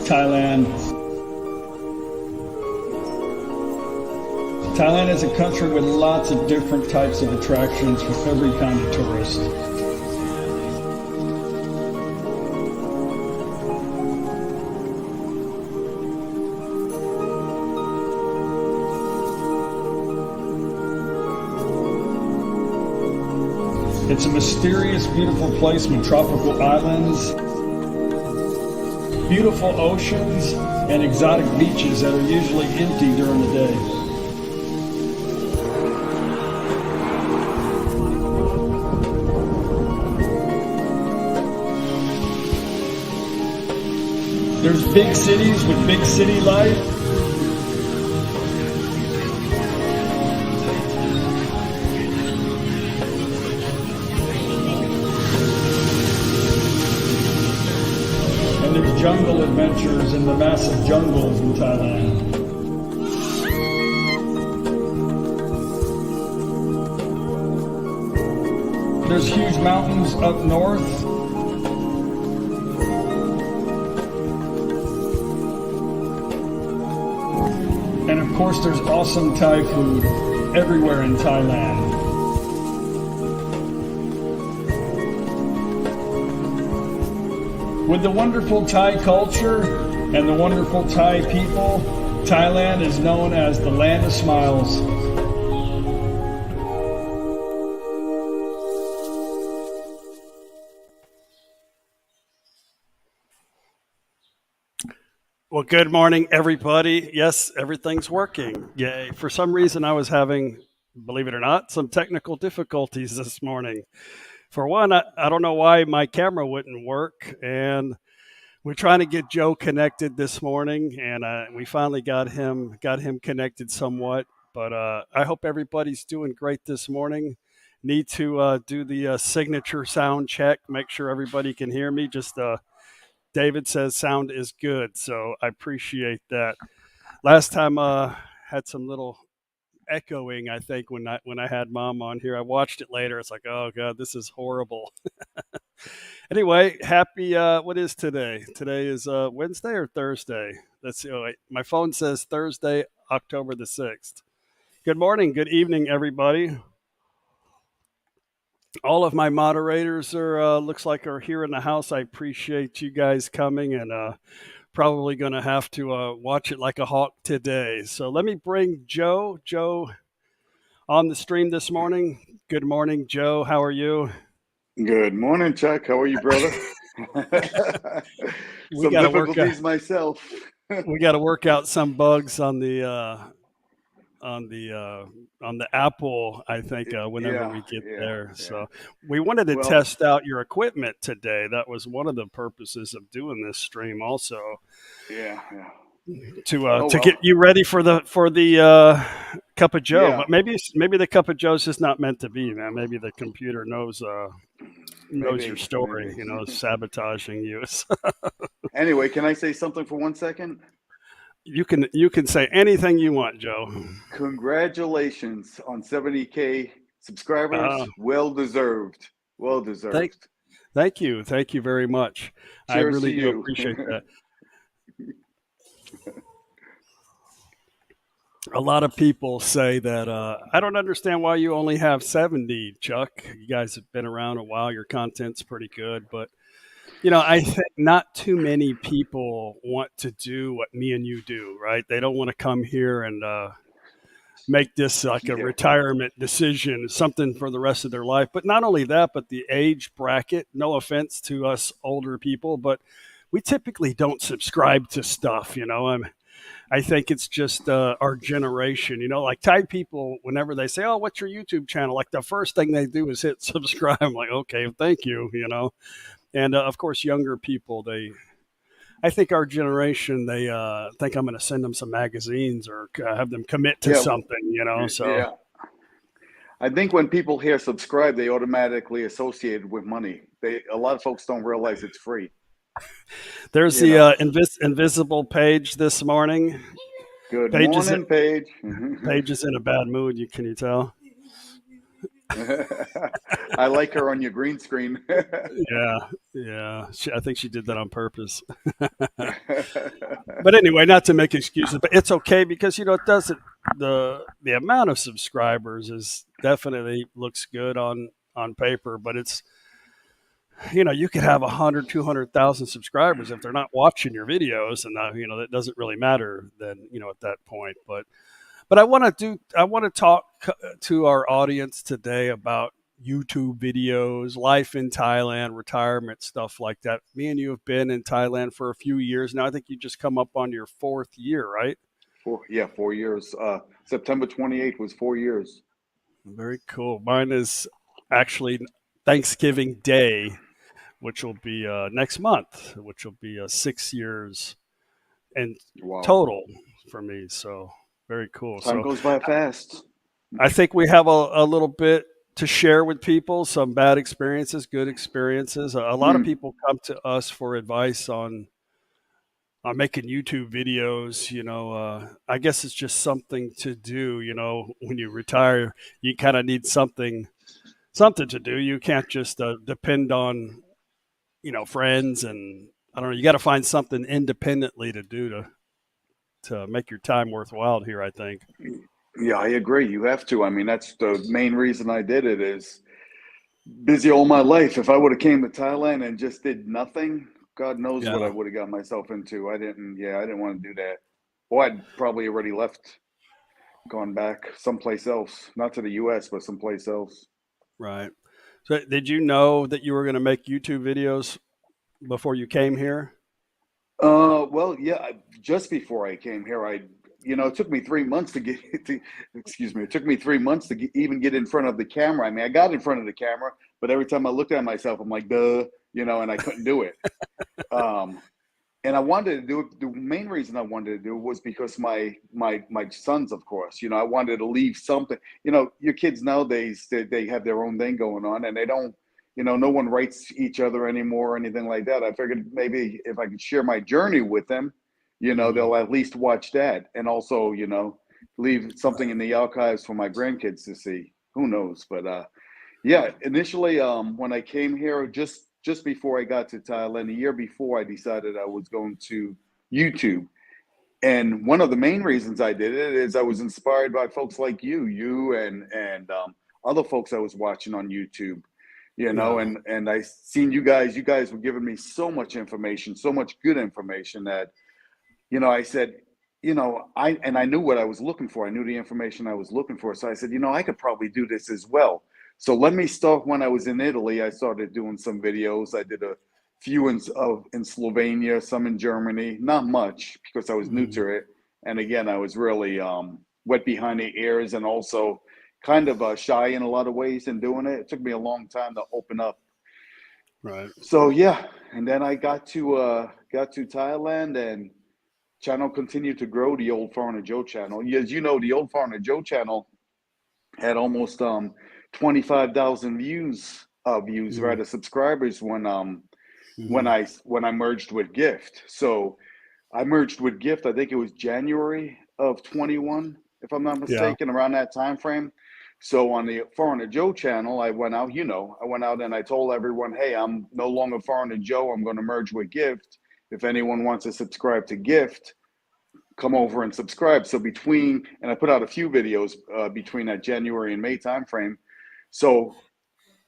Thailand. Thailand is a country with lots of different types of attractions for every kind of tourist. It's a mysterious, beautiful place with tropical islands, beautiful oceans, and exotic beaches that are usually empty during the day. There's big cities with big city life. And there's jungle adventures in the massive jungles in Thailand. There's huge mountains up north. And of course, there's awesome Thai food everywhere in Thailand. With the wonderful Thai culture and the wonderful Thai people, Thailand is known as the land of smiles. Well, good morning, everybody. Yes, everything's working. Yay. For some reason, I was having, believe it or not, some technical difficulties this morning. For one, I don't know why my camera wouldn't work, and we're trying to get Joe connected this morning, and we finally got him connected somewhat. But I hope everybody's doing great this morning. Need to do the signature sound check, make sure everybody can hear me. Just David says sound is good, so I appreciate that. Last time had some little echoing, I think, when I had Mom on here. I watched it later. It's like, oh God, this is horrible. Anyway, happy. What is today? Today is Wednesday or Thursday? Let's see. Oh, wait. My phone says Thursday, October the 6th. Good morning, good evening, everybody. All of my moderators are looks like are here in the house. I appreciate you guys coming, and probably going to have to watch it like a hawk today. So let me bring Joe. Joe on the stream this morning. Good morning, Joe. How are you? Good morning, Chuck. How are you, brother? We Some got to work. difficulties myself. We got to work out some bugs on the on the Apple. I think whenever Yeah, we get yeah, there. yeah. So we wanted to Well, test out your equipment today. That was one of the purposes of doing this stream. Also, yeah, yeah. Oh to get well, you ready for the cup of Joe. yeah, But maybe the cup of Joe's just not meant to be, man. Maybe the computer knows your maybe, story. maybe. Sabotaging you. Anyway, can I say something for 1 second? You can say anything you want, Joe. Congratulations on 70K Uh, subscribers. Well deserved. Well thank deserved. thank you very much. I Cheers to really do you. appreciate that. A lot of people say that I don't understand why you only have 70, Chuck. You guys have been around a while. Your content's pretty good, but I think not too many people want to do what me and you do, right? They don't want to come here and make this like a Yeah. retirement decision, something for the rest of their life. But not only that, but the age bracket. No offense to us older people, but we typically don't subscribe to stuff. I think it's just our generation. Like Thai people, whenever they say, "Oh, what's your YouTube channel?" Like the first thing they do is hit subscribe. I'm like, okay, thank you. And of course, younger people, I think our generation, they think I'm going to send them some magazines or have them commit to Yeah. something. So Yeah. I think when people hear subscribe, they automatically associate it with money. A lot of folks don't realize it's free. there's You the know. invisible page this morning. Good Pages morning, Paige. Page is in a bad mood. Can you tell? I like her on your green screen. Yeah, yeah. I think she did that on purpose. But anyway, not to make excuses, but it's okay because it doesn't. The amount of subscribers is definitely looks good on paper, but it's you could have 100, 200,000 subscribers if they're not watching your videos, and that doesn't really matter then at that point. But I want to talk to our audience today about YouTube videos, life in Thailand, retirement, stuff like that. Me and you have been in Thailand for a few years now. I think you just come up on your fourth year, right? 4 years. September 28th was 4 years. Very cool. Mine is actually Thanksgiving Day, which will be next month, which will be 6 years in Wow. total for me. So very cool. Time So goes by fast. I think we have a little bit to share with people, some bad experiences, good experiences. A lot of Hmm. people come to us for advice on making YouTube videos. I guess it's just something to do. When you retire, you kind of need something to do. You can't just depend on friends, and I don't know. You got to find something independently to do to make your time worthwhile here, I think. Yeah, I agree. You have to. I mean, that's the main reason I did it is busy all my life. If I would have came to Thailand and just did nothing, God knows what I Yeah. would have got myself into. I didn't want to do that. Or I'd probably already left, gone back someplace else, not to the US, but someplace else. Right. So did you know that you were going to make YouTube videos before you came here? Well, yeah, just before I came here, it took me 3 months to get excuse me, it took me 3 months to even get in front of the camera. I mean, I got in front of the camera, but every time I looked at myself, I'm like, duh, and I couldn't do it. Um, and I wanted to do it. The main reason I wanted to do it was because my sons, of course, I wanted to leave something. Your kids nowadays, they have their own thing going on, and they don't, no one writes each other anymore or anything like that. I figured maybe if I could share my journey with them, Mm, they'll at least watch that, and also, leave something right. in the archives for my grandkids to see. Who knows? But yeah, initially, when I came here, just before I got to Thailand, a year before, I decided I was going to YouTube. And one of the main reasons I did it is I was inspired by folks like you and other folks I was watching on YouTube. you know, Yeah. and I seen you guys were giving me so much information, so much good information that, you know, I said, you know, I knew what I was looking for. I knew the information I was looking for. So I said, you know, I could probably do this as well. So let me start when I was in Italy. I started doing some videos. I did a few in Slovenia, some in Germany, not much because I was new Mhm. to it. And again, I was really wet behind the ears and also kind of shy in a lot of ways in doing it. It took me a long time to open up. Right. So yeah, and then I got to Thailand and channel continued to grow, the old Foreigner Joe channel. As you know, the old Foreigner Joe channel had almost 25,000 views Mhm. rather subscribers Mhm. when I merged with Gift. So I merged with Gift, I think it was January of 21, if I'm not Yeah. mistaken, around that time frame. So on the Foreigner Joe channel, I went out, I went out and I told everyone, hey, I'm no longer Foreigner Joe. I'm going to merge with Gift. If anyone wants to subscribe to Gift, come over and subscribe. So and I put out a few videos between that January and May timeframe. So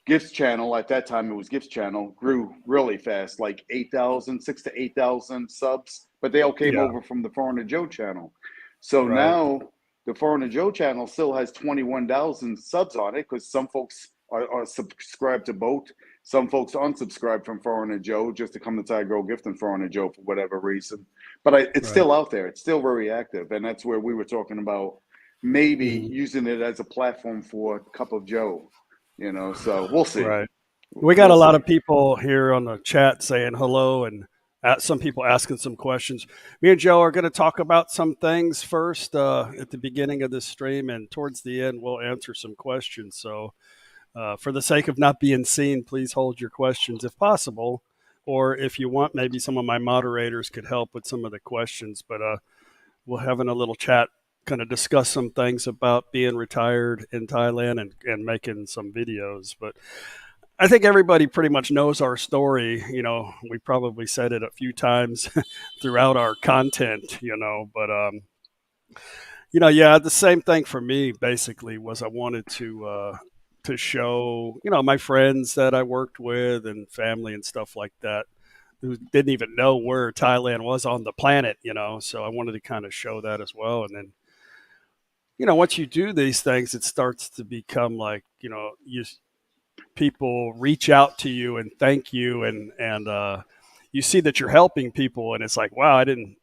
Gift's channel, at that time it was Gift's channel, grew really fast, like 8,000, 6 to 8,000 subs, but they all came Yeah. over from the Foreigner Joe channel. So Right. now the Foreigner Joe channel still has 21,000 subs on it because some folks are subscribed to both. Some folks unsubscribe from Foreigner Joe just to come to Thai Grow Gift and Foreigner Joe for whatever reason. But it's Right. still out there. It's still very active. And that's where we were talking about maybe Mhm. using it as a platform for Cup of Joe, so we'll see. Right. We got We'll a lot see. of people here on the chat saying hello and some people asking some questions. Me and Joe are going to talk about some things first at the beginning of this stream, and towards the end, we'll answer some questions. So, for the sake of not being seen, please hold your questions if possible. Or if you want, maybe some of my moderators could help with some of the questions. But we're having a little chat, kind of discuss some things about being retired in Thailand and making some videos. But I think everybody pretty much knows our story. We probably said it a few times throughout our content, but yeah, the same thing for me basically was I wanted to show, my friends that I worked with and family and stuff like that who didn't even know where Thailand was on the planet, so I wanted to kind of show that as well. And then, once you do these things, it starts to become like, people reach out to you and thank you, and you see that you're helping people, and it's like, wow, I didn't,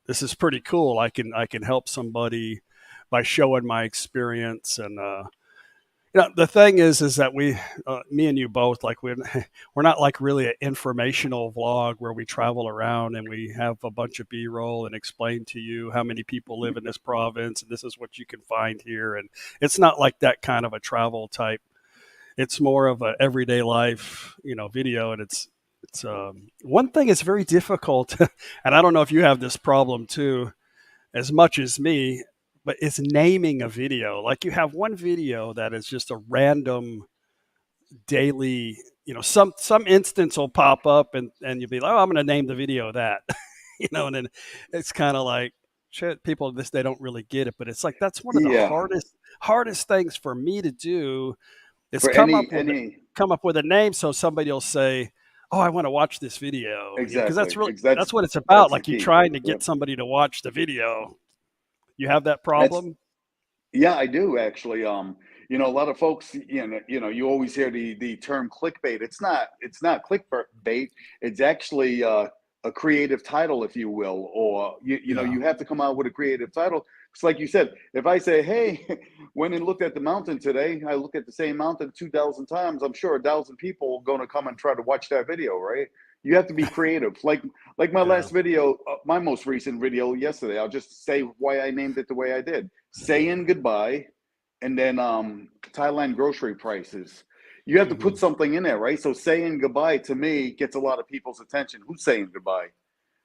this is pretty cool. I can help somebody by showing my experience. And the thing is that me and you both, like, we're not like really an informational vlog where we travel around and we have a bunch of b-roll and explain to you how many people live in this province and this is what you can find here. And it's not like that kind of a travel type. It's more of a everyday life, video. And it's one thing is very difficult, and I don't know if you have this problem too, as much as me, but it's naming a video. Like, you have one video that is just a random daily, some instance will pop up, and you'll be like, oh, I'm going to name the video that, and then it's kind of like, shit, people they don't really get it, but it's like that's one of the Yeah, hardest things for me to do is for any come up with a name so somebody will say, "Oh, I want to watch this video," because exactly. that's what it's about. That's the Like, you key. trying to Yep. get somebody to watch the video. You have that That's problem? Yeah, I do actually. A lot of folks, you always hear the term clickbait. It's not clickbait. It's actually a creative title, if you will, or Yeah. you have to come out with a creative title. It's like you said. If I say, "Hey, went and looked at the mountain today," I look at the same mountain 2,000 times. I'm sure 1,000 people are going to come and try to watch that video, right? You have to be creative. Like my Yeah. last video, my most recent video yesterday. I'll just say why I named it the way I did. Saying goodbye, and then Thailand grocery prices. You have to put Hmm. something in there, right? So saying goodbye to me gets a lot of people's attention. Who's saying goodbye?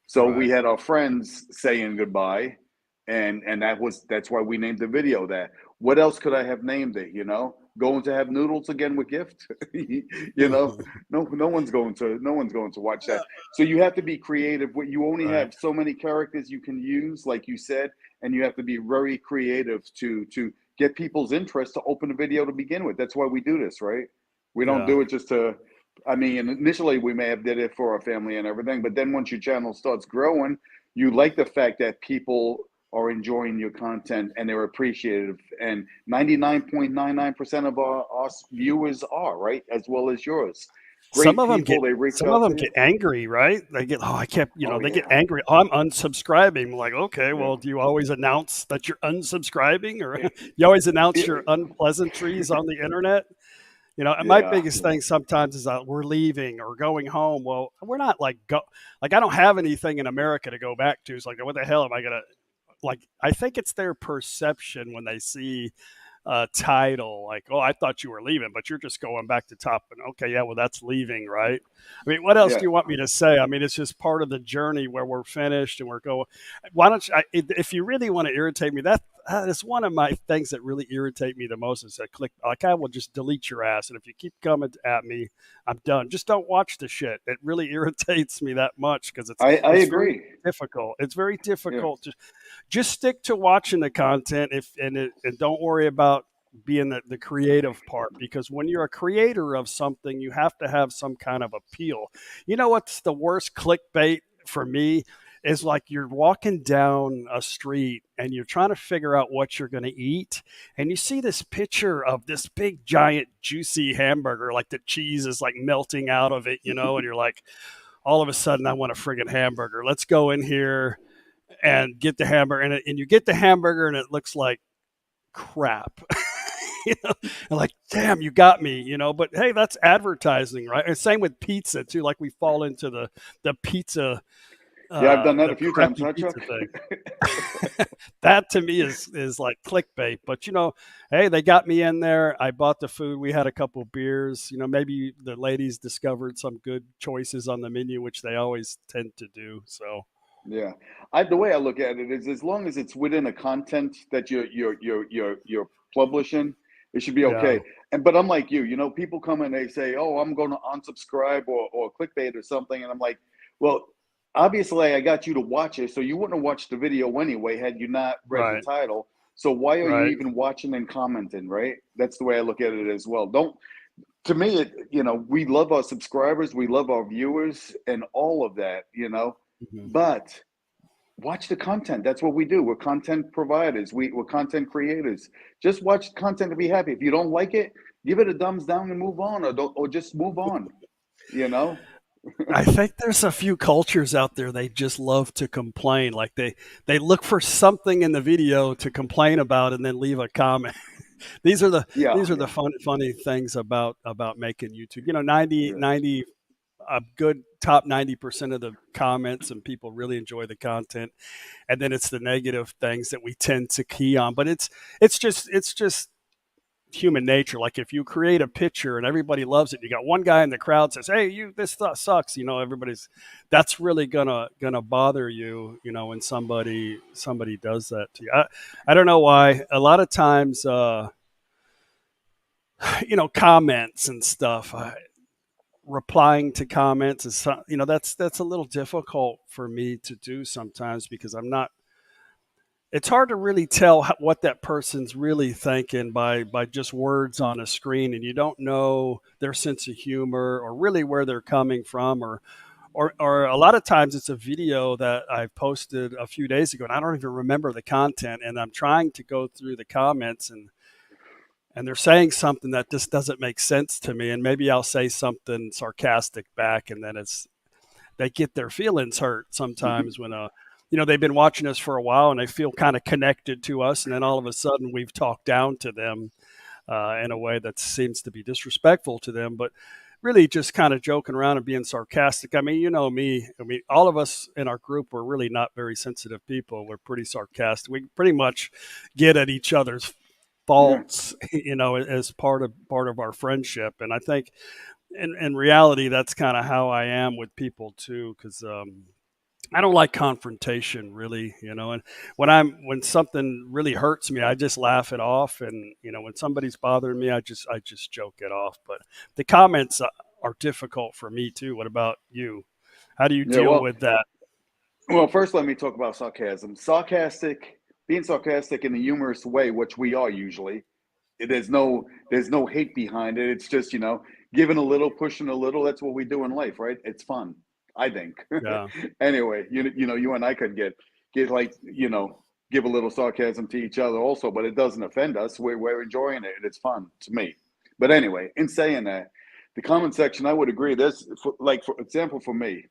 So we Right. had our friends saying goodbye, and that's why we named the video that. What else could I have named it? Going to have noodles again with gift. No one's going to watch that. So you have to be creative. You only Right. have so many characters you can use, like you said, and you have to be very creative to get people's interest to open a video to begin with. That's why we do this, right? We don't Yeah. do it just to. I mean, initially we may have did it for our family and everything, but then once your channel starts growing, you like the fact that people are enjoying your content and they're appreciative. And 99.99% of our viewers are, right, as well as yours. Some Great of them people. get They reach some of out them to you. get angry, right? They get, oh, I kept, Oh they get yeah, angry. Oh, I'm unsubscribing. Like, okay, yeah. well, do you always announce that you're unsubscribing, or you always announce your unpleasantries on the internet? And my Yeah. biggest thing sometimes is that we're leaving or going home. Well, we're not like I don't have anything in America to go back to. It's like, what the hell am I gonna like? I think it's their perception when they see title like, oh, I thought you were leaving, but you're just going back to top. And okay, yeah, well, that's leaving, right? I mean, what else Yeah. do you want me to say? I mean, it's just part of the journey where we're finished and we're going. Why don't you, if you really want to irritate me, that's one of my things that really irritate me the most is that click, like, I will just delete your ass. And if you keep coming at me, I'm done. Just don't watch the shit. It really irritates me that much because I it's very agree. difficult. It's very Yeah. difficult to just stick to watching the content and don't worry about being the creative part, because when you're a creator of something you have to have some kind of appeal. You know what's the worst clickbait for me is like you're walking down a street and you're trying to figure out what you're going to eat, and you see this picture of this big giant juicy hamburger, like the cheese is like melting out of it, and you're like, all of a sudden I want a friggin' hamburger. Let's go in here and get the hamburger, and you get the hamburger and it looks like crap. And like, damn, you got me, but hey, that's advertising, right? And same with pizza too. Like we fall into the pizza, Yeah, I've done that the a few times, crappy huh, Chuck? pizza thing. That to me is like clickbait. But hey, they got me in there. I bought the food. We had a couple beers. Maybe the ladies discovered some good choices on the menu, which they always tend to do. So Yeah, the way I look at it is, as long as it's within a content that you're publishing, it should be yeah, okay. And but I'm like you, people come and they say, "Oh, I'm going to unsubscribe or clickbait or something," and I'm like, "Well, obviously I got you to watch it, so you wouldn't have watched the video anyway had you not read the right, title. So why are you right. even watching and commenting, right?" That's the way I look at it as well. Don't To me, we love our subscribers, we love our viewers, and all of that. Mhm. But watch the content. That's what we do. We're content providers. We're content creators. Just watch content to be happy. If you don't like it, give it a thumbs down and move on, or just move on. You know? I think there's a few cultures out there they just love to complain. Like they look for something in the video to complain about and then leave a comment. these are the Yeah, these are the yeah, funny things about making YouTube. 90 yeah. 90 a good top 90% of the comments and people really enjoy the content, and then it's the negative things that we tend to key on. But it's just human nature. Like if you create a picture and everybody loves it, you got one guy in the crowd says, "Hey, this stuff sucks." That's really gonna bother you. When somebody does that to you. I don't know why. A lot of times, comments and stuff. Replying to comments is that's a little difficult for me to do sometimes because I'm not. It's hard to really tell what that person's really thinking by just words on a screen, and you don't know their sense of humor or really where they're coming from, or a lot of times it's a video that I posted a few days ago and I don't even remember the content, and I'm trying to go through the comments and they're saying something that just doesn't make sense to me, and maybe I'll say something sarcastic back, and then they get their feelings hurt sometimes when they've been watching us for a while and they feel kind of connected to us, and then all of a sudden we've talked down to them in a way that seems to be disrespectful to them, but really just kind of joking around and being sarcastic. I mean, you know me. I mean, all of us in our group, we're really not very sensitive people. We're pretty sarcastic. We pretty much get at each other's Yeah. faults, as part of our friendship. And I think in reality, that's kind of how I am with people too, because I don't like confrontation really, and when something really hurts me, I just laugh it off. And, when somebody's bothering me, I just joke it off. But the comments are difficult for me too. What about you? How do you Yeah. deal with that? Well, first let me talk about sarcasm. Being sarcastic in a humorous way, which we are usually. There's no hate behind it. It's just, giving a little, pushing a little. That's what we do in life, right? It's fun, I think. Yeah. Anyway, you know, you and I could get like, give a little sarcasm to each other also, but it doesn't offend us. We're enjoying it. It's fun to me. But anyway, in saying that, the comment section, I would agree. Like, for example, for me,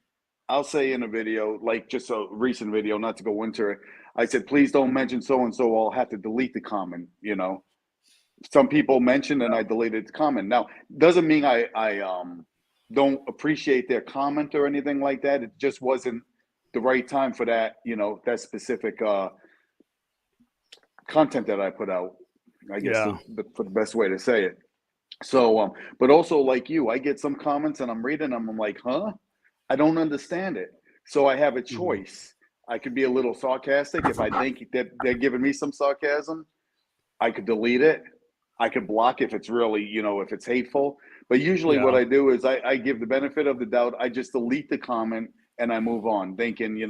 I'll say in a video, like just a recent video, not to go into it, I said, please don't mention so and so. I'll have to delete the comment. Some people mentioned and I deleted the comment. Now, doesn't mean I don't appreciate their comment or anything like that. It just wasn't the right time for that, that specific content that I put out, I guess, Yeah. for the best way to say it. So, but also like you, I get some comments and I'm reading them. I'm like, huh? I don't understand it. So I have a Mhm. choice. I could be a little sarcastic. If I think that they're giving me some sarcasm, I could delete it. I could block if it's really, if it's hateful. But usually what Yeah. I do is I give the benefit of the doubt. I just delete the comment and I move on, thinking,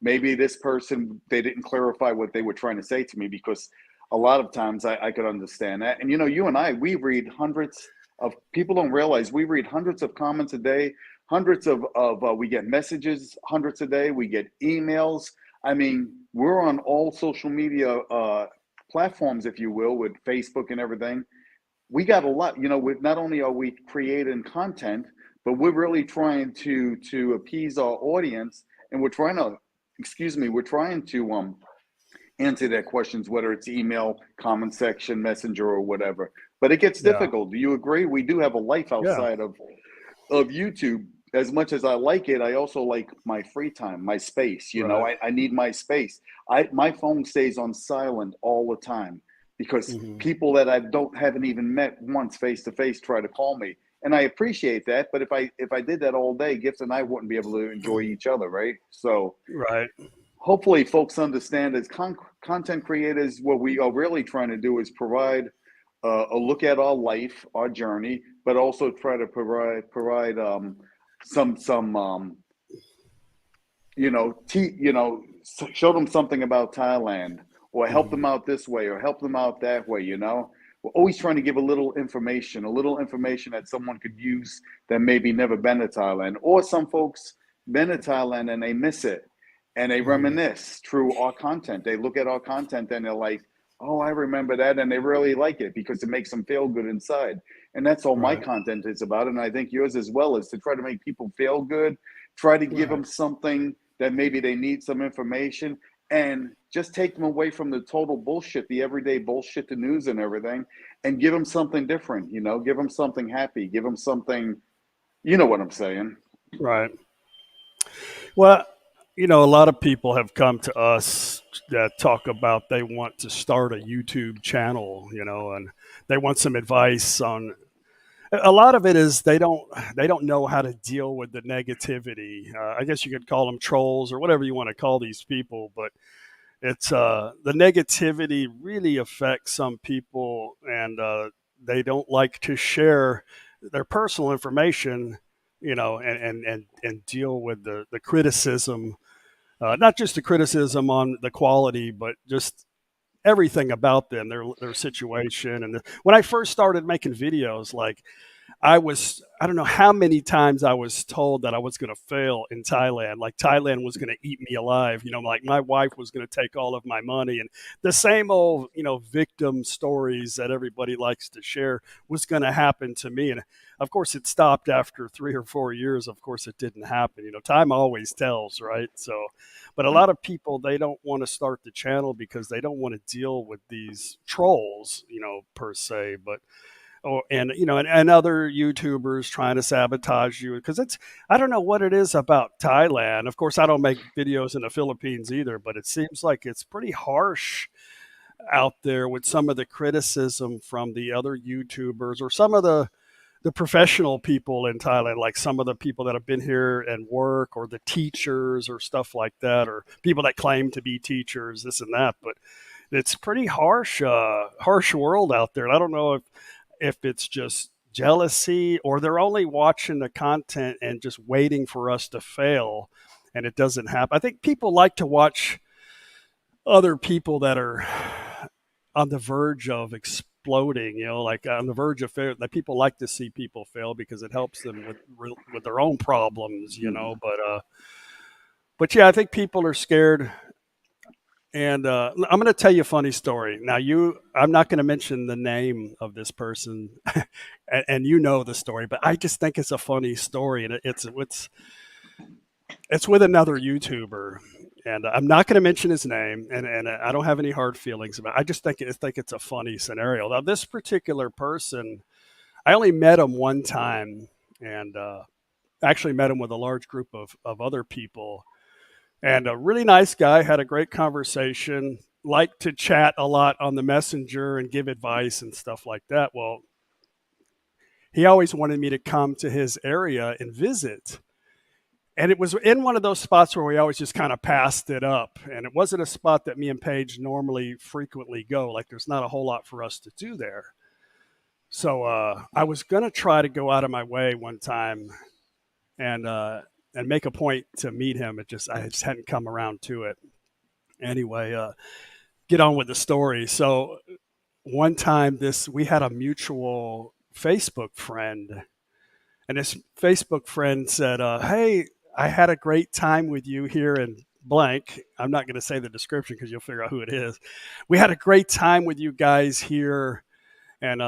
maybe this person, they didn't clarify what they were trying to say to me, because a lot of times I could understand that. And, you and I, we read hundreds of, people don't realize we read hundreds of comments a day, hundreds of we get messages, hundreds a day, we get emails. I mean, we're on all social media platforms, if you will, with Facebook and everything. We got a lot, with, not only are we creating content, but we're really trying to appease our audience, and we're trying to answer their questions, whether it's email, comment section, messenger, or whatever. But it gets Yeah. difficult. Do you agree? We do have a life Yeah. outside of YouTube. As much as I like it, I also like my free time, my space. Right. I need my space. My phone stays on silent all the time, because Hmm. people that I haven't even met once face to face try to call me, and I appreciate that. But if I did that all day, Gifts and I wouldn't be able to enjoy each other, right? So Right. hopefully, folks understand, as content creators, what we are really trying to do is provide a look at our life, our journey, but also try to provide some show them something about Thailand, or help Hmm. them out this way, or help them out that way. We're always trying to give a little information that someone could use that maybe never been to Thailand, or some folks been to Thailand and they miss it, and they Hmm. reminisce through our content. They look at our content and they're like, oh, I remember that, and they really like it because it makes them feel good inside. And that's all my Right. content is about, and I think yours as well, is to try to make people feel good, try to give Right. them something that maybe they need, some information, and just take them away from the total bullshit, the everyday bullshit, the news and everything, and give them something different. Give them something happy, give them something. You know what I'm saying? Right. Well, a lot of people have come to us that talk about they want to start a YouTube channel, and they want some advice on. A lot of it is they don't know how to deal with the negativity. I guess you could call them trolls or whatever you want to call these people, but it's the negativity really affects some people, and they don't like to share their personal information, and deal with the criticism, not just the criticism on the quality, but just everything about them, their situation. And when I first started making videos, like I don't know how many times I was told that I was going to fail in Thailand. Like Thailand was going to eat me alive. Like my wife was going to take all of my money, and the same old, victim stories that everybody likes to share was going to happen to me. And of course, it stopped after 3 or 4 years. Of course, it didn't happen. Time always tells, right? So, but a lot of people, they don't want to start the channel because they don't want to deal with these trolls, per se. But and other YouTubers trying to sabotage you, because I don't know what it is about Thailand. Of course, I don't make videos in the Philippines either, but it seems like it's pretty harsh out there with some of the criticism from the other YouTubers or some of the professional people in Thailand, like some of the people that have been here and work, or the teachers or stuff like that, or people that claim to be teachers, this and that. But it's pretty harsh world out there. And I don't know if it's just jealousy, or they're only watching the content and just waiting for us to fail, and it doesn't happen. I think people like to watch other people that are on the verge of exploding, like on the verge of fail. That people like to see people fail because it helps them with their own problems, But yeah, I think people are scared. And I'm going to tell you a funny story. Now, I'm not going to mention the name of this person, and you know the story, but I just think it's a funny story, and it's with another YouTuber, and I'm not going to mention his name, and I don't have any hard feelings about it. I just think it's a funny scenario. Now, this particular person, I only met him one time, and actually met him with a large group of other people, and a really nice guy, had a great conversation, liked to chat a lot on the messenger and give advice and stuff like that. Well, he always wanted me to come to his area and visit. And it was in one of those spots where we always just kind of passed it up. And it wasn't a spot that me and Paige normally frequently go. Like there's not a whole lot for us to do there. So I was going to try to go out of my way one time and make a point to meet him. I just hadn't come around to it. Anyway, get on with the story. So one time we had a mutual Facebook friend, and this Facebook friend said, hey, I had a great time with you here in blank. I'm not going to say the description because you'll figure out who it is. We had a great time with you guys here. And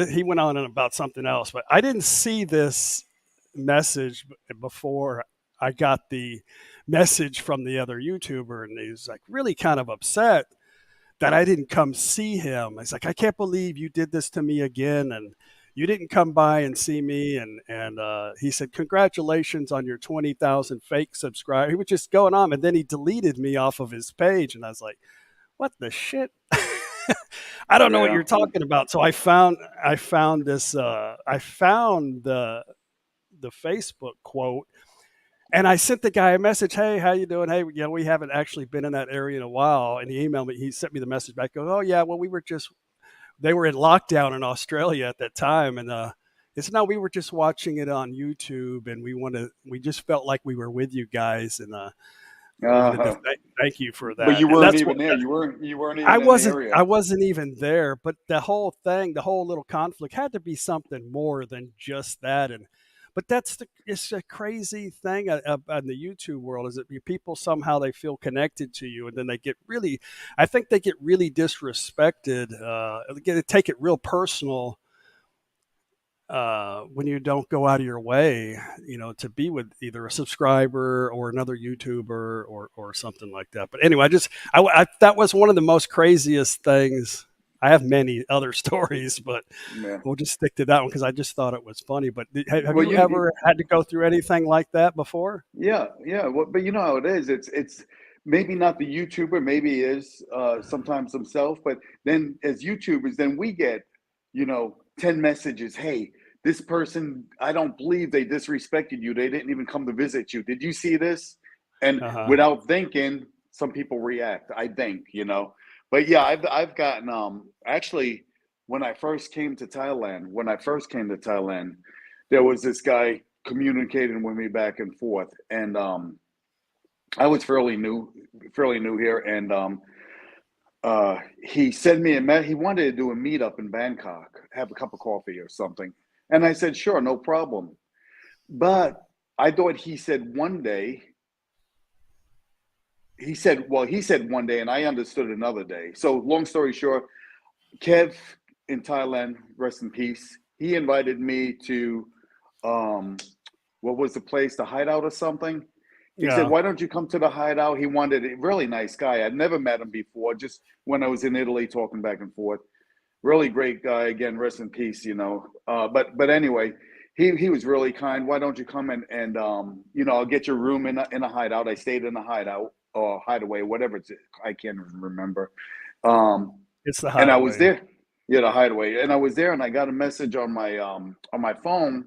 he went on about something else, but I didn't see this message before I got the message from the other YouTuber, and he was like really kind of upset that I didn't come see him. He's like, I can't believe you did this to me again, and you didn't come by and see me. And he said, congratulations on your 20,000 fake subscribers. He was just going on, and then he deleted me off of his page, and I was like, what the shit? I don't know what you're talking about. So I found the Facebook quote, and I sent the guy a message. Hey, how you doing? Hey, we haven't actually been in that area in a while. And he emailed me. He sent me the message back. Goes, oh yeah, well they were in lockdown in Australia at that time, and he said, no, we were just watching it on YouTube, and we just felt like we were with you guys, and wanted to thank you for that. But you weren't even there. You weren't even in the area. I wasn't even there. But the whole little conflict had to be something more than just that. But it's a crazy thing in the YouTube world, is that people somehow they feel connected to you, and then they get really disrespected. They take it real personal when you don't go out of your way, to be with either a subscriber or another YouTuber or something like that. But anyway, that was one of the most craziest things. I have many other stories, but we'll just stick to that one because I just thought it was funny. But have you ever had to go through anything like that before? Yeah. Well, but you know how it is. It's maybe not the YouTuber, maybe it is sometimes himself. But then as YouTubers, then we get 10 messages. Hey, this person, I don't believe they disrespected you. They didn't even come to visit you. Did you see this? And without thinking, some people react, I think, But yeah, I've gotten actually when I first came to Thailand, there was this guy communicating with me back and forth, and I was fairly new here, and he sent me he wanted to do a meetup in Bangkok, have a cup of coffee or something, and I said sure, no problem, but I thought he said one day. He said one day, and I understood another day. So long story short, Kev in Thailand, rest in peace, he invited me to, what was the place, the Hideout or something? He said, why don't you come to the Hideout? He wanted a really nice guy. I'd never met him before, just when I was in Italy talking back and forth. Really great guy, again, rest in peace, But anyway, he was really kind. Why don't you come and I'll get your room in a Hideout. I stayed in the Hideout. Or Hideaway, whatever I can't even remember. It's the Hideaway. And I was there. Yeah, the Hideaway. And I was there, and I got a message on my phone.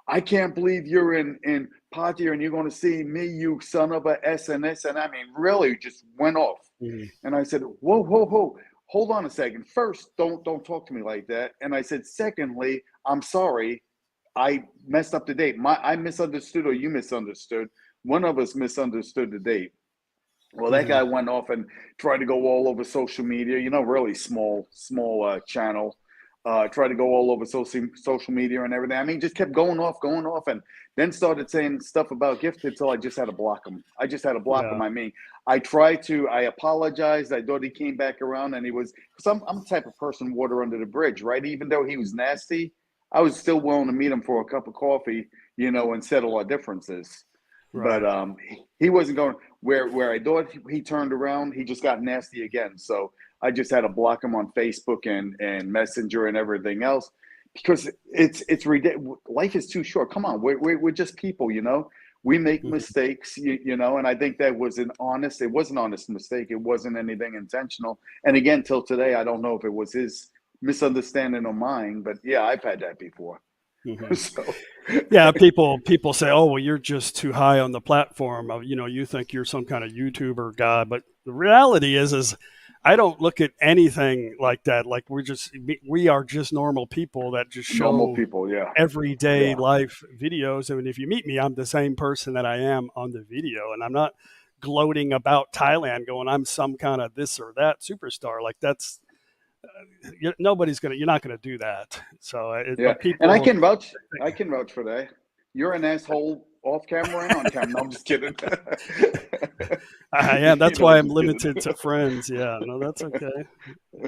I can't believe you're in Pattaya and you're going to see me, you son of a SNS. And I mean, really just went off. Mm-hmm. And I said, whoa, hold on a second. First, don't talk to me like that. And I said, secondly, I'm sorry. I messed up the date. I misunderstood or you misunderstood. One of us misunderstood the date. Well, that Hmm. guy went off and tried to go all over social media. Really small channel. Tried to go all over social media and everything. I mean, just kept going off, and then started saying stuff about gifted. Till I just had to block him. I just had to block him. Yeah. I mean, I apologized. I thought he came back around, and he was because I'm the type of person water under the bridge, right? Even though he was nasty, I was still willing to meet him for a cup of coffee, and settle our differences. But Right. he wasn't going where I thought he turned around. He just got nasty again. So I just had to block him on Facebook and Messenger and everything else because it's ridiculous. Life is too short. Come on, we're just people. We make Hmm. mistakes, and I think that was it was an honest mistake. It wasn't anything intentional. And again, till today, I don't know if it was his misunderstanding or mine, but yeah, I've had that before. Hmm. So Yeah, people say, "Oh, well, you're just too high on the platform. You think you're some kind of YouTuber guy." But the reality is I don't look at anything like that. Like we are just normal people that just normal show people, yeah, everyday yeah. life videos. I mean, if you meet me, I'm the same person that I am on the video, and I'm not gloating about Thailand, going, "I'm some kind of this or that superstar." Like that's you're not gonna do that. So, Yeah, but and I people. can vouch. I can vouch for that. You're an asshole off camera and on camera. No, I'm just kidding. I am. You That's know, why I'm I'm just kidding. limited to friends. Yeah, no, that's okay.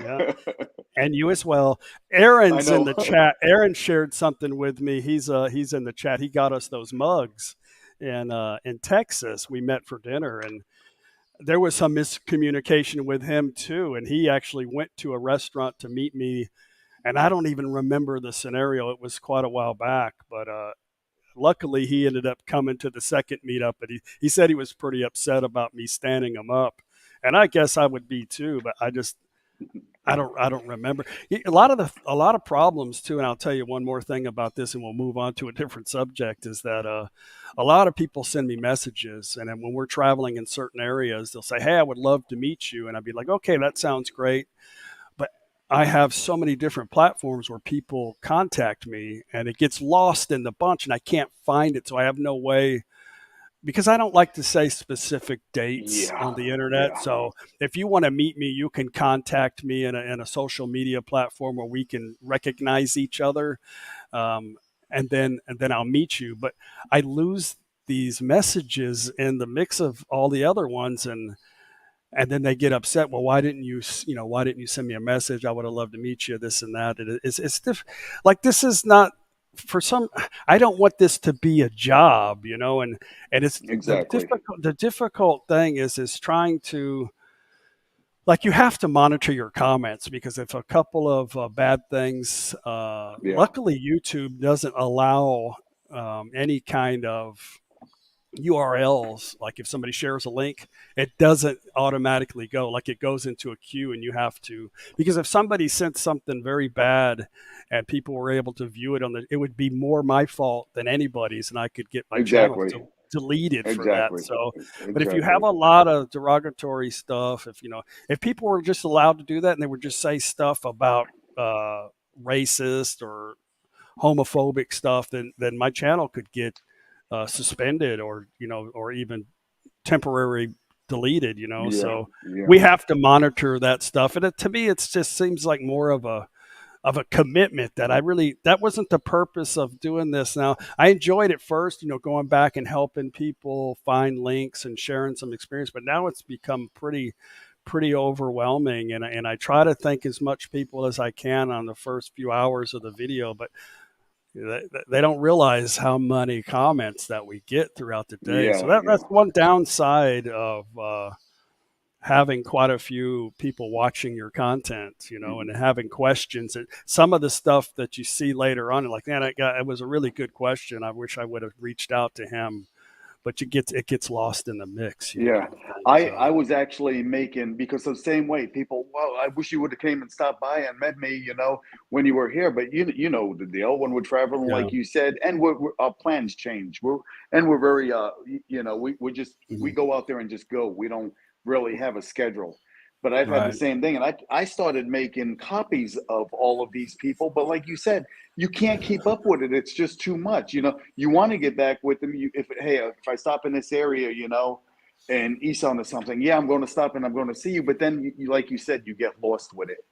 Yeah, I and you as well. Aaron's in know. the chat. Aaron shared something with me. He's in the chat. He got us those mugs in Texas. We met for dinner, and there was some miscommunication with him too. And he actually went to a restaurant to meet me, and I don't even remember the scenario. It was quite a while back, but luckily he ended up coming to the second meetup, but he said he was pretty upset about me standing him up, and I guess I would be too, but I don't remember a lot of problems too. And I'll tell you one more thing about this, and we'll move on to a different subject. Is that a lot of people send me messages, and then when we're traveling in certain areas, they'll say, "Hey, I would love to meet you," and I'd be like, "Okay, that sounds great." But I have so many different platforms where people contact me and it gets lost in the bunch and I can't find it. So I have no way because I don't like to say specific dates Yeah, on the internet. yeah, So if you want to meet me, you can contact me in a social media platform where we can recognize each other. Um, and then I'll meet you. But I lose these messages in the mix of all the other ones, and then they get upset. Well, why didn't you send me a message? I would have loved to meet you, this and that. Like, this is not for some. I don't want this to be a job, and it's exactly, the difficult thing is trying to, like, you have to monitor your comments, because if a couple of bad things, yeah, luckily YouTube doesn't allow any kind of URLs. Like if somebody shares a link, it doesn't automatically go. Like it goes into a queue, and you have to, because if somebody sent something very bad and people were able to view it it would be more my fault than anybody's, and I could get my channel exactly, deleted for that. exactly, So, but if you have exactly. a lot of derogatory stuff, if people were just allowed to do that and they would just say stuff about uh, racist or homophobic stuff, then my channel could get suspended, or even temporary deleted. Yeah, So yeah, we have to monitor that stuff, and to me, it just seems like more of a commitment that wasn't the purpose of doing this. Now, I enjoyed it first, going back and helping people find links and sharing some experience, but now it's become pretty overwhelming, and I try to thank as much people as I can on the first few hours of the video, but they don't realize how many comments that we get throughout the day. So yeah, that's yeah. one downside of having quite a few people watching your content, Mhm. and having questions. Some of the stuff that you see later on, like, man, it was a really good question. I wish I would have reached out to him, but it gets lost in the mix, Yeah, and I was actually making because the same way people. Well, I wish you would have came and stopped by and met me, when you were here. But you know the deal when we're traveling, yeah. like you said, and our plans change. We're very we Mhm. go out there and just go. We don't really have a schedule. But I've had the Right. same thing, and I started making copies of all of these people. But like you said, you can't keep up with it. It's just too much. You want to get back with them. If I stop in this area, and east onto something, yeah, I'm going to stop and I'm going to see you. But then, like you said, you get lost with it.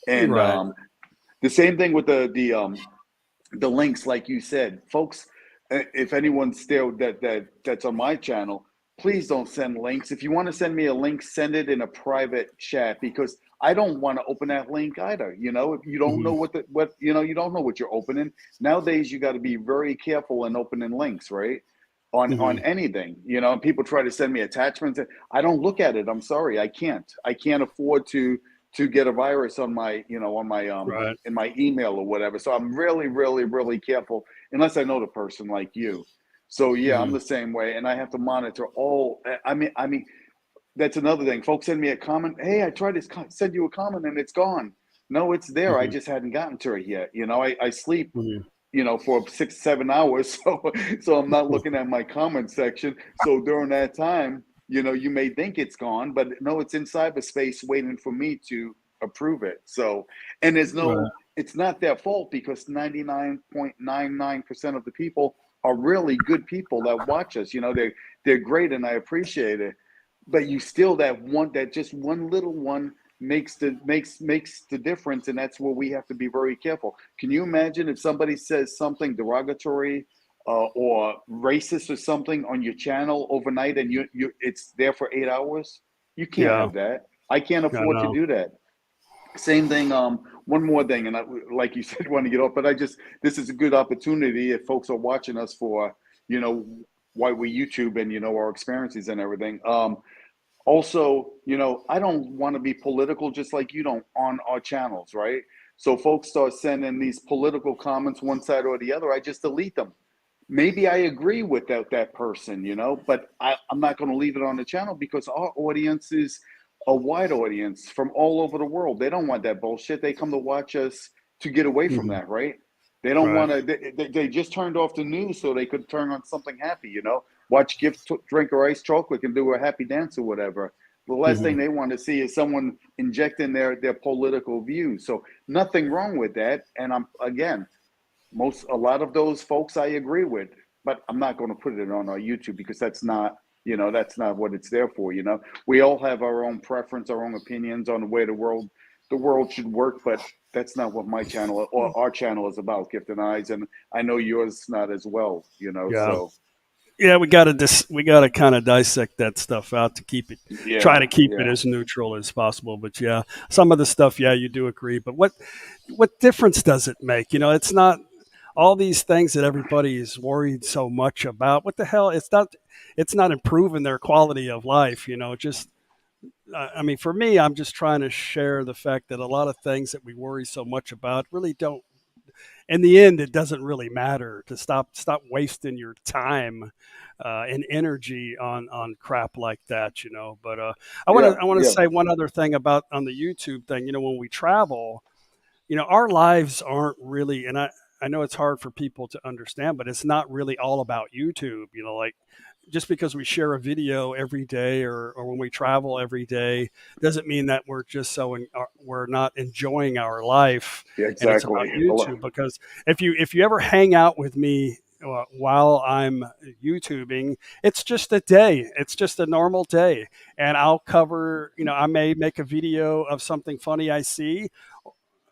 And Right. the same thing with the links, like you said, folks. If anyone's still that's on my channel, please don't send links. If you want to send me a link, send it in a private chat, because I don't want to open that link either. You know, if you don't know Mhm. what you don't know what you're opening. Nowadays, you got to be very careful in opening links, right? On Mhm. anything, and people try to send me attachments. I don't look at it. I'm sorry, I can't afford to get a virus on my Right. in my email or whatever. So I'm really, really, really careful unless I know the person like you. So yeah, I'm Mhm. the same way, and I have to monitor all. I mean, that's another thing. Folks send me a comment. Hey, I tried to send you a comment and it's gone. No, it's there. I Mhm. just hadn't gotten to it yet. I sleep, Mhm. for 6, 7 hours, so I'm not looking at my comment section. So during that time, you may think it's gone, but no, it's in cyberspace waiting for me to approve it. So, and Right. it's not their fault, because 99.99% of the people are really good people that watch us. They're great, and I appreciate it. But you still, that just one little one makes the difference, and that's where we have to be very careful. Can you imagine if somebody says something derogatory, or racist or something on your channel overnight, and you it's there for 8 hours? You can't Yeah. have that. I can't I afford to know. do that. Same thing. One more thing, and like you said, want to get off, but this is a good opportunity if folks are watching us for you know why we YouTube, and our experiences and everything. Also, I don't want to be political, just like you don't, on our channels, right? So folks start sending these political comments one side or the other, I just delete them. Maybe I agree with that person, but I'm not going to leave it on the channel, because our audience is a wide audience from all over the world. They don't want that bullshit. They come to watch us to get away from Mhm. that, right? They don't Right. want to. They just turned off the news so they could turn on something happy, watch gift drink or ice chocolate and do a happy dance or whatever. The last thing Mhm. they want to see is someone injecting their political views. So nothing wrong with that. And I'm, again, a lot of those folks I agree with, but I'm not going to put it on our YouTube, because that's not what it's there for. We all have our own preference, our own opinions on the way the world should work, but that's not what my channel or our channel is about, Gift and Eyes, and I know yours not as well. Yeah. So Yeah, we gotta kind of dissect that stuff out to try to yeah, keep it yeah. as neutral as possible. But yeah, some of the stuff, yeah, you do agree. But what difference does it make? It's not all these things that everybody is worried so much about. What the hell? It's not improving their quality of life. Just I mean, for me, I'm just trying to share the fact that a lot of things that we worry so much about really don't. In the end, it doesn't really matter. To stop wasting your time and energy on crap like that. But I want Yeah, to I want to yeah. say one other thing about on the YouTube thing. When we travel, our lives aren't really, and I know it's hard for people to understand, but it's not really all about YouTube. Like just because we share a video every day or when we travel every day doesn't mean that we're just we're not enjoying our life Yeah, and it's about exactly. YouTube. Because if you ever hang out with me while I'm YouTubing, it's just a day. It's just a normal day, and I'll cover. I may make a video of something funny I see,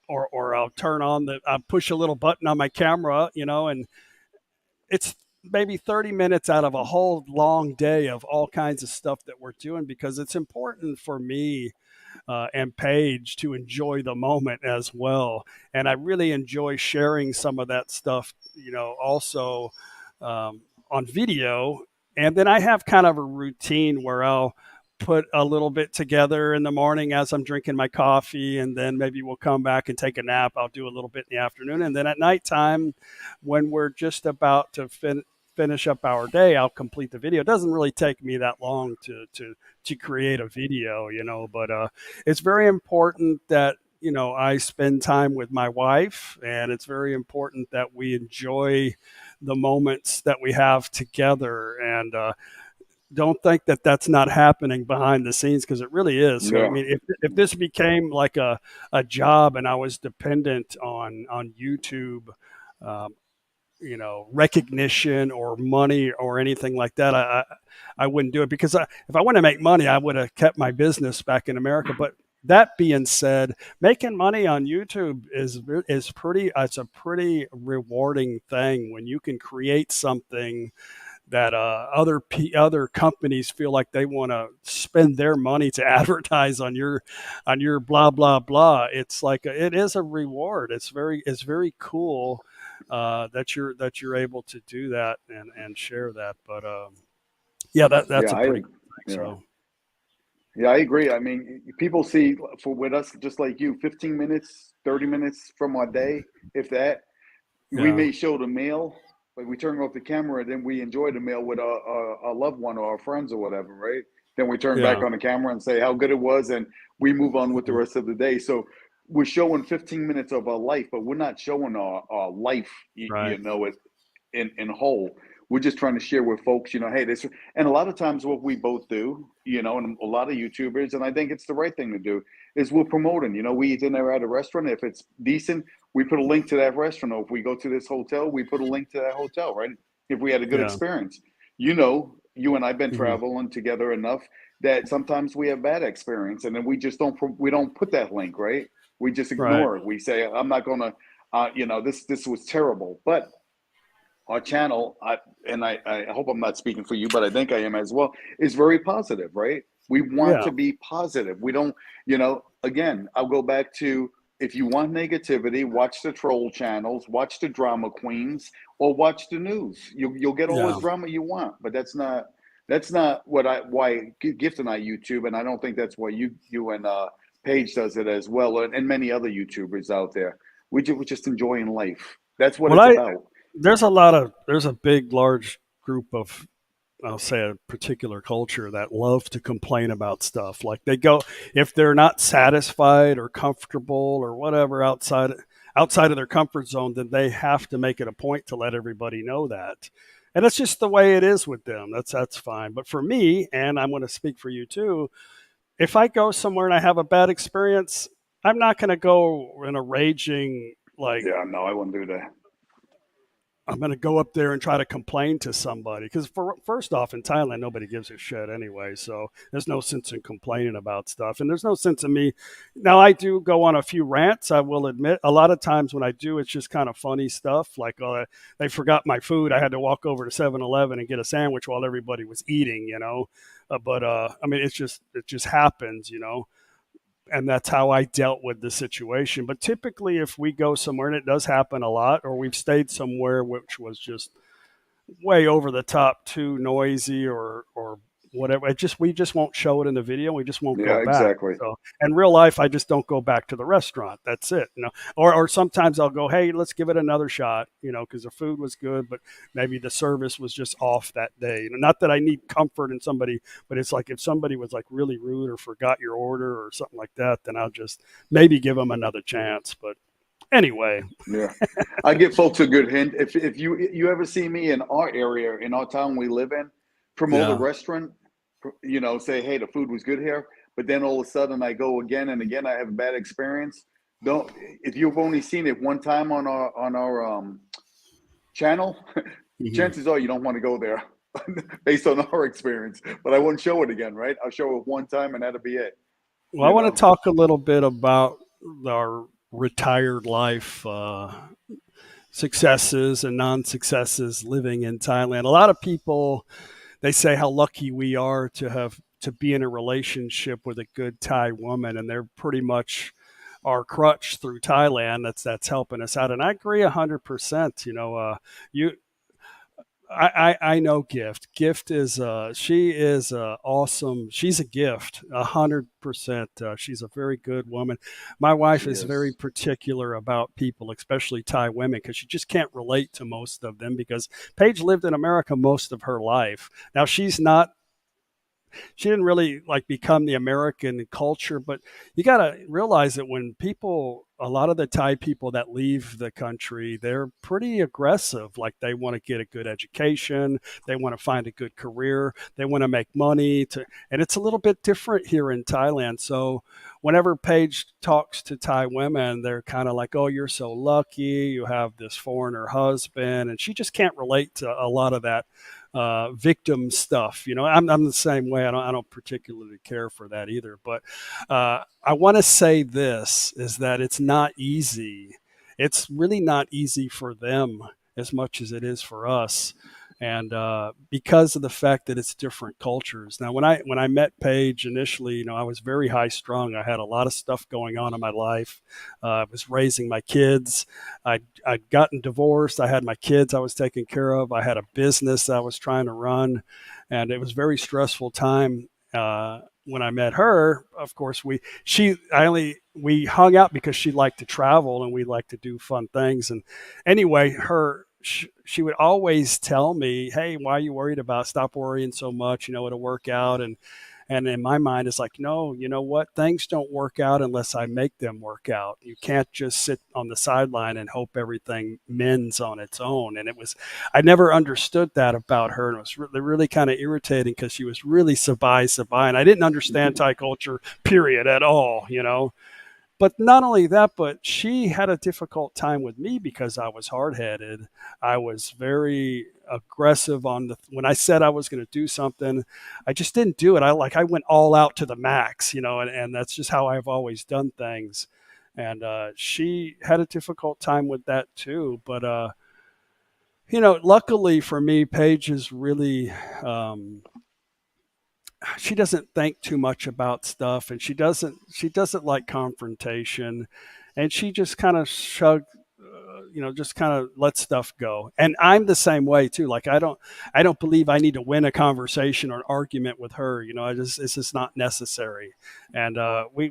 or I'll push a little button on my camera, and it's maybe 30 minutes out of a whole long day of all kinds of stuff that we're doing, because it's important for me and Paige to enjoy the moment as well. And I really enjoy sharing some of that stuff, also on video. And then I have kind of a routine where I'll put a little bit together in the morning as I'm drinking my coffee, and then maybe we'll come back and take a nap. I'll do a little bit in the afternoon. And then at nighttime, when we're just about to finish up our day, I'll complete the video. It doesn't really take me that long to create a video, but it's very important that I spend time with my wife, and it's very important that we enjoy the moments that we have together. And don't think that that's not happening behind the scenes, because it really is. So I Yeah. mean, if this became like a job and I was dependent on YouTube, um, recognition or money or anything like that, I wouldn't do it, because if I want to make money, I would have kept my business back in America. But that being said, making money on YouTube is pretty. It's a pretty rewarding thing when you can create something that other companies feel like they want to spend their money to advertise on your blah blah blah. It's like it is a reward. It's very cool that you're able to do that and share that. But yeah, that's Yeah, a pretty cool thing. yeah. So Yeah, I agree. I mean, people see for with us just like you, 15 minutes, 30 minutes from our day, if that. We yeah, may show the meal, but we turn off the camera and then we enjoy the meal with our loved one or our friends or whatever, right? Then we turn back yeah, on the camera and say how good it was, and we move on with the mhm, rest of the day. So we're showing 15 minutes of our life, but we're not showing our life, right, in whole. We're just trying to share with folks, hey, this, and a lot of times what we both do, and a lot of YouTubers, and I think it's the right thing to do, is we're promoting. We eat dinner at a restaurant. If it's decent, we put a link to that restaurant. Or if we go to this hotel, we put a link to that hotel, right? If we had a good yeah, experience, you and I've been mhm, traveling together enough that sometimes we have bad experience, and then we don't put that link, right? We just right, ignore it. We say, I'm not gonna, this was terrible, but our channel, I hope I'm not speaking for you, but I think I am as well, is very positive, right? We want yeah, to be positive. We don't, again, I'll go back to, if you want negativity, watch the troll channels, watch the drama queens, or watch the news. You'll get all the yeah. drama you want, but that's not why Gift and I YouTube, and I don't think that's why you and Paige does it as well, and many other YouTubers out there. We're just enjoying life. That's what Well, it's about. there's a big, large group of, I'll say, a particular culture that love to complain about stuff. Like they go, if they're not satisfied or comfortable or whatever outside of their comfort zone, then they have to make it a point to let everybody know that. And that's just the way it is with them. That's fine. But for me, and I'm going to speak for you too, if I go somewhere and I have a bad experience, I'm not going to go in a raging, like, Yeah, no, I wouldn't do that. I'm going to go up there and try to complain to somebody, because first off, in Thailand, nobody gives a shit anyway. So there's no sense in complaining about stuff. And there's no sense in me. Now, I do go on a few rants, I will admit. A lot of times when I do, it's just kind of funny stuff. Like, they forgot my food. I had to walk over to 7-Eleven and get a sandwich while everybody was eating. But I mean, it just happens. And that's how I dealt with the situation. But typically, if we go somewhere, and it does happen a lot, or we've stayed somewhere which was just way over the top, too noisy, or whatever, we just won't show it in the video. We just won't go Yeah, back. exactly. So in real life, I just don't go back to the restaurant. That's it. Or sometimes I'll go, hey, let's give it another shot. Because the food was good, but maybe the service was just off that day. Not that I need comfort in somebody, but it's like if somebody was like really rude or forgot your order or something like that, then I'll just maybe give them another chance. But anyway, Yeah, I give folks a good hint. If you ever see me in our area, in our town we live in, promote a yeah, restaurant, say, hey, the food was good here, but then all of a sudden I go again and again, I have a bad experience. Don't If you've only seen it one time on our channel, mhm. chances are you don't want to go there based on our experience. But I wouldn't show it again, right? I'll show it one time and that'll be it. Well, I You want know. to talk a little bit about our retired life successes and non-successes living in Thailand. A lot of people, they say how lucky we are to be in a relationship with a good Thai woman, and they're pretty much our crutch through Thailand. That's helping us out, and I agree 100%. You I know Gift. Gift is she is awesome. She's a gift, 100%. She's a very good woman. My wife She is very is. particular about people, especially Thai women, because she just can't relate to most of them, because Paige lived in America most of her life. Now she didn't really like become the American culture, but you got to realize that when people a lot of the Thai people that leave the country, they're pretty aggressive. Like they want to get a good education, they want to find a good career, they want to make money. And it's a little bit different here in Thailand. So whenever Paige talks to Thai women, they're kind of like, "Oh, you're so lucky. You have this foreigner husband," and she just can't relate to a lot of that victim stuff. I'm the same way. I don't particularly care for that either. But I want to say this is that it's not easy. It's really not easy for them as much as it is for us. And because of the fact that it's different cultures. Now, when I met Paige initially, I was very high strung. I had a lot of stuff going on in my life. I was raising my kids. I'd gotten divorced. I had my kids I was taking care of. I had a business I was trying to run, and it was a very stressful time. When I met her, of course, we hung out because she liked to travel and we liked to do fun things. And anyway, she would always tell me, "Hey, why are you worried about? Stop worrying so much. It'll work out." And in my mind, it's like, no, you know what? Things don't work out unless I make them work out. You can't just sit on the sideline and hope everything mends on its own. And I never understood that about her. And it was really, really kind of irritating because she was really sabai. And I didn't understand Thai culture, period, at all. But not only that, but she had a difficult time with me because I was hard-headed. I was very aggressive when I said I was going to do something, I just didn't do it. I went all out to the max, and that's just how I've always done things. And she had a difficult time with that too. But luckily for me, Paige is really she doesn't think too much about stuff, and she doesn't like confrontation, and she just kind of just kind of let stuff go. And I'm the same way too. Like I don't believe I need to win a conversation or an argument with her. It's just not necessary. And we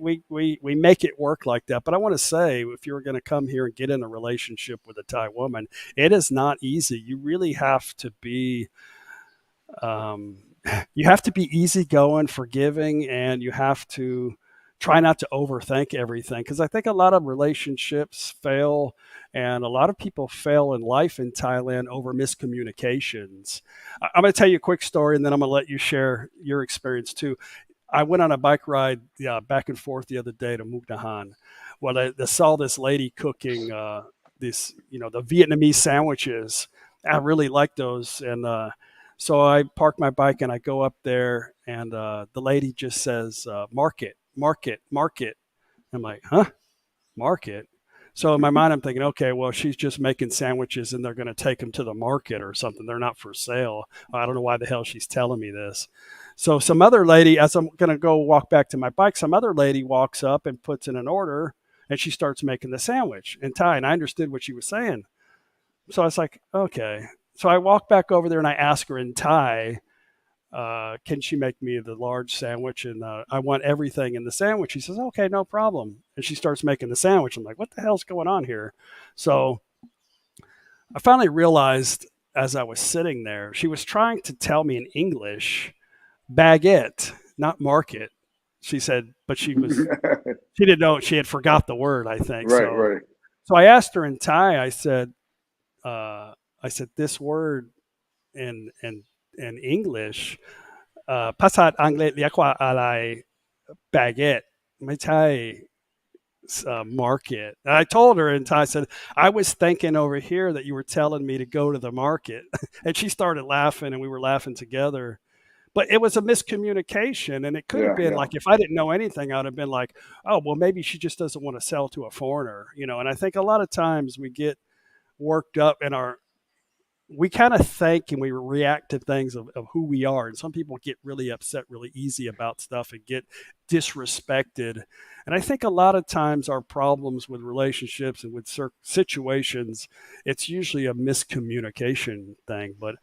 make it work like that. But I want to say, if you're going to come here and get in a relationship with a Thai woman, it is not easy. You really have to be um, you have to be easygoing, forgiving, and you have to try not to overthink everything. Because I think a lot of relationships fail, and a lot of people fail in life in Thailand over miscommunications. I'm going to tell you a quick story, and then I'm going to let you share your experience too. I went on a bike ride back and forth the other day to Mukdahan. Well, I saw this lady cooking the Vietnamese sandwiches. I really like those, and so I park my bike and I go up there, and the lady just says, "Market, market, market." I'm like, "Huh? Market?" So in my mind, I'm thinking, okay, well, she's just making sandwiches and they're going to take them to the market or something. They're not for sale. I don't know why the hell she's telling me this. So some other lady, as I'm going to go walk back to my bike, some other lady walks up and puts in an order, and she starts making the sandwich in Thai. And I understood what she was saying. So I was like, okay. So I walk back over there and I ask her in Thai, can she make me the large sandwich? And I want everything in the sandwich. She says, okay, no problem. And she starts making the sandwich. I'm like, what the hell's going on here? So I finally realized as I was sitting there, she was trying to tell me in English, baguette, not market. She said, but she didn't know, she had forgot the word, I think. Right, right. So I asked her in Thai, I said, this word in English,ภาษาอังกฤษเรียกว่าอะไร baguette ไม่ใช่ market. And I told her in Thai, I said, I was thinking over here that you were telling me to go to the market. And she started laughing, and we were laughing together. But it was a miscommunication, and it could have been like, if I didn't know anything, I would have been like, oh, well, maybe she just doesn't want to sell to a foreigner, And I think a lot of times we get worked up in we kind of think and we react to things of who we are. And some people get really upset really easy about stuff and get disrespected. And I think a lot of times our problems with relationships and with situations, it's usually a miscommunication thing. But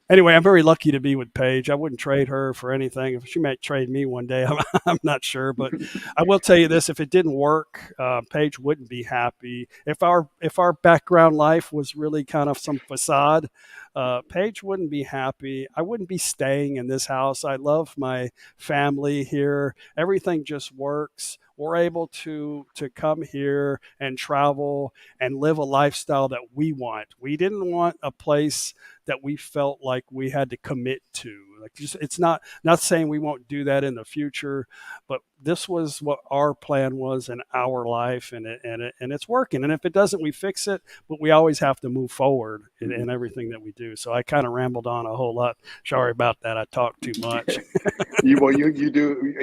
anyway, I'm very lucky to be with Paige. I wouldn't trade her for anything. If she might trade me one day, I'm not sure. But I will tell you this: if it didn't work, Paige wouldn't be happy. If our background life was really kind of some facade, Paige wouldn't be happy. I wouldn't be staying in this house. I love my family here. Everything just works. We're able to come here and travel and live a lifestyle that we want. We didn't want a place that we felt like we had to commit to. Like, just, it's not saying we won't do that in the future, but this was what our plan was in our life, and it's working. And if it doesn't, we fix it. But we always have to move forward in everything that we do. So I kind of rambled on a whole lot. Sorry about that. I talked too much. You do,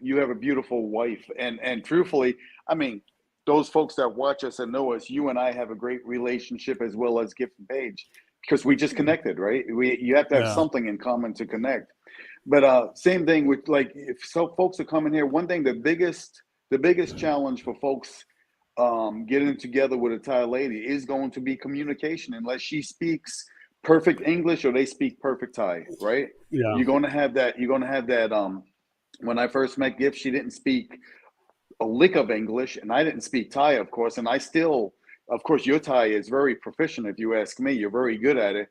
you have a beautiful wife, and truthfully, I mean, those folks that watch us and know us, you and I have a great relationship as well as Gift and Page, because we just connected, right? You have to have Yeah. something in common to connect. But same thing with, like, if so folks are coming here, one thing, the biggest challenge for folks getting together with a Thai lady is going to be communication, unless she speaks perfect English or they speak perfect Thai, right? Yeah. You're gonna have that. When I first met Gift, she didn't speak a lick of English, and I didn't speak Thai, of course. And I still, of course, your Thai is very proficient. If you ask me, you're very good at it.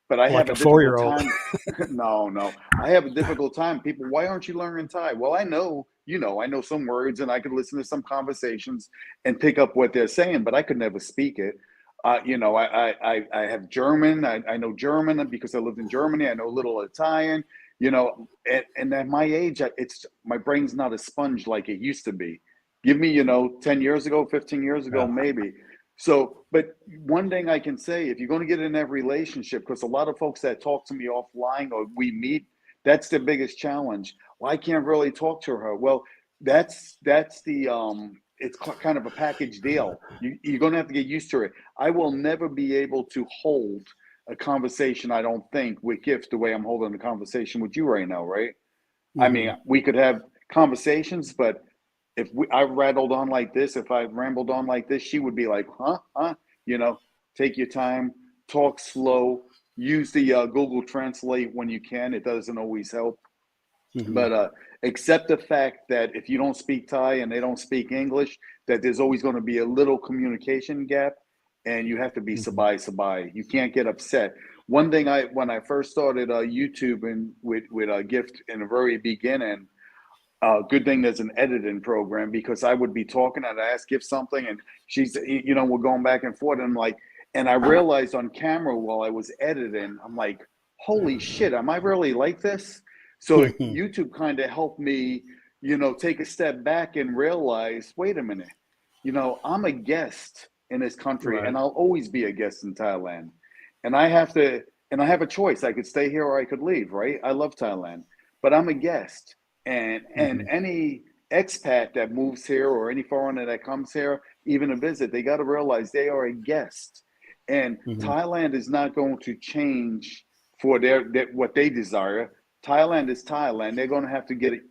But I have Like a a difficult 4-year-old. time. No, no, I have a difficult time. People, why aren't you learning Thai? Well, I know some words, and I could listen to some conversations and pick up what they're saying, but I could never speak it. I have German. I know German because I lived in Germany. I know a little Italian. And at my age, it's my brain's not a sponge like it used to be. Give me, 10 years ago, 15 years ago, Yeah. maybe. So, but one thing I can say, if you're going to get in that relationship, because a lot of folks that talk to me offline or we meet, that's the biggest challenge. Well, I can't really talk to her. Well, that's the it's kind of a package deal. You're going to have to get used to it. I will never be able to hold a conversation, I don't think, with Gift the way I'm holding a conversation with you right now, right? I Hmm. mean, we could have conversations, but I rattled on like this, if I rambled on like this, she would be like, huh, huh, take your time, talk slow, use the Google Translate when you can. It doesn't always help. Hmm. But accept the fact that if you don't speak Thai and they don't speak English, that there's always going to be a little communication gap, and you have to be Hmm. sabai sabai. You can't get upset. One thing, when I first started YouTube and with Gift in the very beginning, good thing there's an editing program, because I would be talking and I ask Gift something, and we're going back and forth, and I'm like, and I realized on camera while I was editing, I'm like, holy shit, am I really like this? So YouTube kind of helped me, take a step back and realize, wait a minute, I'm a guest in this country, Right. and I'll always be a guest in Thailand, and I have a choice. I could stay here or I could leave, right? I love Thailand, but I'm a guest, and Hmm. any expat that moves here or any foreigner that comes here, even to visit, they got to realize they are a guest, and Hmm. Thailand is not going to change for their what they desire. Thailand is Thailand. They're going to have to get it.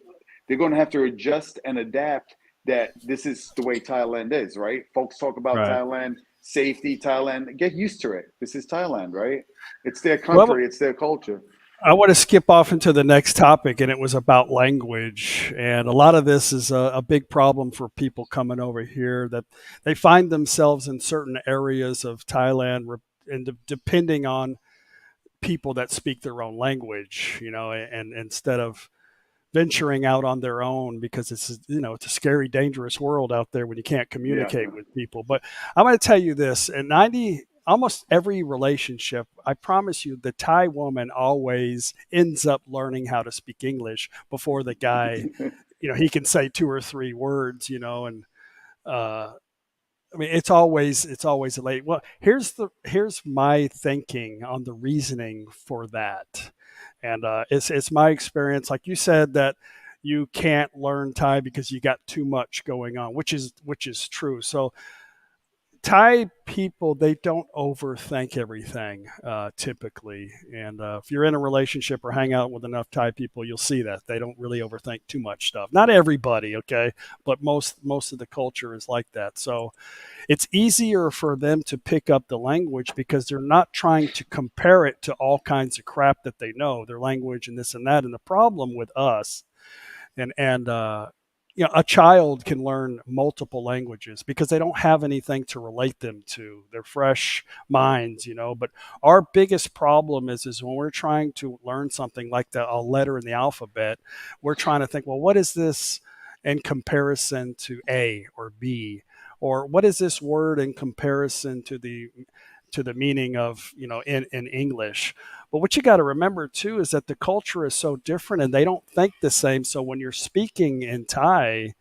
They're going to have to adjust and adapt. That this is the way Thailand is, right? Folks talk about Right. Thailand safety. Thailand, get used to it. This is Thailand, right? It's their Well, country. It's their culture. I want to skip off into the next topic, and it was about language. And a lot of this is a big problem for people coming over here, that they find themselves in certain areas of Thailand, and depending on people that speak their own language, and instead of venturing out on their own, because it's a scary, dangerous world out there when you can't Yeah. communicate with people. But I'm going to tell you this: in almost every relationship, I promise you, the Thai woman always ends up learning how to speak English before the guy. He can say 2 or 3 words, and uh, I mean, it's always late. Well, here's my thinking on the reasoning for that, and it's my experience. Like you said, that you can't learn Thai because you got too much going on, which is true. So Thai people, they don't overthink everything typically, and if you're in a relationship or hang out with enough Thai people, you'll see that they don't really overthink too much stuff. Not everybody, okay, but most of the culture is like that. So it's easier for them to pick up the language because they're not trying to compare it to all kinds of crap that they know, their language and this and that. And the problem with us, and a child can learn multiple languages because they don't have anything to relate them to. They're fresh minds, but our biggest problem is when we're trying to learn something like a letter in the alphabet, we're trying to think, well, what is this in comparison to A or B? Or what is this word in comparison to the meaning of, in English? But what you got to remember too is that the culture is so different and they don't think the same. So when you're speaking in Thai,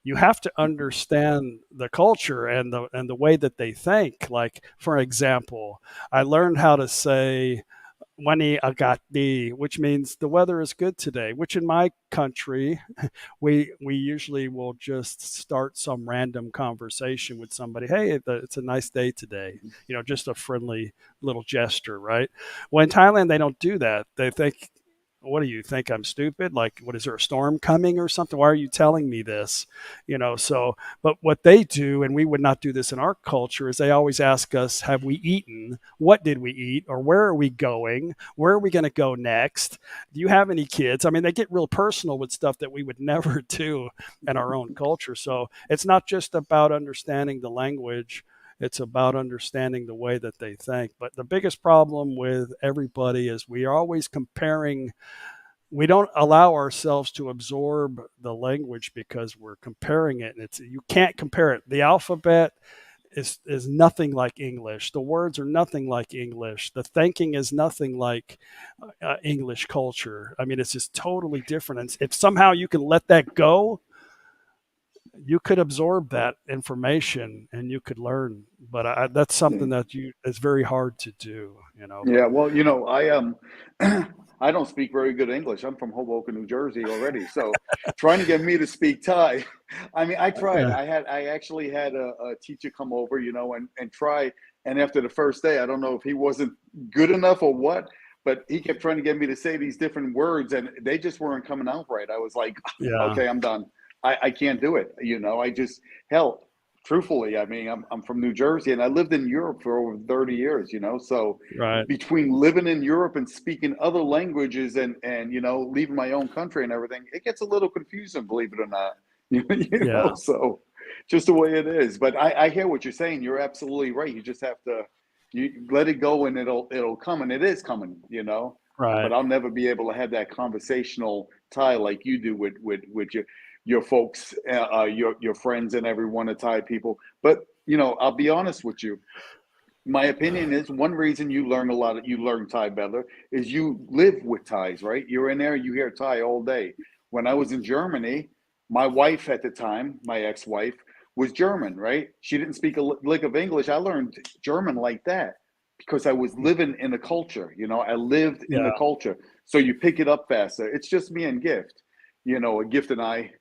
you have to understand the culture and the way that they think. Like, for example, I learned how to say Wani agati, which means the weather is good today, which in my country, we usually will just start some random conversation with somebody. Hey, it's a nice day today. Just a friendly little gesture, right? Well, in Thailand, they don't do that. They think, what do you think? I'm stupid? Like, what is there a storm coming or something? Why are you telling me this? So, but what they do, and we would not do this in our culture, is they always ask us, have we eaten? What did we eat? Or where are we going? Where are we going to go next? Do you have any kids? I mean, they get real personal with stuff that we would never do in our own culture. So it's not just about understanding the language. It's about understanding the way that they think. But the biggest problem with everybody is we are always comparing. We don't allow ourselves to absorb the language because we're comparing it, and you can't compare it. The alphabet is nothing like English. The words are nothing like English. The thinking is nothing like English culture. I mean, it's just totally different. And if somehow you can let that go, you could absorb that information and you could learn. But that's Yeah. something that it's very hard to do. But Yeah, well, I I don't speak very good English. I'm from Hoboken, New Jersey already. So trying to get me to speak Thai, I mean, I tried. yeah, I actually had a teacher come over, and try. And after the first day, I don't know if he wasn't good enough or what, but he kept trying to get me to say these different words and they just weren't coming out right. I was like, yeah, okay, I'm done. I can't do it. I just, hell, truthfully, I mean, I'm from New Jersey and I lived in Europe for over 30 years, so right, between living in Europe and speaking other languages and leaving my own country and everything, it gets a little confusing, believe it or not. yeah, So just the way it is. But I hear what you're saying. You're absolutely right. You just have to you let it go and it'll come and it is coming. right, But I'll never be able to have that conversational tie like you do with your folks, your friends and every one of Thai people. But I'll be honest with you. My opinion is one reason you learn Thai better is you live with Thais, right? You're in there, you hear Thai all day. When I was in Germany, my wife at the time, my ex-wife, was German, right? She didn't speak a lick of English. I learned German like that because I was living in the culture. I lived in the yeah, culture. So you pick it up faster. It's just me and Gift. A Gift and I,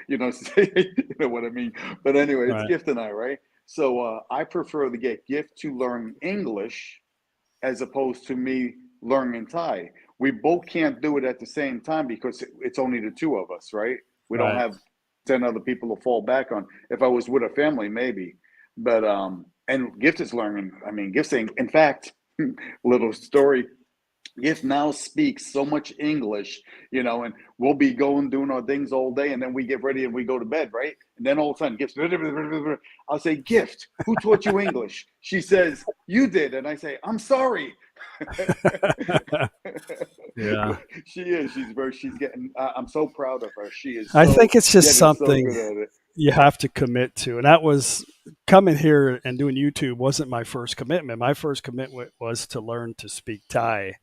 you know what I mean? But anyway, it's right, Gift and I, right? So I prefer to get Gift to learn English as opposed to me learning Thai. We both can't do it at the same time because it's only the two of us, right? We don't right. have 10 other people to fall back on. If I was with a family, maybe. But and Gift is learning. I mean, Gift saying, in fact, little story. Gift now speaks so much English, and we'll be going doing our things all day, and then we get ready and we go to bed, right? And then all of a sudden, Gift, I'll say, Gift, who taught you English? She says, you did, and I say, I'm sorry. Yeah. She is. She's getting. I'm so proud of her. She is I think so it's just getting so something good at it. you have to commit to. And that was coming here and doing YouTube wasn't my first commitment. My first commitment was to learn to speak Thai.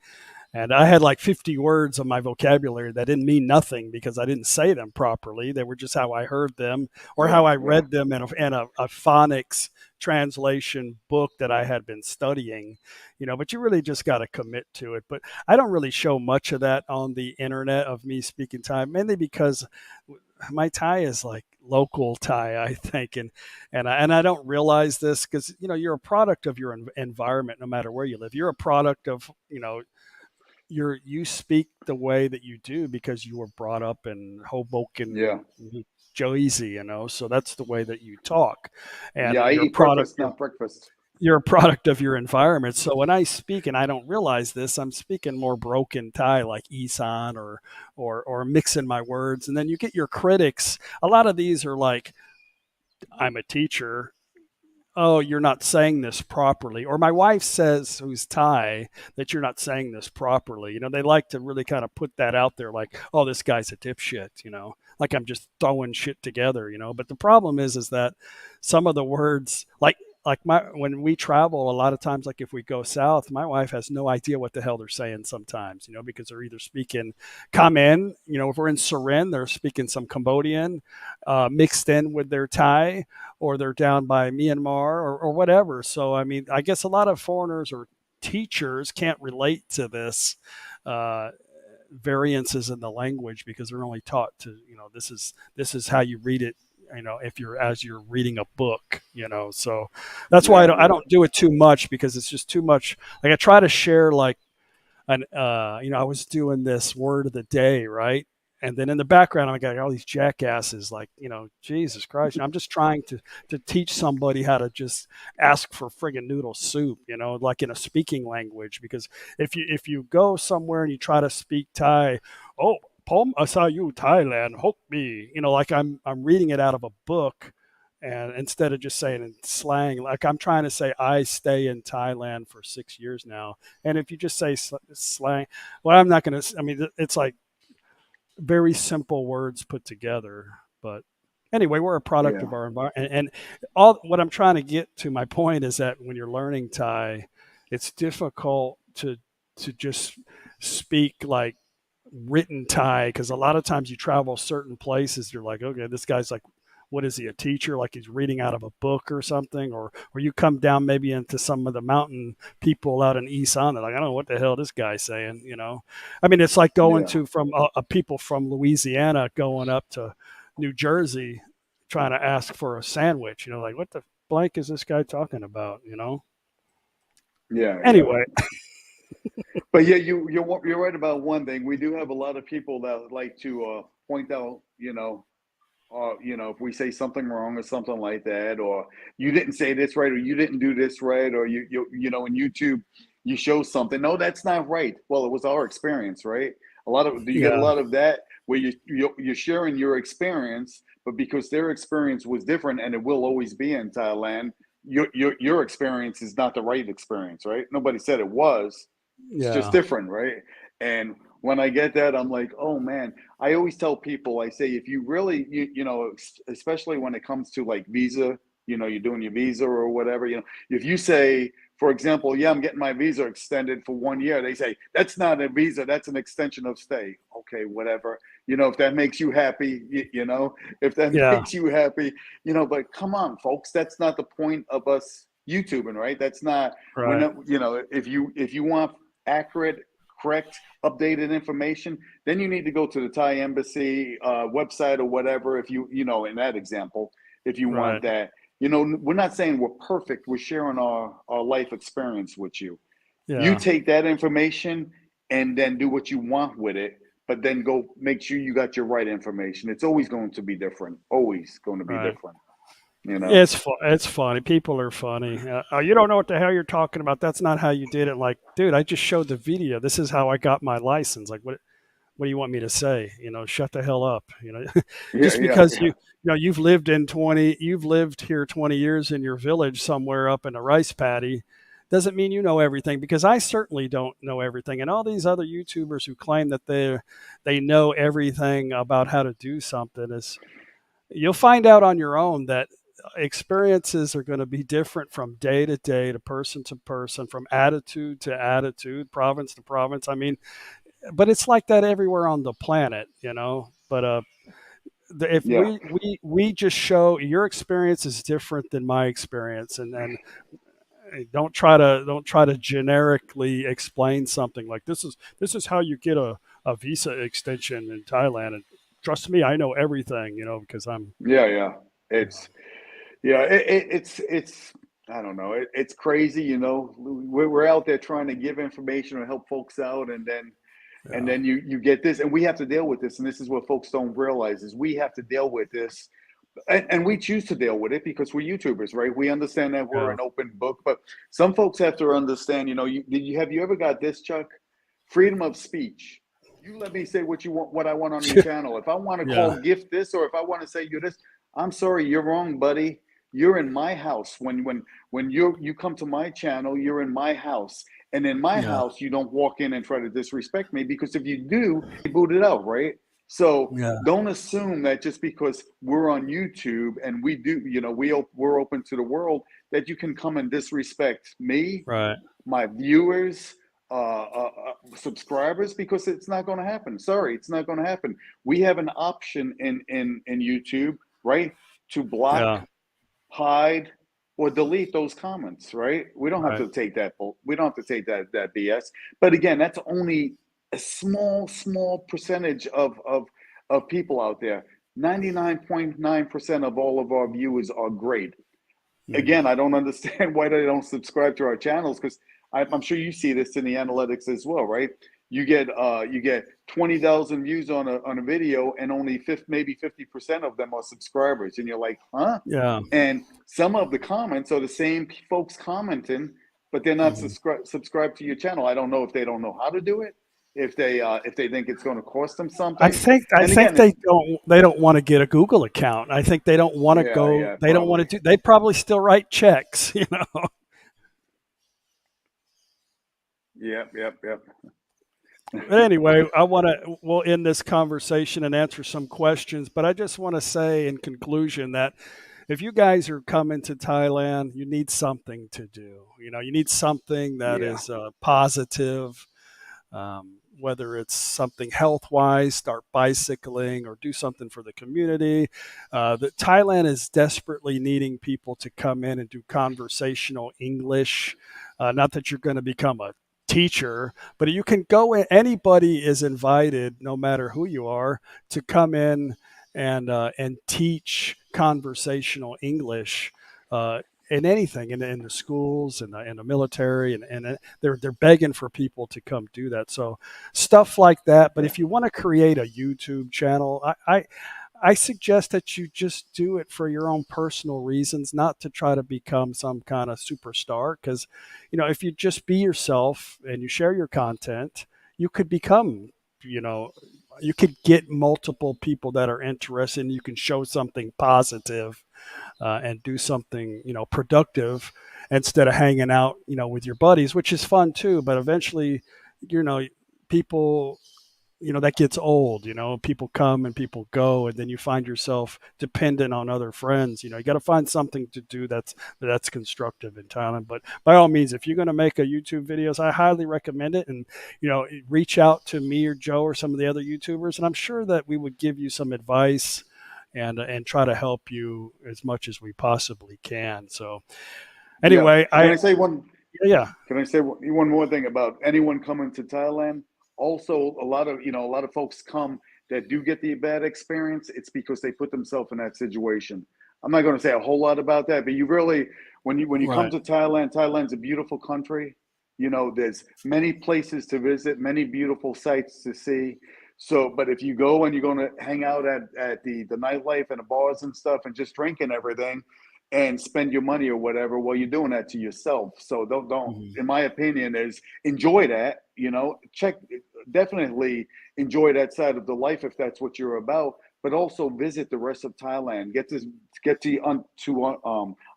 And I had like 50 words on my vocabulary that didn't mean nothing because I didn't say them properly. They were just how I heard them or Yeah, how I yeah, read them in a phonics translation book that I had been studying, but you really just got to commit to it. But I don't really show much of that on the internet of me speaking Thai, mainly because my Thai is like local Thai, I think, and I don't realize this because you're a product of your environment, no matter where you live. You're a product of you speak the way that you do because you were brought up in yeah, Hoboken, Jersey, so that's the way that you talk, yeah. and I you're a eat product. breakfast, not breakfast. you're a product of your environment. So when I speak and I don't realize this, I'm speaking more broken Thai like Isan or mixing my words. And then you get your critics. A lot of these are like, I'm a teacher. Oh, you're not saying this properly. Or my wife says, who's Thai, that you're not saying this properly. They like to really kind of put that out there like, oh, this guy's a dipshit, like I'm just throwing shit together. But the problem is that some of the words, like when we travel, a lot of times, like if we go south, my wife has no idea what the hell they're saying sometimes, because they're either speaking Kamen, if we're in Surin, they're speaking some Cambodian mixed in with their Thai, or they're down by Myanmar or whatever. So, I mean, I guess a lot of foreigners or teachers can't relate to this uh, variances in the language because they're only taught to, this is how you read it. If you're reading a book, so that's why Yeah, I yeah, don't do it too much because it's just too much. Like I try to share like I was doing this word of the day, right? And then in the background, I got all these jackasses, like, Jesus Christ. I'm just trying to teach somebody how to just ask for friggin' noodle soup, like in a speaking language. Because if you go somewhere and you try to speak Thai, oh, Pom Asayu Thailand, hook me, like I'm reading it out of a book. And instead of just saying in slang, like I'm trying to say, I stay in Thailand for 6 years now. And if you just say slang, well, I'm not going to, I mean, it's like very simple words put together. But anyway, we're a product yeah, of our environment. And all what I'm trying to get to my point is that when you're learning Thai, it's difficult to just speak like written Thai because a lot of times you travel certain places, you're like, okay, this guy's like, what is he, a teacher? Like he's reading out of a book or something, or you come down maybe into some of the mountain people out in Isan. They're like, I don't know what the hell this guy's saying. I mean, it's like going yeah, to from a people from Louisiana going up to New Jersey trying to ask for a sandwich. Like what the blank is this guy talking about? yeah, yeah. Anyway, But yeah, you're right about one thing. We do have a lot of people that like to point out, if we say something wrong or something like that, or you didn't say this right, or you didn't do this right, or in YouTube, you show something. No, that's not right. Well, it was our experience, right? You get a yeah, lot of that where you're sharing your experience, but because their experience was different, and it will always be in Thailand, your experience is not the right experience, right? Nobody said it was. It's just yeah, different, right? And when I get that, I'm like, oh man. I always tell people, I say, if you really, especially when it comes to like visa, you're doing your visa or whatever, if you say, for example, yeah, I'm getting my visa extended for 1 year, they say, that's not a visa, that's an extension of stay. Okay, whatever. If that makes you happy, if that yeah, makes you happy, but come on, folks, that's not the point of us YouTubing, right? That's not, we're right, not, if you want accurate, correct, updated information, then you need to go to the Thai embassy website or whatever. If in that example, if you want right, that, we're not saying we're perfect. We're sharing our life experience with you. You yeah, take that information and then do what you want with it, but then go make sure you got your right information. It's always going to be different. Always going to be right. different. You know. It's funny. People are funny. You don't know what the hell you're talking about. That's not how you did it. Like, dude, I just showed the video. This is how I got my license. Like, what do you want me to say? Shut the hell up. Yeah. Just Yeah. because Yeah. you've lived here 20 years in your village somewhere up in a rice paddy, doesn't mean you know everything. Because I certainly don't know everything. And all these other YouTubers who claim that they know everything about how to do something is, you'll find out on your own that experiences are going to be different from day to person, from attitude to attitude, province to province. I mean, but it's like that everywhere on the planet. But if Yeah. we just show your experience is different than my experience, and don't try to generically explain something like this is how you get a visa extension in Thailand, and trust me, I know everything, because I'm Yeah. Yeah. you know It's Yeah, it's I don't know. It's crazy, We're out there trying to give information or help folks out, and then and yeah, then you get this, and we have to deal with this, and this is what folks don't realize is we have to deal with this And we choose to deal with it because we're YouTubers, right? We understand that we're Yeah. an open book, but some folks have to understand, have you ever got this, Chuck? Freedom of speech. You let me say what you want, what I want on your channel. If I want to Yeah. call gift this, or if I want to say you this, I'm sorry, you're wrong, buddy. You're in my house. When you come to my channel, you're in my house. And in my Yeah. house, you don't walk in and try to disrespect me, because if you do, you boot it out, right? So Yeah. don't assume that just because we're on YouTube and we do, we're open to the world, that you can come and disrespect me, Right. my viewers, subscribers, because it's not going to happen. Sorry, it's not going to happen. We have an option in YouTube, right, to Yeah. block, hide, or delete those comments, right? We don't have Right. to take that. We don't have to take that BS. But again, that's only a small percentage of people out there. 99.9% of all of our viewers are great. Mhm. Again, I don't understand why they don't subscribe to our channels, because I'm sure you see this in the analytics as well, right? You get 20,000 views on a video, and only maybe 50% of them are subscribers, and you're like, huh? Yeah. And some of the comments are the same folks commenting, but they're not Mhm. subscribed to your channel. I don't know if they don't know how to do it, if they think it's going to cost them I something. think I And think again, they don't want to get a Google account. I think they don't want to go. yeah, They don't want probably. to do. They probably still write checks. Yep. But anyway, we'll end this conversation and answer some questions. But I just want to say in conclusion that if you guys are coming to Thailand, you need something to do. You need something that Yeah. is positive. Whether it's something health wise, start bicycling or do something for the community. Thailand is desperately needing people to come in and do conversational English. Not that you're going to become a teacher, but you can go in. Anybody is invited, no matter who you are, to come in and teach conversational English. In anything in the schools and in the military and they're begging for people to come do that, so stuff like that. But Yeah. if you want to create a YouTube channel, I suggest that you just do it for your own personal reasons, not to try to become some kind of superstar, because if you just be yourself and you share your content, you could become, you know you could get multiple people that are interested, and you can show something positive and do something productive instead of hanging out with your buddies, which is fun too. But eventually, you know people, that gets old. People come and people go, and then you find yourself dependent on other friends. You got to find something to do that's constructive in Thailand. But by all means, if you're going to make a YouTube videos, I highly recommend it. And reach out to me or Joe or some of the other YouTubers, and I'm sure that we would give you some advice and try to help you as much as we possibly can. So Yeah. anyway, Can I say one? yeah. Can I say one more thing about anyone coming to Thailand? Also, a lot of folks come that do get the bad experience. It's because they put themselves in that situation. I'm not going to say a whole lot about that, but you really, when you come Right. to Thailand, Thailand's a beautiful country. There's many places to visit, many beautiful sights to see. So, but if you go and you're going to hang out at the nightlife and the bars and stuff and just drink and everything, and spend your money or whatever, well, you're doing that to yourself. So don't Mhm. in my opinion, is enjoy that. Definitely enjoy that side of the life if that's what you're about, but also visit the rest of Thailand. Get to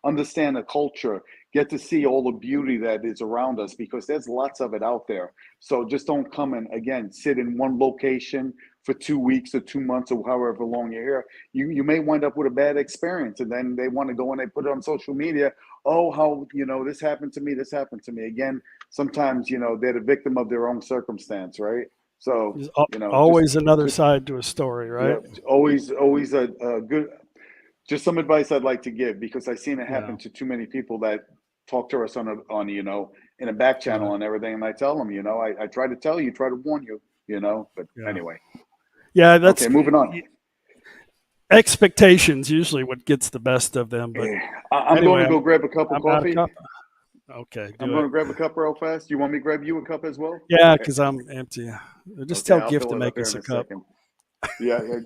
understand the culture. Get to see all the beauty that is around us, because there's lots of it out there. So just don't come and again sit in one location for 2 weeks or 2 months or however long you're here. You may wind up with a bad experience, and then they want to go and they put it on social media. Oh, how this happened to me, this happened to me. Again, sometimes they're the victim of their own circumstance, right? So There's just always another just side to a story, yeah, right? always a good, just some advice I'd like to give, because I've seen it Yeah. happen to too many people that talk to us on in a back Right. channel and everything, and I tell them, I try to tell you, try to warn you, but Yeah. anyway. Yeah. Okay, moving on. Expectations usually what gets the best of them. But I'm going anyway, to go grab a cup of I'm out of coffee. cup. Okay, I'm do going it. to grab a cup real fast. You want me to grab you a cup as well? Yeah, because I'm empty. Just Okay, tell I'll Gift to fill it up make here us in a a cup. second. Yeah,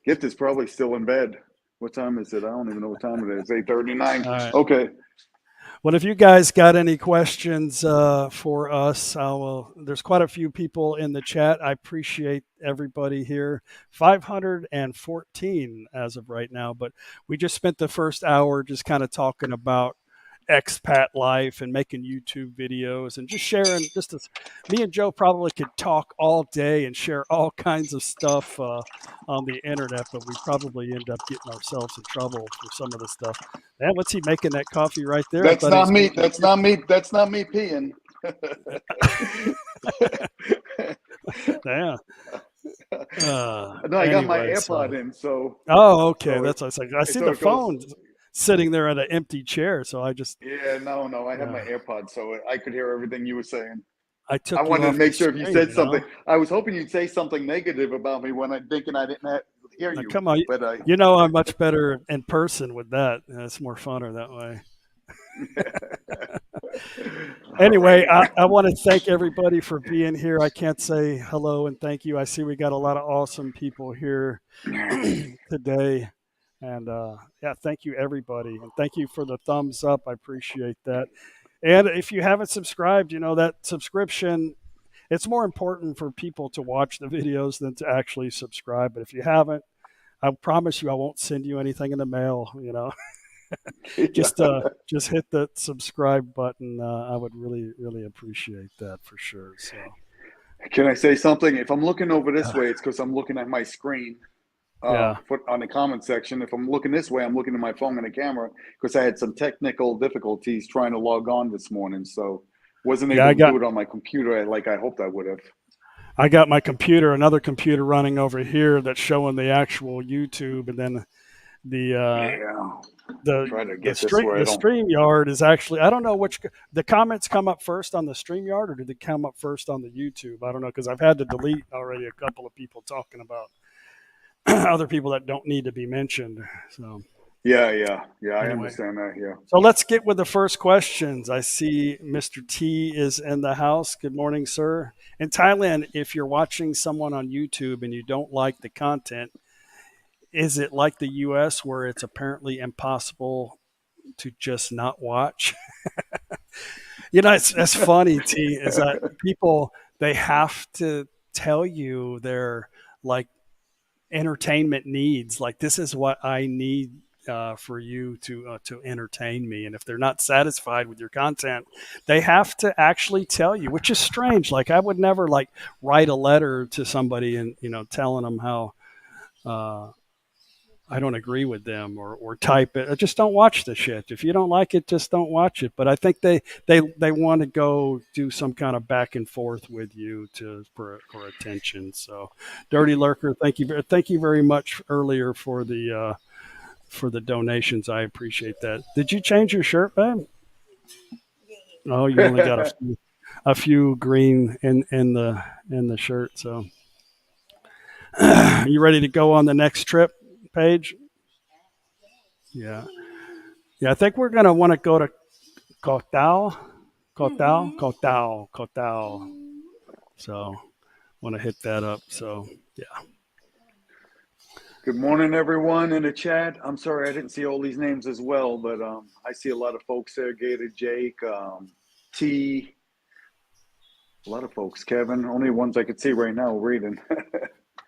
Gift is probably still in bed. What time is it? I don't even know what time it is. 8:39. All right. Okay. Well, if you guys got any questions for us, there's quite a few people in the chat. I appreciate everybody here. 514 as of right now, but we just spent the first hour just kind of talking about expat life and making YouTube videos and just sharing. Me and Joe probably could talk all day and share all kinds of stuff on the internet, but we probably end up getting ourselves in trouble for some of the stuff. Man, what's he making that coffee right there? I That's thought he not was me. making That's not me. That's not me peeing. yeah. No, I got my Anyway, AirPod in, so oh, okay. so it That's what I was like. I see so the it goes. phone sitting there at an empty chair, so I just Yeah, no, I have my uh, AirPod, so I could hear everything you were saying. I I took you wanted to off the make sure if you screen. said something, I was hoping you'd say something negative about me when I'm thinking I didn't hear Now, you. come on, But I, you know I'm much better in person with that. It's more funner that way. Anyway, alrighty. I want to thank everybody for being here. I can't say hello and thank you. I see we got a lot of awesome people here today. And yeah, thank you, everybody. And thank you for the thumbs up. I appreciate that. And if you haven't subscribed, you know, that subscription, it's more important for people to watch the videos than to actually subscribe. But if you haven't, I promise you, I won't send you anything in the mail, you know. Just hit the subscribe button. I would really appreciate that for sure. So Can I say something? If I'm looking over this way, it's because I'm looking at my screen yeah, on the comment section. If I'm looking this way, I'm looking at my phone and the camera because I had some technical difficulties trying to log on this morning, so wasn't yeah, able to do it on my computer like I hoped I would have. I got my computer, another computer running over here that's showing the actual YouTube, and then the Yeah, the try to get this where the I don't. StreamYard is actually, I don't know which, the comments come up first on the StreamYard or did they come up first on the YouTube? I don't know, because I've had to delete already a couple of people talking about other people that don't need to be mentioned. So Yeah. I anyway, understand that. Yeah. so let's get with the first questions. I see Mr. T is in the house. Good morning, sir. In Thailand, if you're watching someone on YouTube and you don't like the content, is it like the US where it's apparently impossible to just not watch? You know, it's funny, T, is that people, they have to tell you their like entertainment needs. Like, this is what I need for you to entertain me. And if they're not satisfied with your content, they have to actually tell you, which is strange. Like, I would never like write a letter to somebody and, you know, telling them how I don't agree with them, or type it. Just don't watch the shit. If you don't like it, just don't watch it. But I think they want to go do some kind of back and forth with you for attention. So, Dirty Lurker, thank you very much earlier for the donations. I appreciate that. Did you change your shirt, babe? Oh, you only got a few green in the shirt. So, you ready to go on the next trip, Paige? Yeah. Yeah, I think we're going to want to go to Kotao. Kotao. So, want to hit that up. So, yeah. Good morning, everyone in the chat. I'm sorry I didn't see all these names as well, but I see a lot of folks there. Gator, Jake, T, a lot of folks. Kevin, only ones I could see right now reading.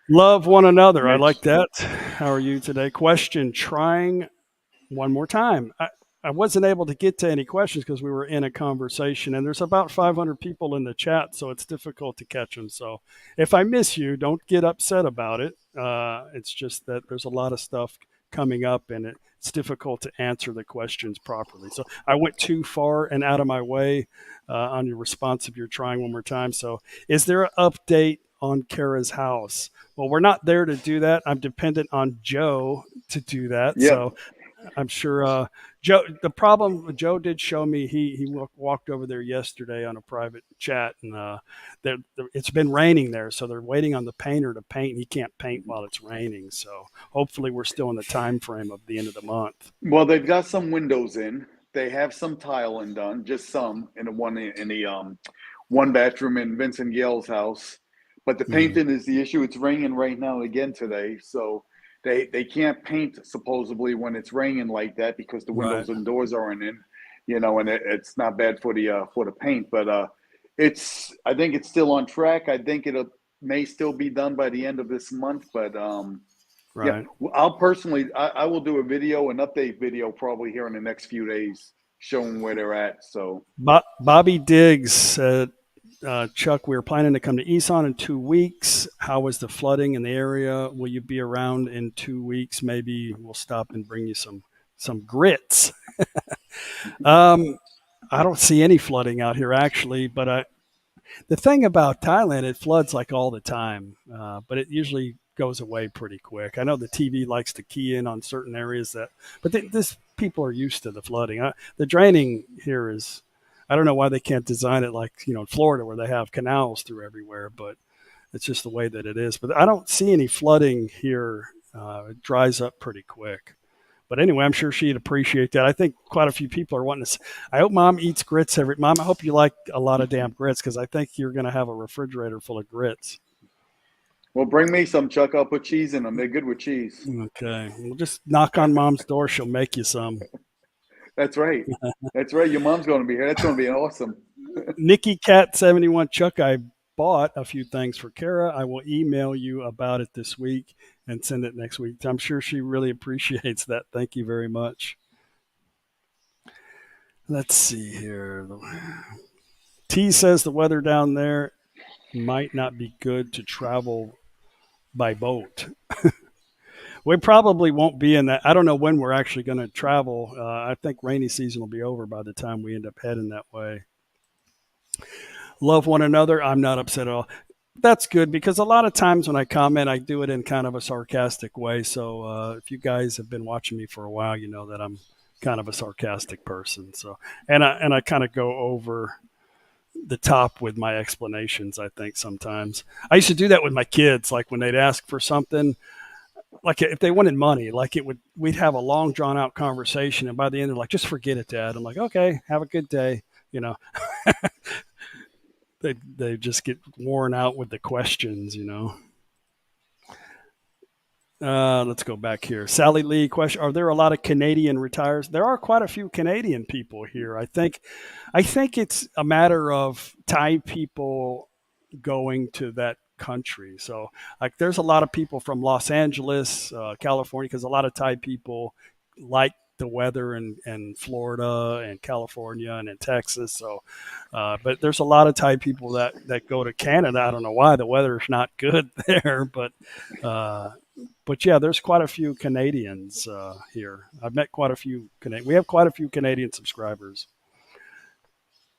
Love one another. I Mitch. like that. How are you today? Question, trying one more time. I wasn't able to get to any questions because we were in a conversation, and there's about 500 people in the chat, so it's difficult to catch them. So if I miss you, don't get upset about it. It's just that there's a lot of stuff coming up, and it's difficult to answer the questions properly. So I went too far and out of my way on your response of your trying one more time. So is there an update on Kara's house? Well, we're not there to do that. I'm dependent on Joe to do that. Yep. So I'm sure Joe. The problem Joe did show me. He walked over there yesterday on a private chat, and it's been raining there, so they're waiting on the painter to paint. He can't paint while it's raining, so hopefully we're still in the time frame of the end of the month. Well, they've got some windows in. They have some tiling done, just some in the one bathroom in Vincent Yale's house. But the painting is the issue. It's raining right now again today, so they can't paint supposedly when it's raining like that because the Right. windows and doors aren't in, and it's not bad for the paint. But I think it's still on track. I think it may still be done by the end of this month. But yeah, Right. I will do a video, an update video, probably here in the next few days, showing where they're at. So Bobby Diggs said, Chuck, we were planning to come to Eson in 2 weeks. How was the flooding in the area? Will you be around in 2 weeks? Maybe we'll stop and bring you some grits. I don't see any flooding out here actually, but the thing about Thailand, it floods like all the time, but it usually goes away pretty quick. I know the TV likes to key in on certain areas but this people are used to the flooding. The draining here is, I don't know why they can't design it like in Florida where they have canals through everywhere, but it's just the way that it is. But I don't see any flooding here. It dries up pretty quick. But anyway, I'm sure she'd appreciate that. I think quite a few people are wanting to. I hope Mom eats grits Mom, I hope you like a lot of damn grits because I think you're going to have a refrigerator full of grits. well, bring me some, Chuck. I'll put cheese in them. They're good with cheese. Okay, we'll just knock on Mom's door. She'll make you some. That's right. That's right. Your mom's going to be here. That's going to be awesome. Nikki Cat 71, Chuck, I bought a few things for Kara. I will email you about it this week and send it next week. I'm sure she really appreciates that. Thank you very much. Let's see here. T says the weather down there might not be good to travel by boat. We probably won't be in that. I don't know when we're actually going to travel. I think rainy season will be over by the time we end up heading that way. Love one another. I'm not upset at all. That's good because a lot of times when I comment, I do it in kind of a sarcastic way. So if you guys have been watching me for a while, you know that I'm kind of a sarcastic person. So and I kind of go over the top with my explanations. I think sometimes I used to do that with my kids, like when they'd ask for something. Like if they wanted money, we'd have a long drawn out conversation. And by the end, they're like, just forget it, Dad. I'm like, okay, have a good day. They just get worn out with the questions. Let's go back here. Sally Lee question: are there a lot of Canadian retires? There are quite a few Canadian people here. I think it's a matter of Thai people going to that country. So like there's a lot of people from Los Angeles, California, because a lot of Thai people like the weather in Florida and California and in Texas. So, but there's a lot of Thai people that go to Canada. I don't know why the weather's not good there, but yeah, there's quite a few Canadians here. I've met quite a few. We have quite a few Canadian subscribers.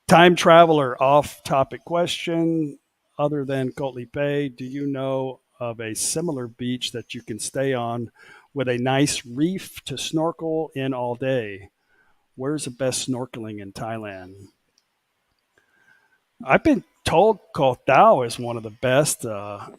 Time traveler off topic question. Other than Coatlipe, do you know of a similar beach that you can stay on with a nice reef to snorkel in all day? Where's the best snorkeling in Thailand? I've been told Koh Tao is one of the best, and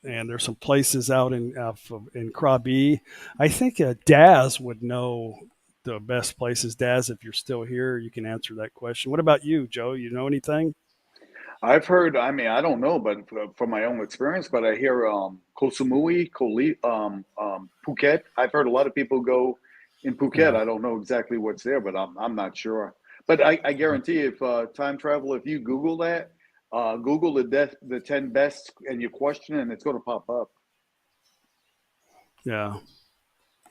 there's some places out in Krabi. I think Daz would know the best places. Daz, if you're still here, you can answer that question. What about you, Joe? You know anything? I've heard. I mean, I don't know, but from my own experience, but I hear Koh Samui, Phuket. I've heard a lot of people go in Phuket. Yeah. I don't know exactly what's there, but I'm not sure. But I guarantee if time travel, if you Google that, Google the 10 best and you question, and it's going to pop up. Yeah.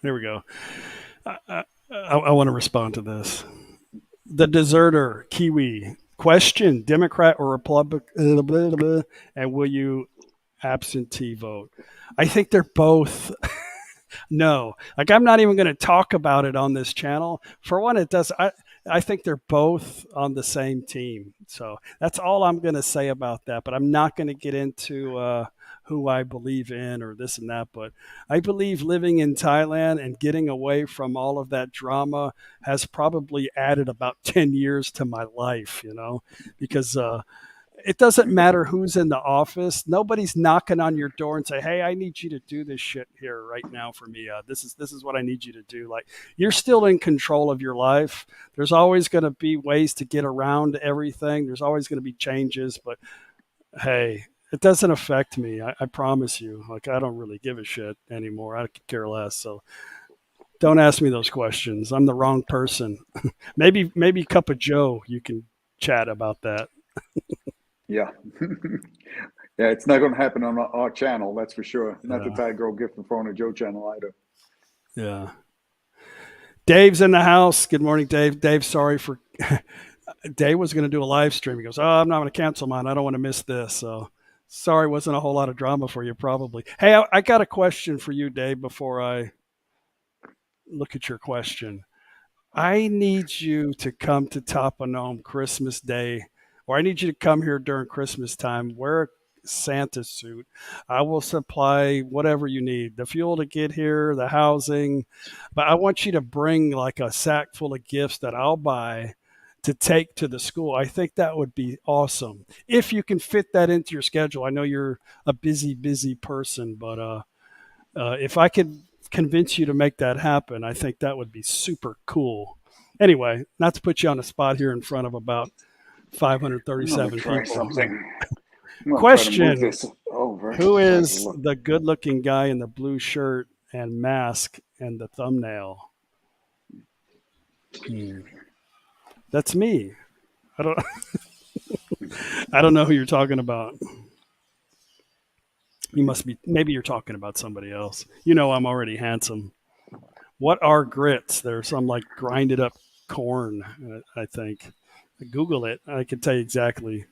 Here we go. I want to respond to this. The deserter, Kiwi. Question: Democrat or Republican, and will you absentee vote? I think they're both. No, like I'm not even going to talk about it on this channel. For one, it does. I think they're both on the same team. So that's all I'm going to say about that. But I'm not going to get into who I believe in or this and that. But I believe living in Thailand and getting away from all of that drama has probably added about 10 years to my life, because it doesn't matter who's in the office. Nobody's knocking on your door and say, "Hey, I need you to do this shit here right now for me. This is what I need you to do." Like, you're still in control of your life. There's always going to be ways to get around everything. There's always going to be changes, but hey, it doesn't affect me. I promise you. Like, I don't really give a shit anymore. I could care less. So don't ask me those questions. I'm the wrong person. Maybe Cup of Joe, you can chat about that. Yeah. Yeah, it's not going to happen on our channel, that's for sure. Not the Yeah. Thai Girl Gift from Phone Joe channel either. Yeah. Dave's in the house. Good morning, Dave. Dave, sorry for Dave was going to do a live stream. He goes, "Oh, I'm not going to cancel mine. I don't want to miss this." So sorry, wasn't a whole lot of drama for you, probably. Hey, I got a question for you, Dave, before I look at your question. I need you to come to Topanome Christmas Day, or I need you to come here during Christmas time. Wear a Santa suit. I will supply whatever you need, the fuel to get here, the housing, but I want you to bring like a sack full of gifts that I'll buy to take to the school. I think that would be awesome if you can fit that into your schedule. I know you're a busy person, but if I could convince you to make that happen, I think that would be super cool. Anyway, not to put you on the spot here in front of about I'm going to 537 try people. something. I'm going to try to move Question: this over. who So I can is look. the good-looking guy in the blue shirt and mask and the thumbnail? That's me. I don't. I don't know who you're talking about. You must be. Maybe you're talking about somebody else. You know, I'm already handsome. What are grits? They're some like grinded up corn, I think. Google it. I can tell you exactly.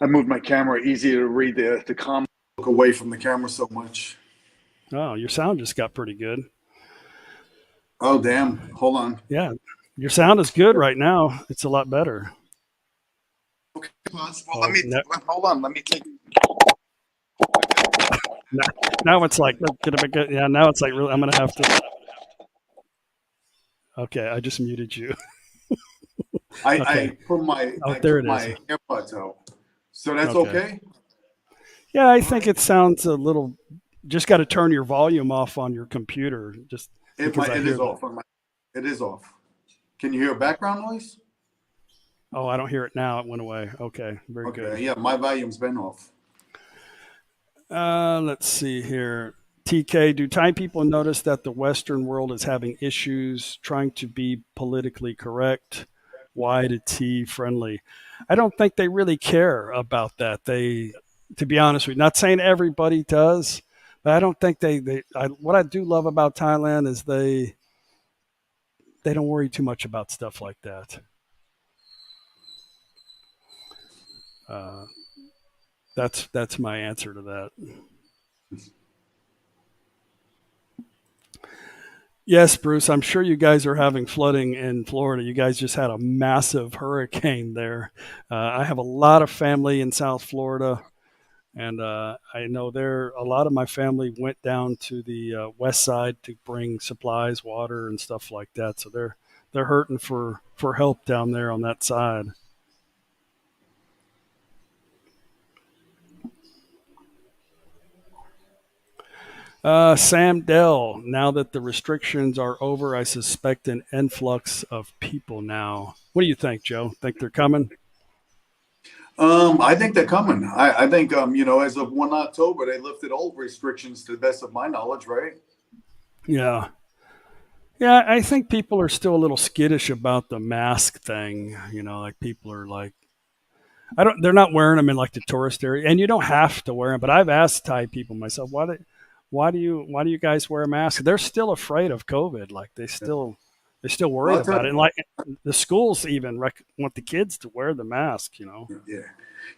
I moved my camera easier to read the comment. Look away from the camera so much. Oh, your sound just got pretty good. Oh, damn. Hold on. Yeah, your sound is good right now. It's a lot better. Okay, pause. Well, Oh, hold on. Let me take. now it's like, yeah, now it's like, really, I'm going to have to. Okay, I just muted you. I Okay. put my Oh, I there took it my is. AirPods out. So that's Okay. okay? Yeah, I think it sounds a little. Just got to turn your volume off on your computer, just because I It hear is the. off. It is off. Can you hear background noise? Oh, I don't hear it now. It went away. Okay, very Okay, good. yeah, my volume's been off. Let's see here. TK, do Thai people notice that the Western world is having issues trying to be politically correct, Y to T friendly? I don't think they really care about that. To be honest with you, not saying everybody does, but I don't think what I do love about Thailand is they don't worry too much about stuff like that. Uh, that's my answer to that. Yes, Bruce, I'm sure you guys are having flooding in Florida. You guys just had a massive hurricane there. I have a lot of family in South Florida, and I know a lot of my family went down to the west side to bring supplies, water, and stuff like that. So they're hurting for help down there on that side. Sam Dell, now that the restrictions are over, I suspect an influx of people now. What do you think, Joe? Think they're coming? I think they're coming. I think as of 1 October, they lifted all restrictions to the best of my knowledge, right? Yeah. Yeah, I think people are still a little skittish about the mask thing. Like people are like, they're not wearing them in like the tourist area, and you don't have to wear them. But I've asked Thai people myself, why do you guys wear a mask? They're still afraid of COVID. Like they're still Well, worried I'll tell about it. you. And like the schools even want the kids to wear the mask. Yeah.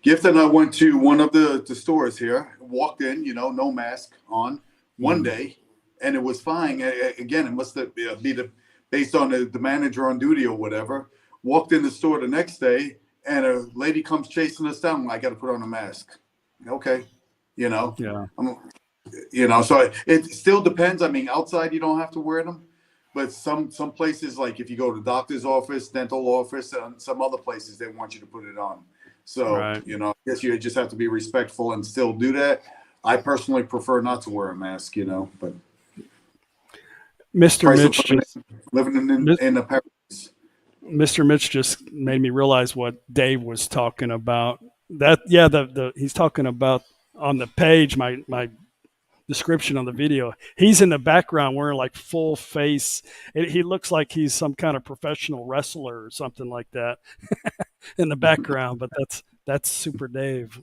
Gift and I went to one of the stores here, walked in, no mask on one day, and it was fine. Again, it must be based on the manager on duty or whatever. Walked in the store the next day, and a lady comes chasing us down. I got to put on a mask. Okay, Yeah. So it still depends. I mean, outside you don't have to wear them, but some places, like if you go to the doctor's office, dental office, and some other places, they want you to put it on. So, Right. I guess you just have to be respectful and still do that. I personally prefer not to wear a mask, but Mr. price of Mitch just living in a paradise. Mr. Mitch just made me realize what Dave was talking about. That yeah, the he's talking about on the page, my description on the video. He's in the background wearing like full face. He looks like he's some kind of professional wrestler or something like that in the background. But that's Super Dave,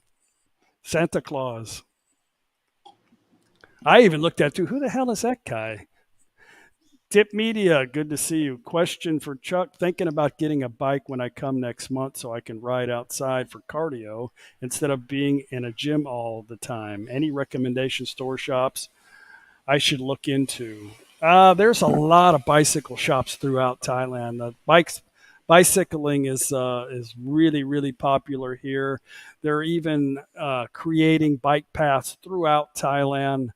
Santa Claus. I even looked at too. Who the hell is that guy? Tip Media, good to see you. Question for Chuck. Thinking about getting a bike when I come next month so I can ride outside for cardio instead of being in a gym all the time. Any recommendation store shops I should look into? There's a lot of bicycle shops throughout Thailand. Bicycling is really really popular here. They're even creating bike paths throughout Thailand.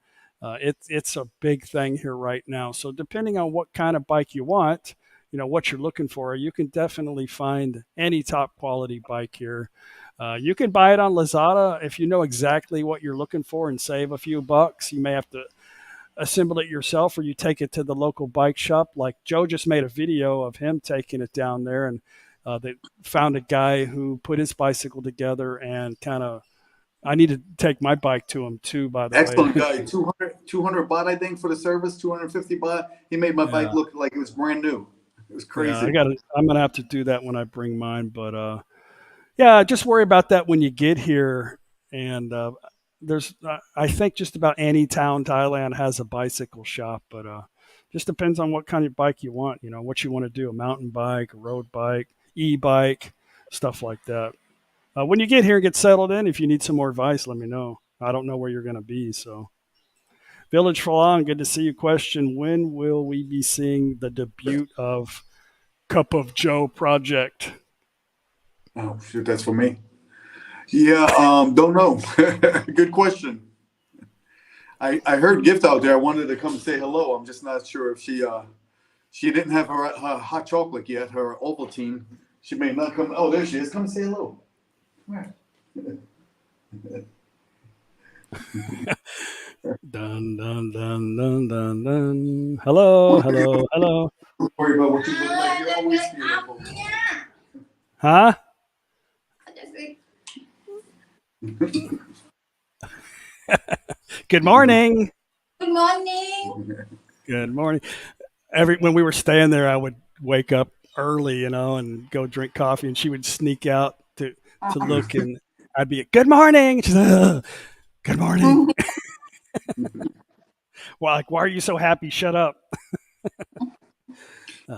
It's a big thing here right now. So depending on what kind of bike you want, what you're looking for, you can definitely find any top quality bike here. You can buy it on Lazada if you know exactly what you're looking for and save a few bucks. You may have to assemble it yourself or you take it to the local bike shop. Like Joe just made a video of him taking it down there, and they found a guy who put his bicycle together and kind of. I need to take my bike to him too, by the way. Excellent guy. 200 baht, I think, for the service. 250 baht. He made my bike Yeah, look like it was brand new. It was yeah. crazy. I'm gonna have to do that when I bring mine. But yeah, just worry about that when you get here. And I think just about any town Thailand has a bicycle shop, but just depends on what kind of bike you want. What you want to do: a mountain bike, a road bike, e-bike, stuff like that. When you get here and get settled in, if you need some more advice, let me know. I don't know where you're going to be. So, Village for Long, good to see you. Question: when will we be seeing the debut of Cup of Joe project? Oh shoot, that's for me. Yeah, don't know. Good question. I heard Gift out there. I wanted to come say hello. I'm just not sure if she didn't have her hot chocolate yet. Her Ovaltine. She may not come. Oh, there she is. Come and say hello. Come here. Dun dun dun dun dun dun. Hello, hello, hello. Don't worry about what you look like. You're always beautiful. Huh? Good morning. Good morning. Good morning. When we were staying there, I would wake up early, and go drink coffee, and she would sneak out to look, and I'd be good morning. She's like, good morning. Well, like, why are you so happy? Shut up.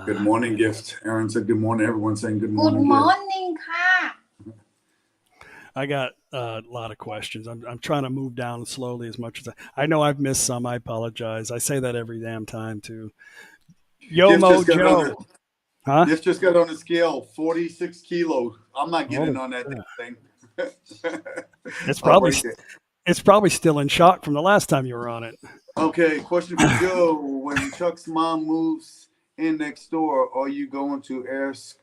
Good morning, Gift. Aaron said good morning. Everyone's saying good Good morning. Gift. morning ค่ะ I got a lot of questions. I'm trying to move down slowly as much as I know I've missed some. I apologize. I say that every damn time too. Yo Gift just got on Mojo. Huh? Gift just got on the scale, 46 kilos. I'm not getting Oh, on that yeah. thing. It's I'll probably break it. it's probably still in shock from the last time you were on it. Okay, question for Joe. When Chuck's mom moves in next door, are you going to ask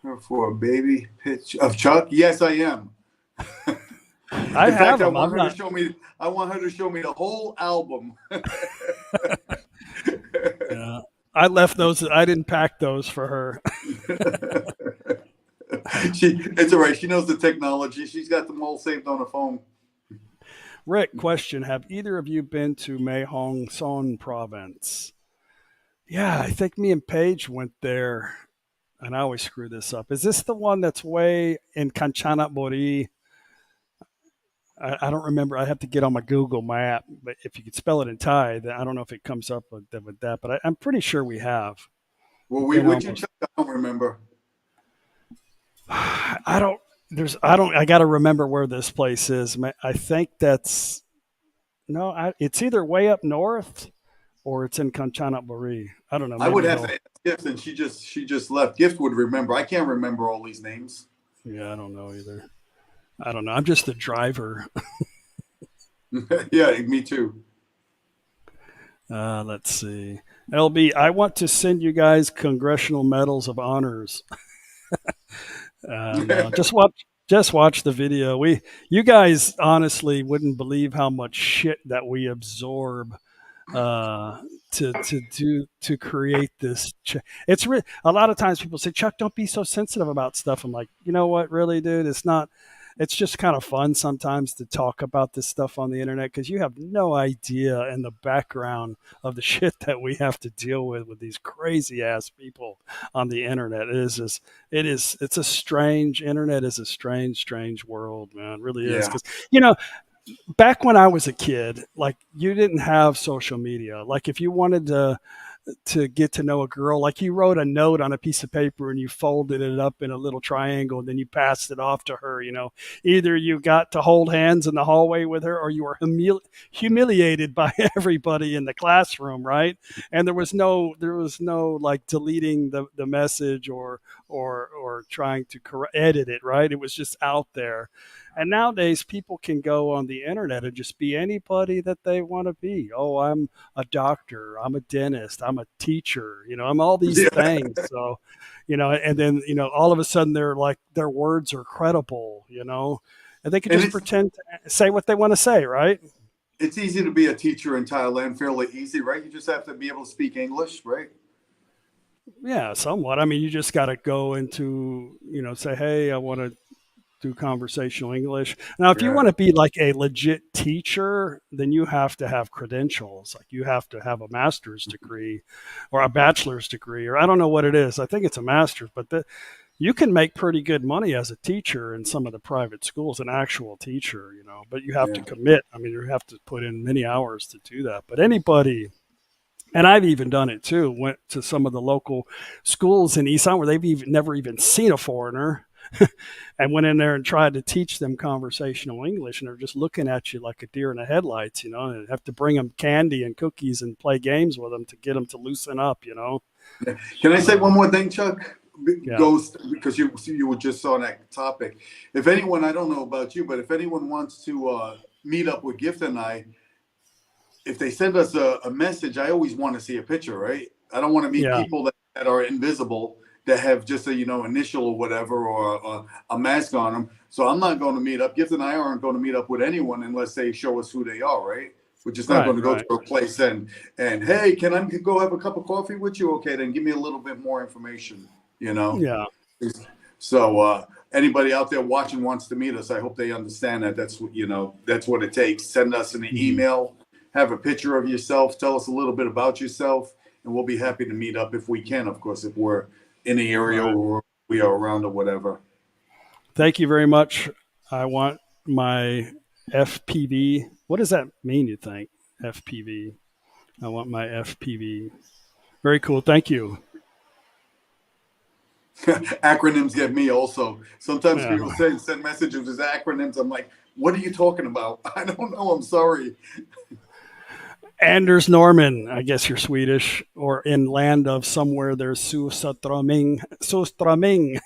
her for a baby pitch of Chuck? Yes, I am. I In have fact, them. I'm not. I want her to show me the whole album. Yeah, I left those. I didn't pack those for her. It's all right. She knows the technology. She's got them all saved on her phone. Rick, question: have either of you been to Mae Hong Son province? Yeah, I think me and Paige went there, and I always screw this up. Is this the one that's way in Kanchanaburi? I don't remember. I have to get on my Google map, but if you could spell it in Thai, then I don't know if it comes up with that. But I'm pretty sure we have. Well, Been which almost. Chuck? I don't remember. I don't. I got to remember where this place is. I think that's no. It's either way up north or it's in Kanchanaburi. I don't know. I would Maybe have he'll. to ask Gift, and she just left. Gift would remember. I can't remember all these names. Yeah, I don't know either. I don't know. I'm just the driver. Yeah, me too. Let's see. LB, I want to send you guys congressional medals of honors. No, just watch the video. You guys honestly wouldn't believe how much shit that we absorb to create this. It's a lot of times people say, Chuck, don't be so sensitive about stuff. I'm like, you know what, really, dude, it's not. it's just kind of fun sometimes to talk about this stuff on the internet because you have no idea in the background of the shit that we have to deal with these crazy ass people on the internet. It's a strange, internet is a strange world, man. It really is. Yeah. Because, you know, back when I was a kid, like you didn't have social media. Like if you wanted to get to know a girl, like you wrote a note on a piece of paper and you folded it up in a little triangle and then you passed it off to her, you know. Either you got to hold hands in the hallway with her or you were humiliated by everybody in the classroom, right? And there was no like deleting the message or trying to edit it, right? It was just out there. And nowadays, people can go on the internet and just be anybody that they want to be. Oh, I'm a doctor. I'm a dentist. I'm a teacher. You know, I'm all these Yeah. things. So, you know, and then, you know, all of a sudden they're like, their words are credible, you know, and they can And just pretend to say what they want to say, right? it's easy to be a teacher in Thailand, fairly easy, right? You just have to be able to speak English, right? Yeah, somewhat. I mean, you just got to go into, you know, say, hey, I want to do conversational English. Now, if you Yeah. want to be like a legit teacher, then you have to have credentials. Like you have to have a master's degree or a bachelor's degree, or I don't know what it is. I think it's a master's, but you can make pretty good money as a teacher in some of the private schools, an actual teacher, you know, but you have to Yeah. commit. I mean, you have to put in many hours to do that. But anybody, and I've even done it too, went to some of the local schools in Isan where they've even never even seen a foreigner and went in there and tried to teach them conversational English, and they're just looking at you like a deer in the headlights, you know, and have to bring them candy and cookies and play games with them to get them to loosen up, you know. Can I say one more thing, Chuck? Yeah. Goes because you were just on that topic. If anyone, I don't know about you, but if anyone wants to meet up with Gift and I, if they send us a message, I always want to see a picture, right? I don't want to meet Yeah. people that are invisible, that have just a initial or whatever, or a mask on them. So I'm not going to meet up. Gift and I aren't going to meet up with anyone unless they show us who they are, right? We're just not Right, going to go right. to a place and hey, can I go have a cup of coffee with you? Okay, then give me a little bit more information, you know. Yeah. So anybody out there watching wants to meet us, I hope they understand that that's what it takes. Send us an email, have a picture of yourself, tell us a little bit about yourself, and we'll be happy to meet up if we can, of course, if we're in the area Right. or we are around or whatever. Thank you very much. I want my FPV. What does that mean, you think? FPV. I want my FPV. Very cool. Thank you. Acronyms get me also. Sometimes Yeah. people send messages as acronyms. I'm like, what are you talking about? I don't know. I'm sorry. Anders Norman, I guess you're Swedish, or in land of somewhere there's Sustroming. Sustroming.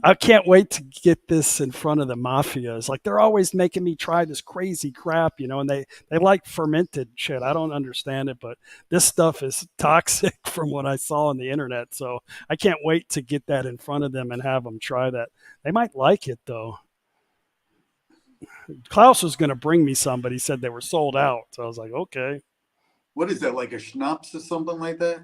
I can't wait to get this in front of the mafias. Like they're always making me try this crazy crap, you know, and they like fermented shit. I don't understand it, but this stuff is toxic from what I saw on the internet. So I can't wait to get that in front of them and have them try that. They might like it though. Klaus was going to bring me some, but he said they were sold out. So I was like, okay. What is that, like a schnapps or something like that?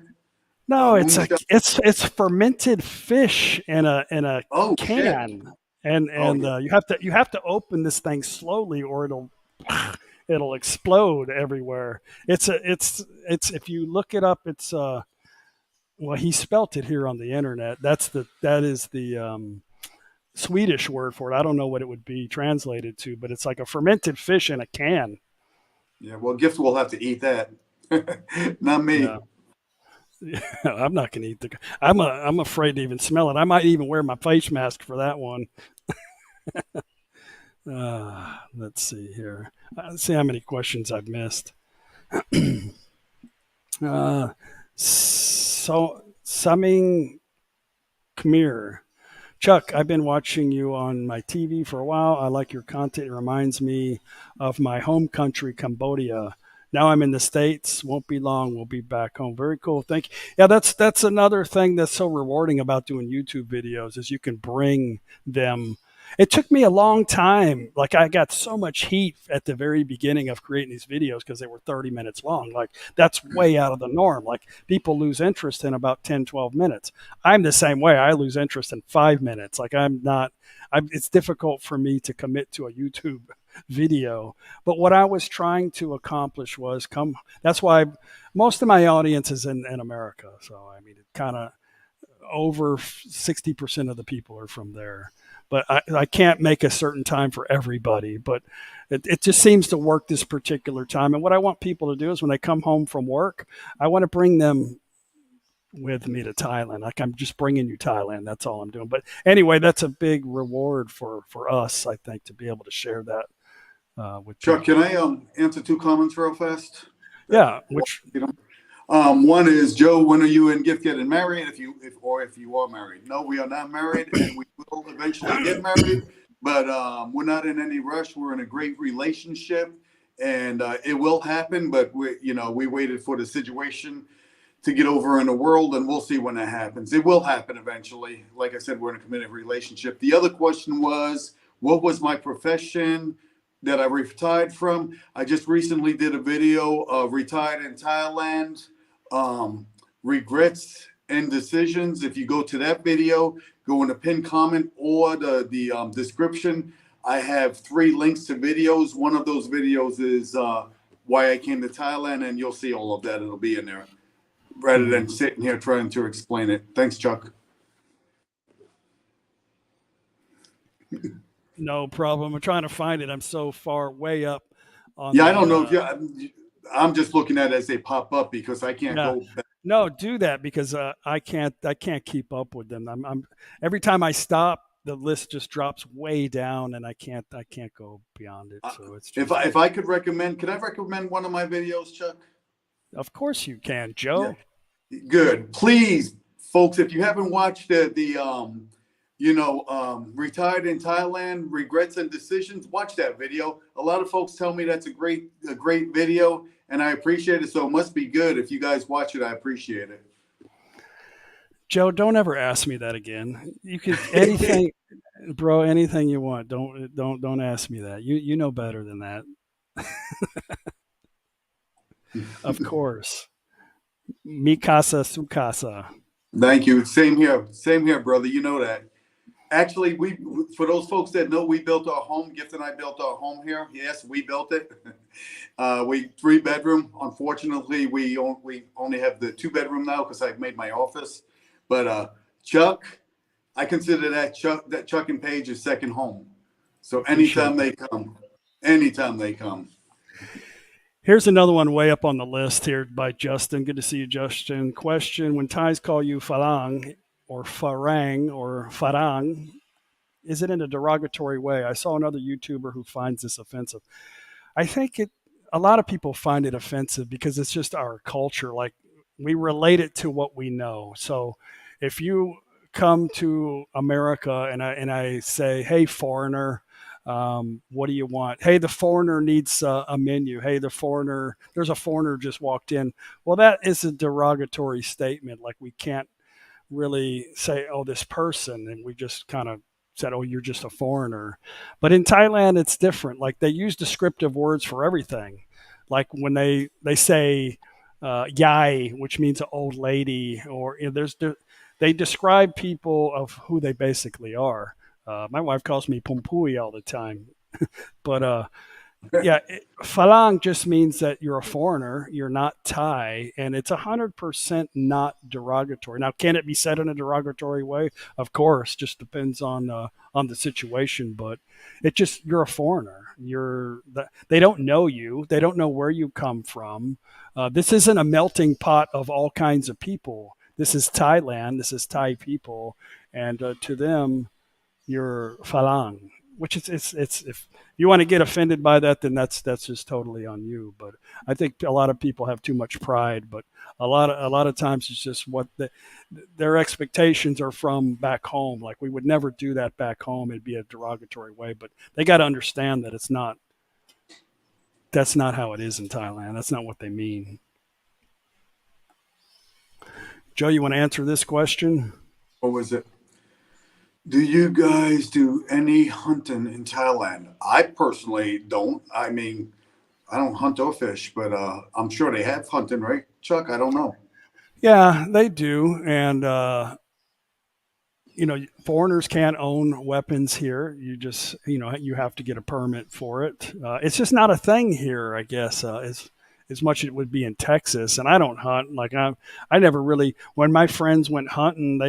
No, Moonshine? it's fermented fish in a Oh, shit. can, and Oh, yeah. you have to open this thing slowly or it'll explode everywhere. It's if you look it up, it's well, he spelt it here on the internet. That is the Swedish word for it. I don't know what it would be translated to, but it's like a fermented fish in a can. Yeah, well, Gift will have to eat that. Not me. Yeah. I'm not going to eat the. I'm afraid to even smell it. I might even wear my face mask for that one. Let's see here. Let's see how many questions I've missed. So Saming Khmer. Chuck, I've been watching you on my TV for a while. I like your content. It reminds me of my home country, Cambodia. Now I'm in the States. Won't be long. We'll be back home. Very cool. Thank you. Yeah, that's another thing that's so rewarding about doing YouTube videos is you can bring them. it took me a long time. Like I got so much heat at the very beginning of creating these videos because they were 30 minutes long. Like that's way out of the norm. Like people lose interest in about 10, 12 minutes. I'm the same way. I lose interest in 5 minutes. Like it's difficult for me to commit to a YouTube video. But what I was trying to accomplish was that's why most of my audience is in America. So, I mean, it kind of over 60% of the people are from there. But I can't make a certain time for everybody, but it just seems to work this particular time. And what I want people to do is when they come home from work, I want to bring them with me to Thailand. Like I'm just bringing you Thailand. That's all I'm doing. But anyway, that's a big reward for us, I think, to be able to share that with Chuck, people. can I answer two comments real fast? Yeah, which one is, Joe, when are you and Gift getting married? If you are married. No, we are not married, and we will eventually get married, but we're not in any rush. We're in a great relationship, and it will happen. But we waited for the situation to get over in the world, and we'll see when that happens. It will happen eventually. Like I said, we're in a committed relationship. The other question was, what was my profession that I retired from? I just recently did a video of retired in Thailand, regrets and decisions. If you go to that video, go in the pinned comment or the description, I have 3 links to videos. One of those videos is why I came to Thailand, and you'll see all of that. It'll be in there rather than sitting here trying to explain it. Thanks, Chuck. no problem. I'm trying to find it. I'm so far way up on I don't know if I'm just looking at it as they pop up because I can't go back. No, do that because I can't keep up with them. I'm every time I stop, the list just drops way down, and I can't go beyond it. So it's just, if I could recommend, could I recommend one of my videos, Chuck? Of course you can, Joe. Yeah. Good. Please, folks, if you haven't watched the retired in Thailand, regrets and decisions, watch that video. A lot of folks tell me that's a great video, and I appreciate it. So it must be good. If you guys watch it, I appreciate it. Joe, don't ever ask me that again. You can anything, bro, anything you want. Don't ask me that. You know better than that. Of course. Mikasa Sukasa. Thank you. Same here, brother. You know that. Actually, for those folks that know, we built our home. Gift and I built our home here. Yes, we built it. We 3-bedroom. Unfortunately, we only have the 2-bedroom now because I've made my office. But Chuck, I consider that Chuck and Paige's second home. So anytime they come. Here's another one way up on the list here by Justin. Good to see you, Justin. Question: when Thais call you Falang or Farang or Farang, is it in a derogatory way? I saw another YouTuber who finds this offensive. I think a lot of people find it offensive because it's just our culture. Like we relate it to what we know. So if you come to America and I say, hey, foreigner, what do you want? Hey, the foreigner needs a menu. Hey, there's a foreigner just walked in. Well, that is a derogatory statement. Like we can't really say, oh, this person, and we just kind of said, oh, you're just a foreigner. But in Thailand, it's different. Like they use descriptive words for everything. Like when they say yai, which means an old lady, or they describe people of who they basically are. My wife calls me Pumpui all the time. But Falang just means that you're a foreigner, you're not Thai, and it's 100% not derogatory. Now, can it be said in a derogatory way? Of course, just depends on the situation. But you're a foreigner. They don't know you. They don't know where you come from. This isn't a melting pot of all kinds of people. This is Thailand. This is Thai people, and to them, you're Falang. Which it's if you want to get offended by that, then that's just totally on you. But I think a lot of people have too much pride. But a lot of times it's just what their expectations are from back home. Like we would never do that back home. It'd be a derogatory way. But they got to understand that it's not. That's not how it is in Thailand. That's not what they mean. Joe, you want to answer this question? What was it? Do you guys do any hunting in Thailand? I personally don't. I mean, I don't hunt or fish, but I'm sure they have hunting, right, Chuck? I don't know. Yeah, they do. And, foreigners can't own weapons here. You just, you have to get a permit for it. It's just not a thing here, I guess, as much as it would be in Texas. And I don't hunt. Like I never really, when my friends went hunting,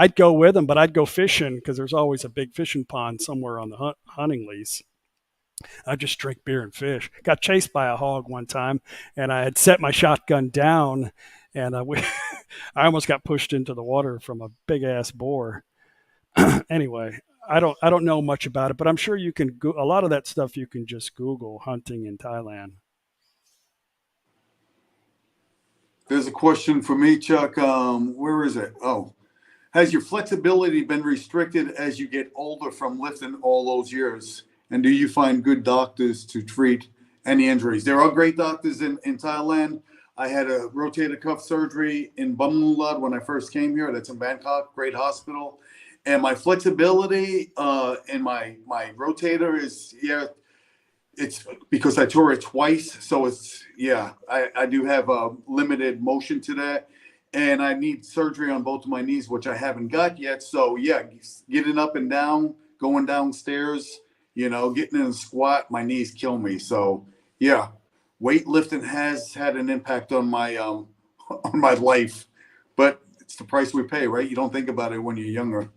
I'd go with them, but I'd go fishing because there's always a big fishing pond somewhere on the hunting lease. I just drink beer and fish. Got chased by a hog one time, and I had set my shotgun down, and I almost got pushed into the water from a big ass boar. Anyway, I don't know much about it, but I'm sure you can a lot of that stuff you can just Google hunting in Thailand. There's a question for me, Chuck. Where is it? Oh, has your flexibility been restricted as you get older from lifting all those years? And do you find good doctors to treat any injuries? There are great doctors in Thailand. I had a rotator cuff surgery in Bumlulad when I first came here. That's in Bangkok, great hospital. And my flexibility in my rotator is, yeah, it's because I tore it twice. So it's, yeah, I do have a limited motion to that. And I need surgery on both of my knees, which I haven't got yet. So yeah, getting up and down, going downstairs, getting in a squat, my knees kill me. So yeah, weightlifting has had an impact on my on my life, but it's the price we pay, right? You don't think about it when you're younger.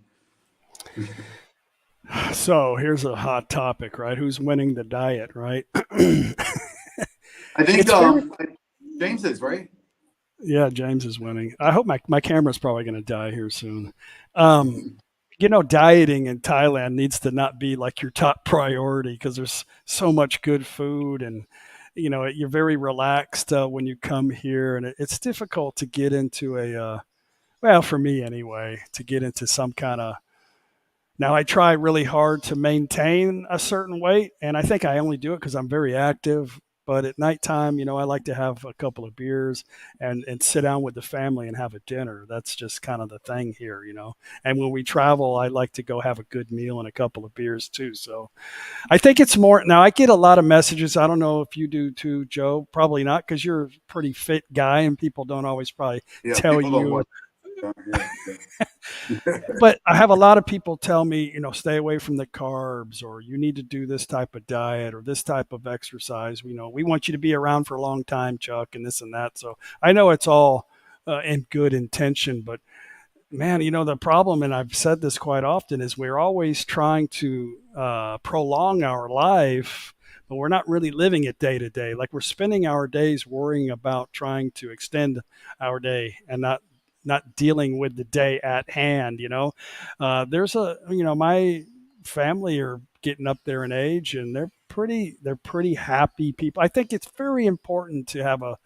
So here's a hot topic, right? Who's winning the diet, right? I think It's very James is right. Yeah, James is winning. I hope my camera's probably going to die here soon. Um, dieting in Thailand needs to not be like your top priority because there's so much good food and you're very relaxed when you come here, and it's difficult to get into well, for me anyway, to get into some kind of. Now I try really hard to maintain a certain weight, and I think I only do it because I'm very active. But at nighttime, I like to have a couple of beers and sit down with the family and have a dinner. That's just kind of the thing here. And when we travel, I like to go have a good meal and a couple of beers too. So I think it's more now. I get a lot of messages. I don't know if you do too, Joe. Probably not because you're a pretty fit guy, and people don't always probably Yeah, tell people don't you. watch. Yeah, yeah. But I have a lot of people tell me, stay away from the carbs, or you need to do this type of diet or this type of exercise. We want you to be around for a long time, Chuck, and this and that. So I know it's all in good intention, but man, the problem, and I've said this quite often, is we're always trying to prolong our life, but we're not really living it day to day. Like we're spending our days worrying about trying to extend our day and not dealing with the day at hand. There's my family are getting up there in age, and they're pretty happy people. I think it's very important to have a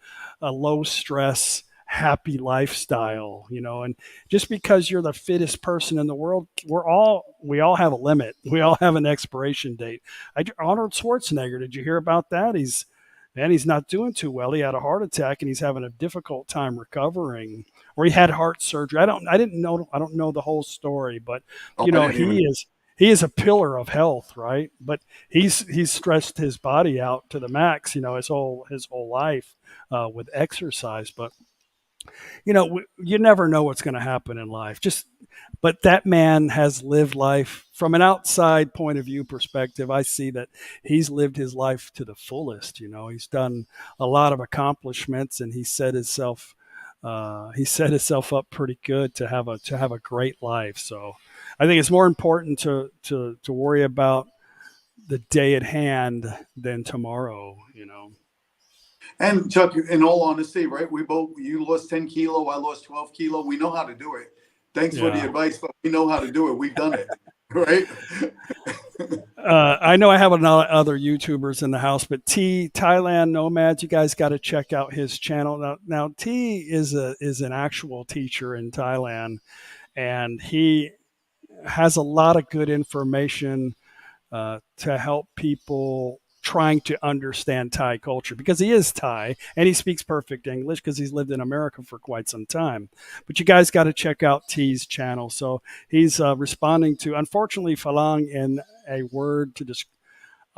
low stress happy lifestyle, and just because you're the fittest person in the world, we all have a limit. We all have an expiration date. Arnold Schwarzenegger, did you hear about that? He's not doing too well. He had a heart attack and he's having a difficult time recovering. Or he had heart surgery. I don't know the whole story, but Oh, I didn't even. he is a pillar of health, right? But he's stressed his body out to the max, his whole life with exercise. But you never know what's going to happen in life. But that man has lived life from an outside point of view perspective. I see that he's lived his life to the fullest. He's done a lot of accomplishments, and he set himself up pretty good to have a great life. So I think it's more important to worry about the day at hand than tomorrow. And Chuck, in all honesty, right? You lost 10 kilo, I lost 12 kilo. We know how to do it. Thanks for the Yeah. advice, but we know how to do it. We've done it, right? I know I have other YouTubers in the house, but Thailand Nomads, you guys got to check out his channel. Now T is an actual teacher in Thailand, and he has a lot of good information to help people trying to understand Thai culture, because he is Thai and he speaks perfect English because he's lived in America for quite some time. But you guys got to check out T's channel. So he's responding to, unfortunately, Falang in a word to describe.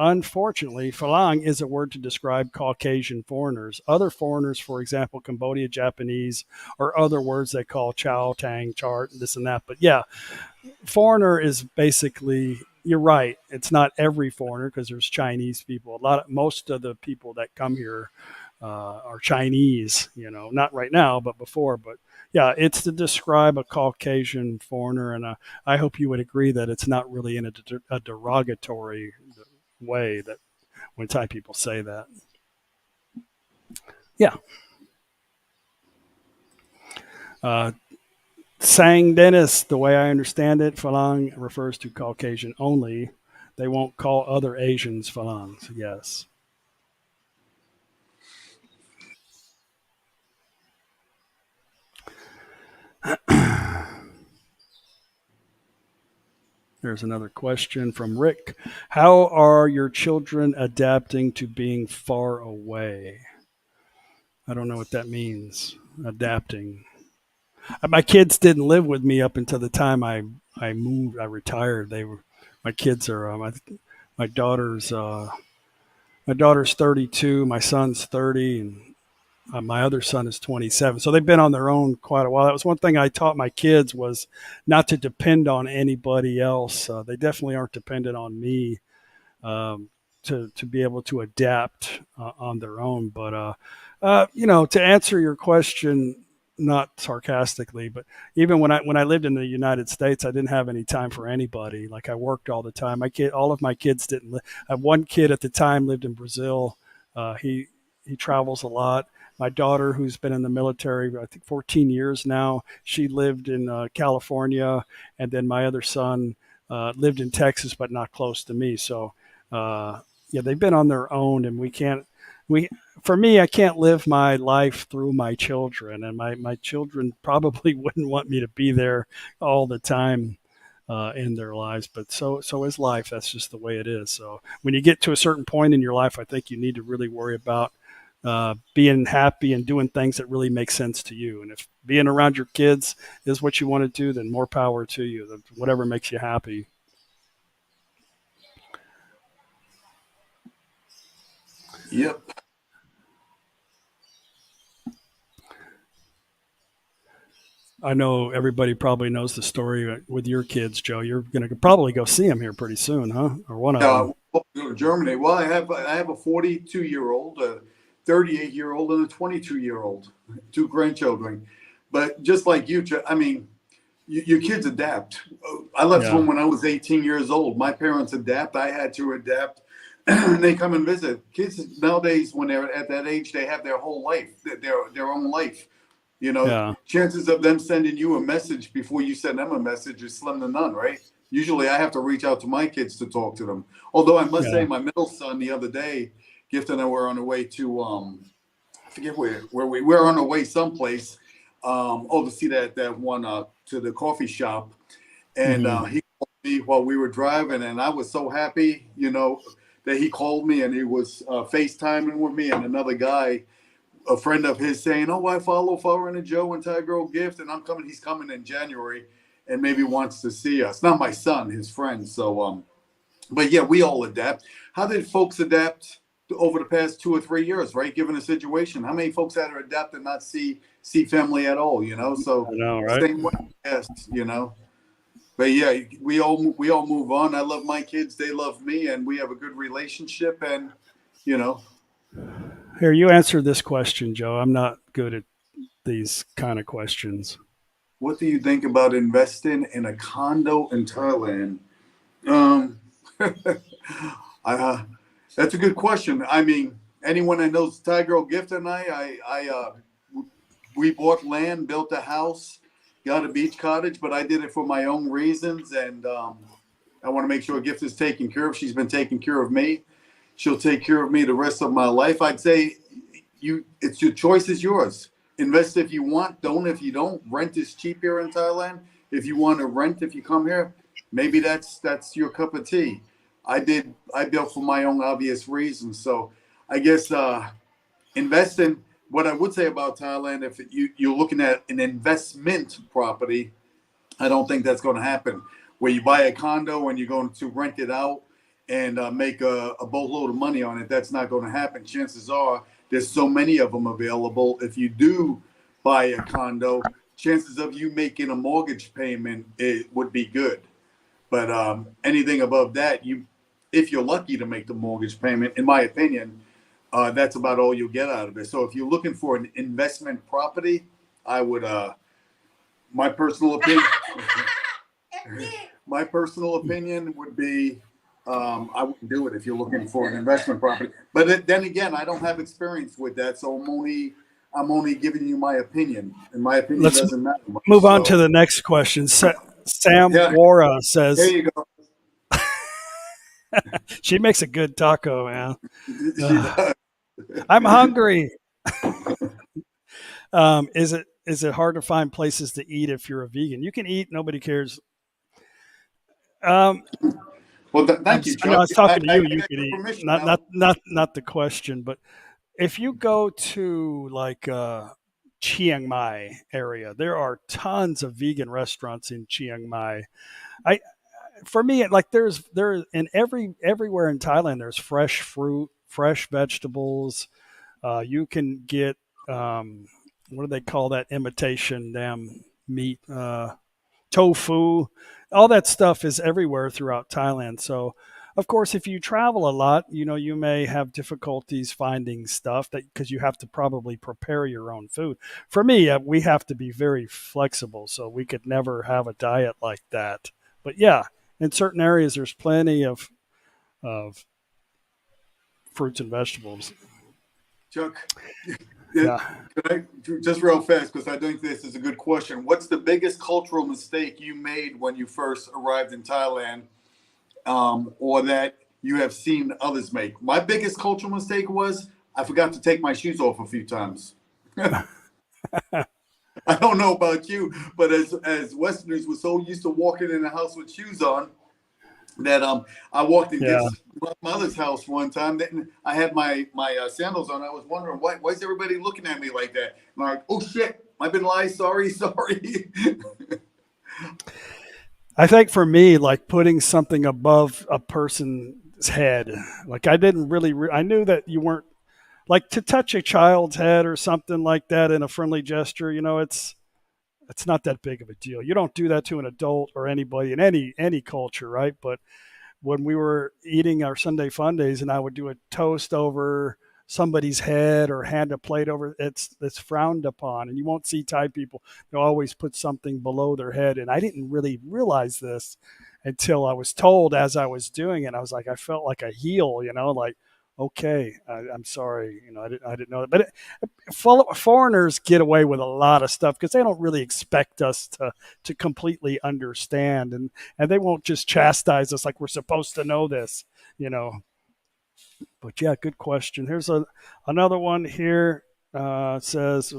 Unfortunately, Falang is a word to describe Caucasian foreigners. Other foreigners, for example, Cambodia, Japanese, or other words they call chow, tang, chart, this and that. But yeah, foreigner is basically, you're right. It's not every foreigner because there's Chinese people. Most of the people that come here are Chinese, not right now, but before. But yeah, it's to describe a Caucasian foreigner. And I hope you would agree that it's not really in a derogatory way that when Thai people say that. Yeah. Sang Dennis, the way I understand it, Falang refers to Caucasian only. They won't call other Asians Falangs. Yes. There's another question from Rick. How are your children adapting to being far away? I don't know what that means, adapting. My kids didn't live with me up until the time I moved. I retired. My kids are my daughter's 32, my son's 30, and my other son is 27. So they've been on their own quite a while. That was one thing I taught my kids, was not to depend on anybody else. They definitely aren't dependent on me to be able to adapt on their own. But to answer your question, not sarcastically, but even when I lived in the United States, I didn't have any time for anybody. Like, I worked all the time. All of my kids didn't live. I have one kid at the time lived in Brazil. He travels a lot. My daughter, who's been in the military, I think 14 years now, she lived in California. And then my other son lived in Texas, but not close to me. So, they've been on their own, and for me, I can't live my life through my children, and my children probably wouldn't want me to be there all the time in their lives. But so is life. That's just the way it is. So when you get to a certain point in your life, I think you need to really worry about being happy and doing things that really make sense to you. And if being around your kids is what you want to do, then more power to you. Whatever makes you happy. Yep. I know everybody probably knows the story with your kids, Joe. You're going to probably go see them here pretty soon, huh? Or one of them. Go to Germany. Well, I have a 42-year-old, a 38-year-old, and a 22-year-old, two grandchildren. But just like you, I mean, your kids adapt. I left home when I was 18 years old. My parents adapt. I had to adapt. And they come and visit. Kids nowadays, when they're at that age, they have their whole life, their own life. Chances of them sending you a message before you send them a message is slim to none, right? Usually I have to reach out to my kids to talk to them. Although I must say, my middle son the other day, Gift and I were on the way to, I forget where we were on the way someplace, to see that one, to the coffee shop. And he called me while we were driving, and I was so happy, that he called me, and he was FaceTiming with me and another guy, a friend of his, saying, "Oh, I follow Foreign and Joe and Thai Girl Gift, and he's coming in January and maybe wants to see us." Not my son, his friend. So, but yeah, we all adapt. How did folks adapt over the past 2 or 3 years, right? Given the situation, how many folks had to adapt and not see family at all, So I know, right? Same way, yes, But yeah, we all move on. I love my kids; they love me, and we have a good relationship. And Here, you answer this question, Joe. I'm not good at these kind of questions. What do you think about investing in a condo in Thailand? That's a good question. I mean, anyone that knows Thai Girl Gift and we bought land, built a house, got a beach cottage, but I did it for my own reasons, and I want to make sure Gift is taken care of. She's been taking care of me. She'll take care of me the rest of my life. I'd say it's your choice is yours. Invest if you want, don't if you don't. Rent is cheap here in Thailand. If you want to rent, if you come here, maybe that's your cup of tea. I built for my own obvious reasons. So I guess investing. What I would say about Thailand, if you're looking at an investment property, I don't think that's going to happen. Where you buy a condo and you're going to rent it out and make a boatload of money on it, that's not going to happen. Chances are there's so many of them available. If you do buy a condo, chances of you making a mortgage payment, it would be good. But anything above that, if you're lucky to make the mortgage payment, in my opinion, that's about all you'll get out of it. So if you're looking for an investment property, I would, my personal opinion, my personal opinion would be, I wouldn't do it if you're looking for an investment property. But then again, I don't have experience with that, so I'm only giving you my opinion, and my opinion doesn't matter much. Move on to the next question. Sam Wara says, there you go. She makes a good taco, man. She does. I'm hungry. Is it hard to find places to eat if you're a vegan? You can eat, nobody cares. Well, thank you, Chuck. I was talking to you. You got could your eat. permission Not the question, but if you go to like Chiang Mai area, there are tons of vegan restaurants in Chiang Mai. For me, like there in everywhere in Thailand, there's fresh fruit, fresh vegetables. You can get what do they call that imitation damn meat? Tofu. All that stuff is everywhere throughout Thailand. So, of course, if you travel a lot, you may have difficulties finding stuff that because you have to probably prepare your own food. For me, we have to be very flexible, so we could never have a diet like that. But yeah, in certain areas, there's plenty of fruits and vegetables. Chuck, Yeah. could I, just real fast, because I think this is a good question. What's the biggest cultural mistake you made when you first arrived in Thailand, or that you have seen others make? My biggest cultural mistake was I forgot to take my shoes off a few times. I don't know about you, but as Westerners, we're so used to walking in the house with shoes on that I walked in my mother's house one time. I had my sandals on. I was wondering why is everybody looking at me like that? I'm like, oh shit, I've been lying. Sorry. I think for me, like putting something above a person's head, like I didn't really, I knew that you weren't like to touch a child's head or something like that in a friendly gesture. It's not that big of a deal. You don't do that to an adult or anybody in any culture, right? But when we were eating our Sunday fun days and I would do a toast over somebody's head or hand a plate over, it's frowned upon. And you won't see Thai people. They'll always put something below their head. And I didn't really realize this until I was told as I was doing it. I was like, I felt like a heel, like, okay, I'm sorry, I didn't know that. But foreigners get away with a lot of stuff because they don't really expect us to completely understand, and they won't just chastise us like we're supposed to know this. But yeah, good question. Here's another one here. Says,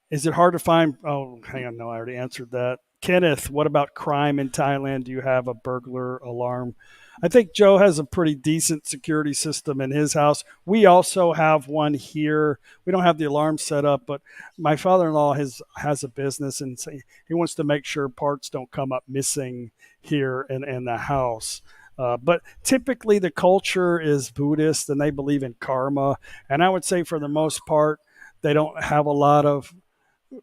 is it hard to find? Oh, hang on, no, I already answered that. Kenneth, what about crime in Thailand? Do you have a burglar alarm? I think Joe has a pretty decent security system in his house. We also have one here. We don't have the alarm set up, but my father-in-law has a business, and he wants to make sure parts don't come up missing here in the house. But typically the culture is Buddhist, and they believe in karma. And I would say for the most part, they don't have a lot of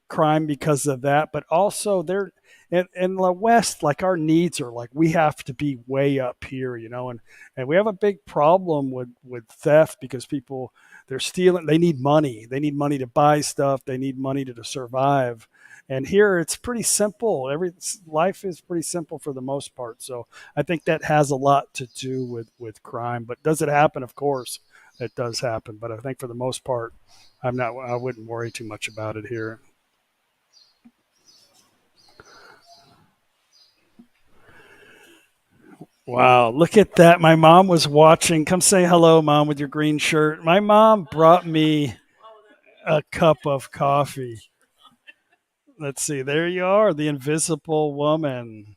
crime because of that. But also they're in the West, like our needs are like we have to be way up here, and we have a big problem with theft because people, they're stealing. They need money. They need money to buy stuff. They need money to survive. And here it's pretty simple. Life is pretty simple for the most part. So I think that has a lot to do with crime. But does it happen? Of course, it does happen. But I think for the most part, I wouldn't worry too much about it here. Wow, look at that. My mom was watching. Come say hello, Mom, with your green shirt. My mom brought me a cup of coffee. Let's see. There you are, the invisible woman.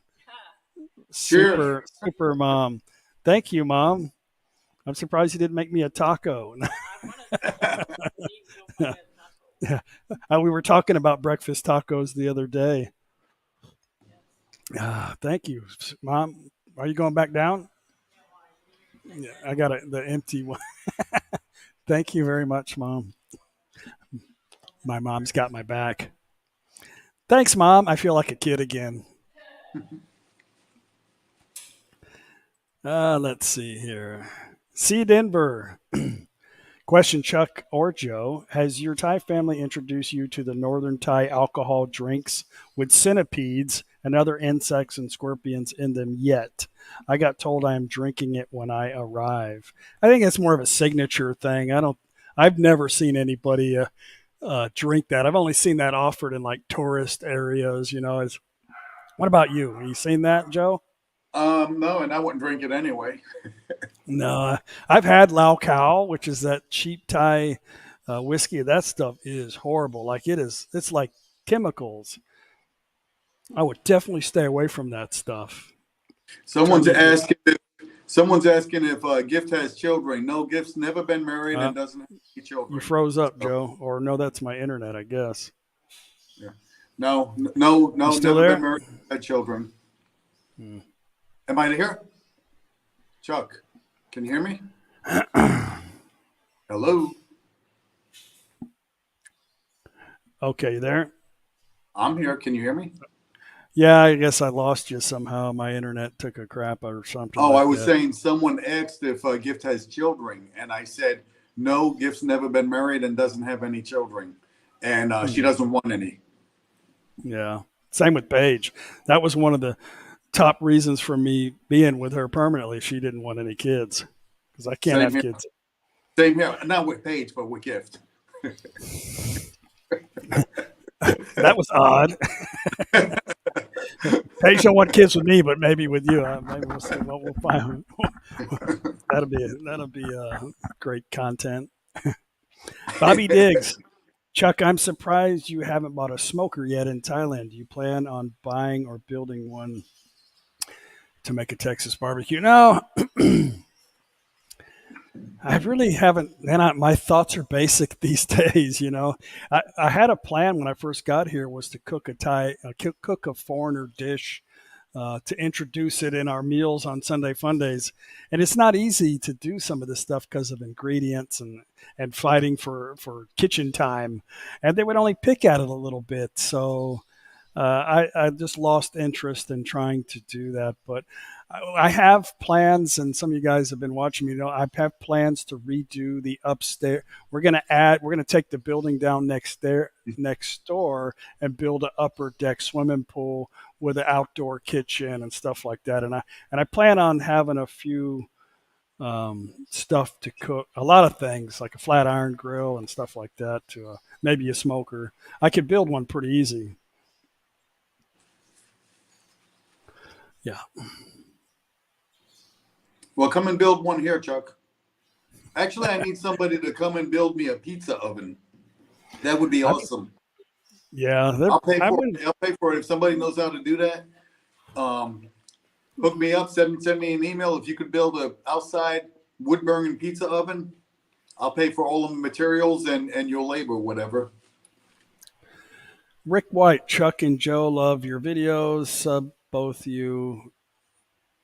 Cheers. Super mom. Thank you, Mom. I'm surprised you didn't make me a taco. Yeah. We were talking about breakfast tacos the other day. Thank you, Mom. Are you going back down? Yeah, I got the empty one. Thank you very much, Mom. My mom's got my back. Thanks, Mom. I feel like a kid again. Let's see here. See Denver. Question, Chuck or Joe. Has your Thai family introduced you to the Northern Thai alcohol drinks with centipedes and other insects and scorpions in them yet? I got told I am drinking it when I arrive. I think it's more of a signature thing. I've never seen anybody drink that. I've only seen that offered in like tourist areas, what about you? Have you seen that, Joe? No, and I wouldn't drink it anyway. No, I've had Lao Khao, which is that cheap Thai whiskey. That stuff is horrible. Like it's like chemicals. I would definitely stay away from that stuff. Someone's asking if Gift has children. No, Gift's never been married and doesn't have any children. You froze up, Joe. Or no, that's my internet, I guess. Yeah. No, still never there? been married, had children. Am I here? Chuck, can you hear me? Hello? Okay, you there? I'm here. Can you hear me? Yeah, I guess I lost you somehow. My internet took a crap or something. Oh, like I was that. saying someone asked if Gift has children, and I said, no, Gift's never been married and doesn't have any children, and she doesn't want any. Yeah, same with Paige. That was one of the top reasons for me being with her permanently. She didn't want any kids because I can't have kids. Same here. Not with Paige, but with Gift. That was odd. Paige don't want kids with me, but maybe with you. Maybe we'll see what we'll find. That'll be great content. Bobby Diggs. Chuck, I'm surprised you haven't bought a smoker yet in Thailand. Do you plan on buying or building one to make a Texas barbecue? No, I really haven't. Man, my thoughts are basic these days. I had a plan when I first got here was to cook cook a foreigner dish to introduce it in our meals on Sunday Fun Days. And it's not easy to do some of this stuff because of ingredients and fighting for kitchen time. And they would only pick at it a little bit. So I just lost interest in trying to do that. But I have plans, and some of you guys have been watching me. I have plans to redo the upstairs. We're going to take the building down next door and build an upper deck swimming pool with an outdoor kitchen and stuff like that. And I plan on having a few stuff to cook, a lot of things like a flat iron grill and stuff like that, to maybe a smoker. I could build one pretty easy. Yeah. Well, come and build one here, Chuck. Actually, I need somebody to come and build me a pizza oven. That would be awesome. Yeah, I'll pay for it if somebody knows how to do that. Hook me up, send me an email. If you could build a outside wood burning pizza oven, I'll pay for all of the materials and your labor, whatever. Rick White, Chuck and Joe love your videos. Both you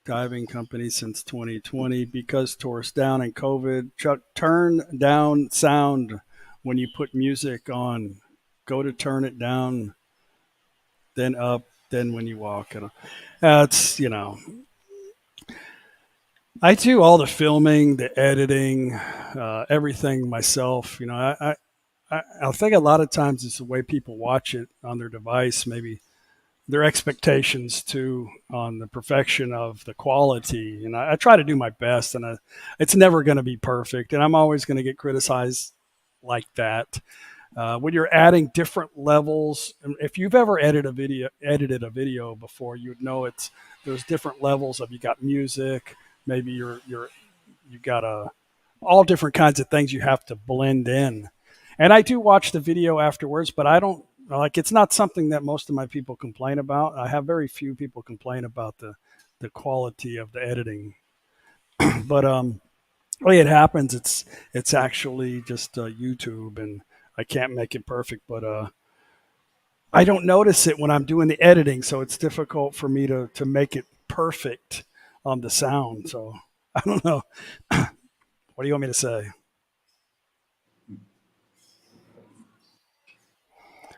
diving company since 2020 because tours down and COVID. Chuck, turn down sound when you put music on. Go to turn it down, then up, then when you walk. It's, I do all the filming, the editing, everything myself. I think a lot of times it's the way people watch it on their device, maybe their expectations too on the perfection of the quality. And I try to do my best, and it's never going to be perfect. And I'm always going to get criticized like that. When you're adding different levels, if you've ever edited a video before, you'd know there's different levels of, you got music, maybe you got all different kinds of things you have to blend in. And I do watch the video afterwards, but I don't, it's not something that most of my people complain about. I have very few people complain about the quality of the editing. But the way it happens, it's actually just YouTube, and I can't make it perfect, but I don't notice it when I'm doing the editing, so it's difficult for me to make it perfect on the sound. So I don't know. What do you want me to say?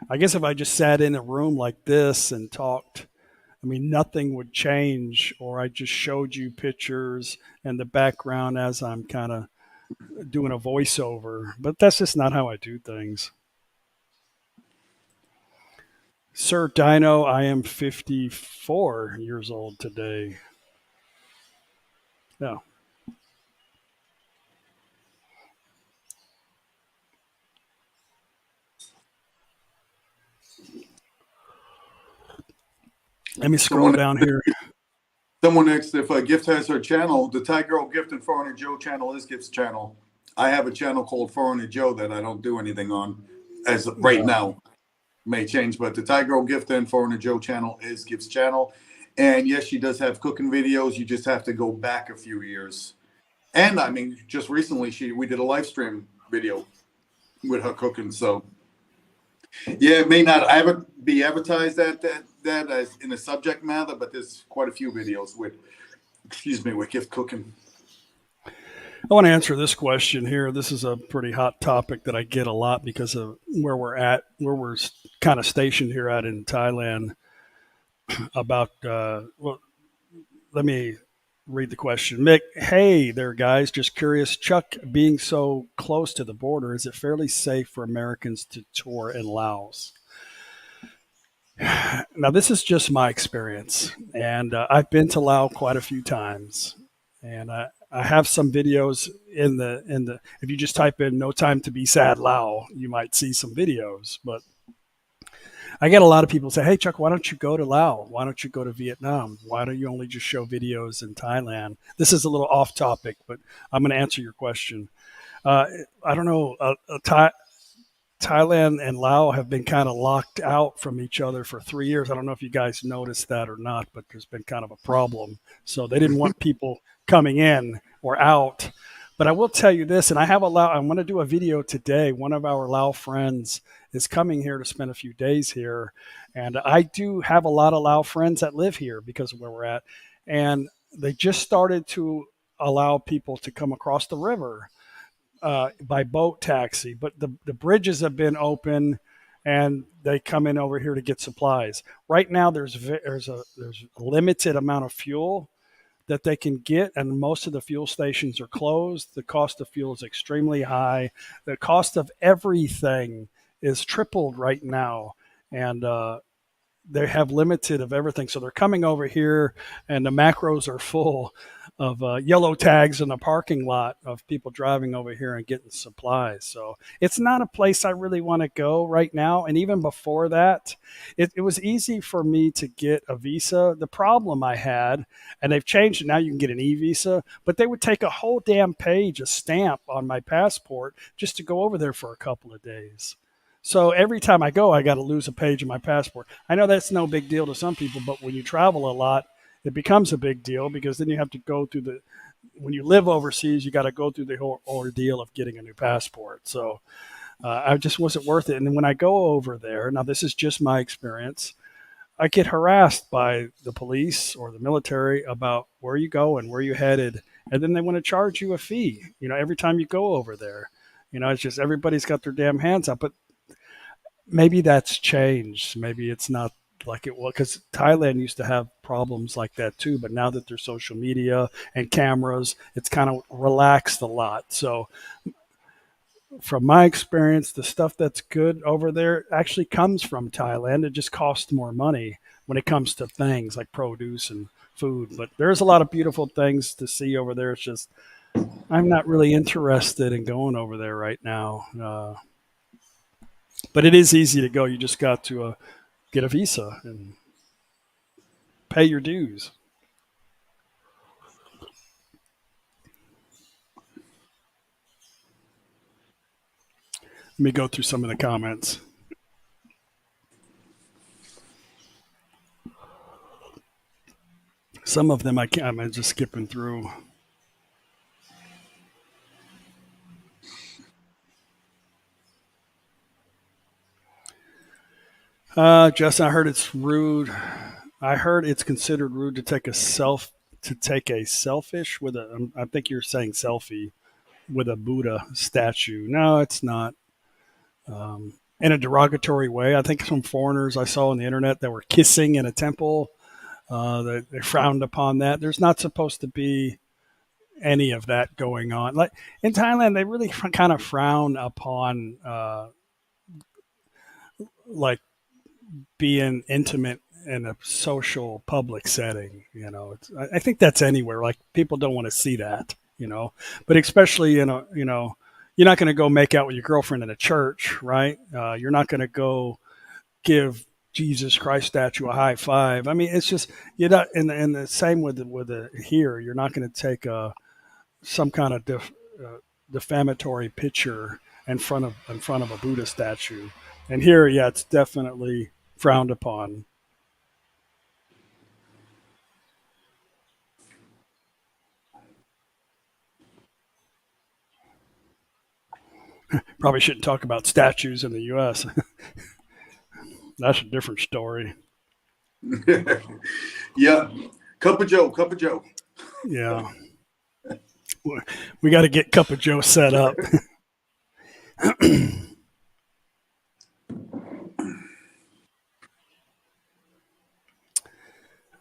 I guess if I just sat in a room like this and talked, I mean, nothing would change, or I just showed you pictures and the background as I'm kind of doing a voiceover. But that's just not how I do things. Sir Dino, I am 54 years old today. Yeah. Let me scroll Someone, down here. someone asked if a Gift has her channel. The Thai Girl Gift and Foreigner Joe channel is Gift's channel. I have a channel called Foreigner Joe that I don't do anything on as of right Yeah. now. May change, but the Thai Girl Gift and Foreigner Joe channel is Gift's channel. And yes, she does have cooking videos. You just have to go back a few years. And I mean, just recently we did a live stream video with her cooking. So yeah, it may not ever be advertised that as in a subject matter, but there's quite a few videos with with gift cooking. I want to answer this question here. This is a pretty hot topic that I get a lot because of where we're at, where we're kind of stationed here at in Thailand. About, well, let me read the question. Mick, hey there, guys. Just curious, Chuck, being so close to the border, is it fairly safe for Americans to tour in Laos? Now, this is just my experience, and I've been to Laos quite a few times, and I have some videos in the. If you just type in "No Time to Be Sad Laos," you might see some videos. But I get a lot of people say, "Hey, Chuck, why don't you go to Laos? Why don't you go to Vietnam? Why don't you only just show videos in Thailand?" This is a little off topic, but I'm going to answer your question. I don't know. Thailand and Laos have been kind of locked out from each other for 3 years. I don't know if you guys noticed that or not, but there's been kind of a problem. So they didn't want people coming in or out. But I will tell you this, and I have a Lao. I'm going to do a video today. One of our Lao friends is coming here to spend a few days here, and I do have a lot of Lao friends that live here because of where we're at, and they just started to allow people to come across the river by boat taxi, but the bridges have been open, and they come in over here to get supplies. Right now, there's a limited amount of fuel that they can get, and most of the fuel stations are closed. The cost of fuel is extremely high. The cost of everything is tripled right now, and they have limited of everything. So they're coming over here, and the macros are full of yellow tags in the parking lot of people driving over here and getting supplies. So it's not a place I really want to go right now. And even before that, it was easy for me to get a visa. The problem I had, and they've changed it now, you can get an e-visa, but they would take a whole damn page, a stamp on my passport just to go over there for a couple of days. So every time I go, I got to lose a page of my passport. I know that's no big deal to some people, but when you travel a lot, it becomes a big deal because then you have to go through when you live overseas, you got to go through the whole ordeal of getting a new passport. So I just wasn't worth it. And then when I go over there, now this is just my experience, I get harassed by the police or the military about where you going, where you headed, and then they want to charge you a fee, every time you go over there. It's just everybody's got their damn hands up. But maybe that's changed. Maybe it's not like it was, because Thailand used to have problems like that too. But now that there's social media and cameras, it's kind of relaxed a lot. So from my experience, the stuff that's good over there actually comes from Thailand. It just costs more money when it comes to things like produce and food. But there's a lot of beautiful things to see over there. It's just I'm not really interested in going over there right now. But it is easy to go. You just got to get a visa and pay your dues. Let me go through some of the comments. Some of them I can't. I'm just skipping through. Justin, I heard it's rude. I heard it's considered rude to take a selfish with a. I think you're saying selfie with a Buddha statue. No, it's not. In a derogatory way. I think some foreigners I saw on the internet that were kissing in a temple. They frowned upon that. There's not supposed to be any of that going on. Like in Thailand, they really kind of frown upon like being intimate in a social public setting. I think that's anywhere. Like people don't want to see that. But especially you're not going to go make out with your girlfriend in a church, right? You're not going to go give Jesus Christ statue a high five. I mean, it's just you're not. And the same with here. You're not going to take some kind of defamatory picture in front of a Buddha statue. And here, yeah, it's definitely frowned upon. Probably shouldn't talk about statues in the U.S. That's a different story. Yeah. Cup of Joe. Yeah. We got to get Cup of Joe set up.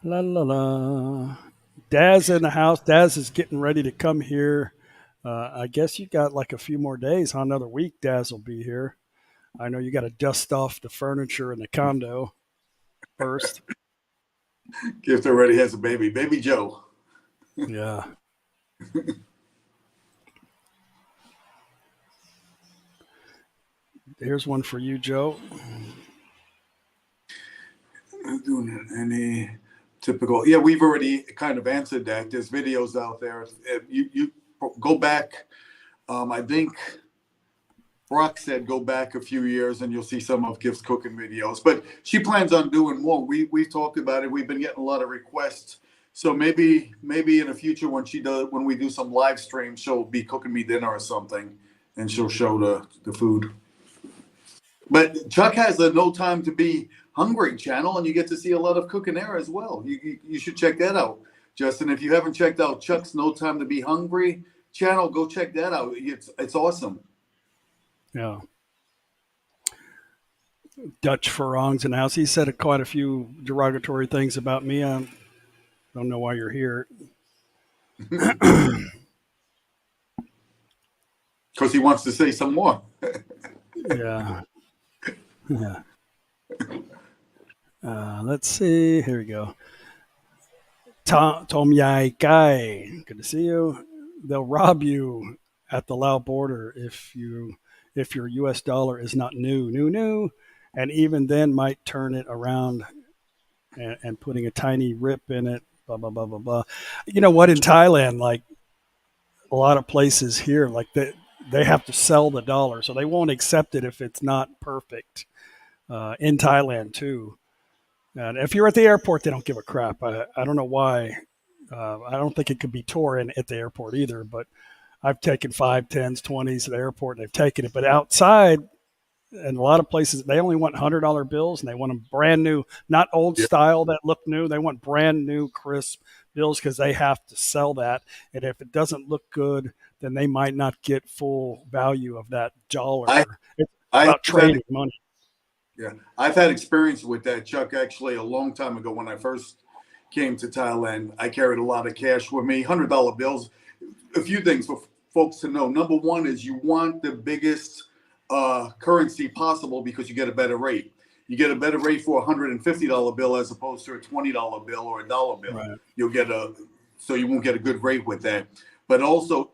La la la. Daz in the house. Daz is getting ready to come here. I guess you got like a few more days, huh? Another week, Daz will be here. I know you got to dust off the furniture in the condo first. Gift already has a baby. Baby Joe. Yeah. Here's one for you, Joe. Not doing any typical. Yeah, we've already kind of answered that. There's videos out there. If you go back. I think Brock said go back a few years and you'll see some of Gift's cooking videos. But she plans on doing more. We've talked about it. We've been getting a lot of requests. So maybe in the future when we do some live streams, she'll be cooking me dinner or something, and she'll show the food. But Chuck has a No Time to Be Hungry channel, and you get to see a lot of cooking there as well. You should check that out, Justin. If you haven't checked out Chuck's No Time to Be Hungry channel, go check that out. It's awesome. Yeah. Dutch Farong's in the house. He said quite a few derogatory things about me. I don't know why you're here. Because he wants to say some more. Yeah. Yeah. Let's see. Here we go. Tom Yai Kai. Good to see you. They'll rob you at the Lao border if your U.S. dollar is not new, and even then might turn it around and putting a tiny rip in it. Blah blah blah blah blah. You know what? In Thailand, like a lot of places here, like they have to sell the dollar, so they won't accept it if it's not perfect. In Thailand too. And if you're at the airport, they don't give a crap. I don't know why. I don't think it could be torn at the airport either, but I've taken 5, 10s, 20s to the airport and they've taken it. But outside, in a lot of places, they only want $100 bills and they want them brand new, not old style that look new. They want brand new, crisp bills because they have to sell that. And if it doesn't look good, then they might not get full value of that dollar. It's about trading money. Yeah, I've had experience with that, Chuck, actually a long time ago when I first came to Thailand. I carried a lot of cash with me, $100 bills. A few things for folks to know. Number one is you want the biggest currency possible because you get a better rate. You get a better rate for a $150 bill as opposed to a $20 bill or a dollar bill. Right. So you won't get a good rate with that. But also,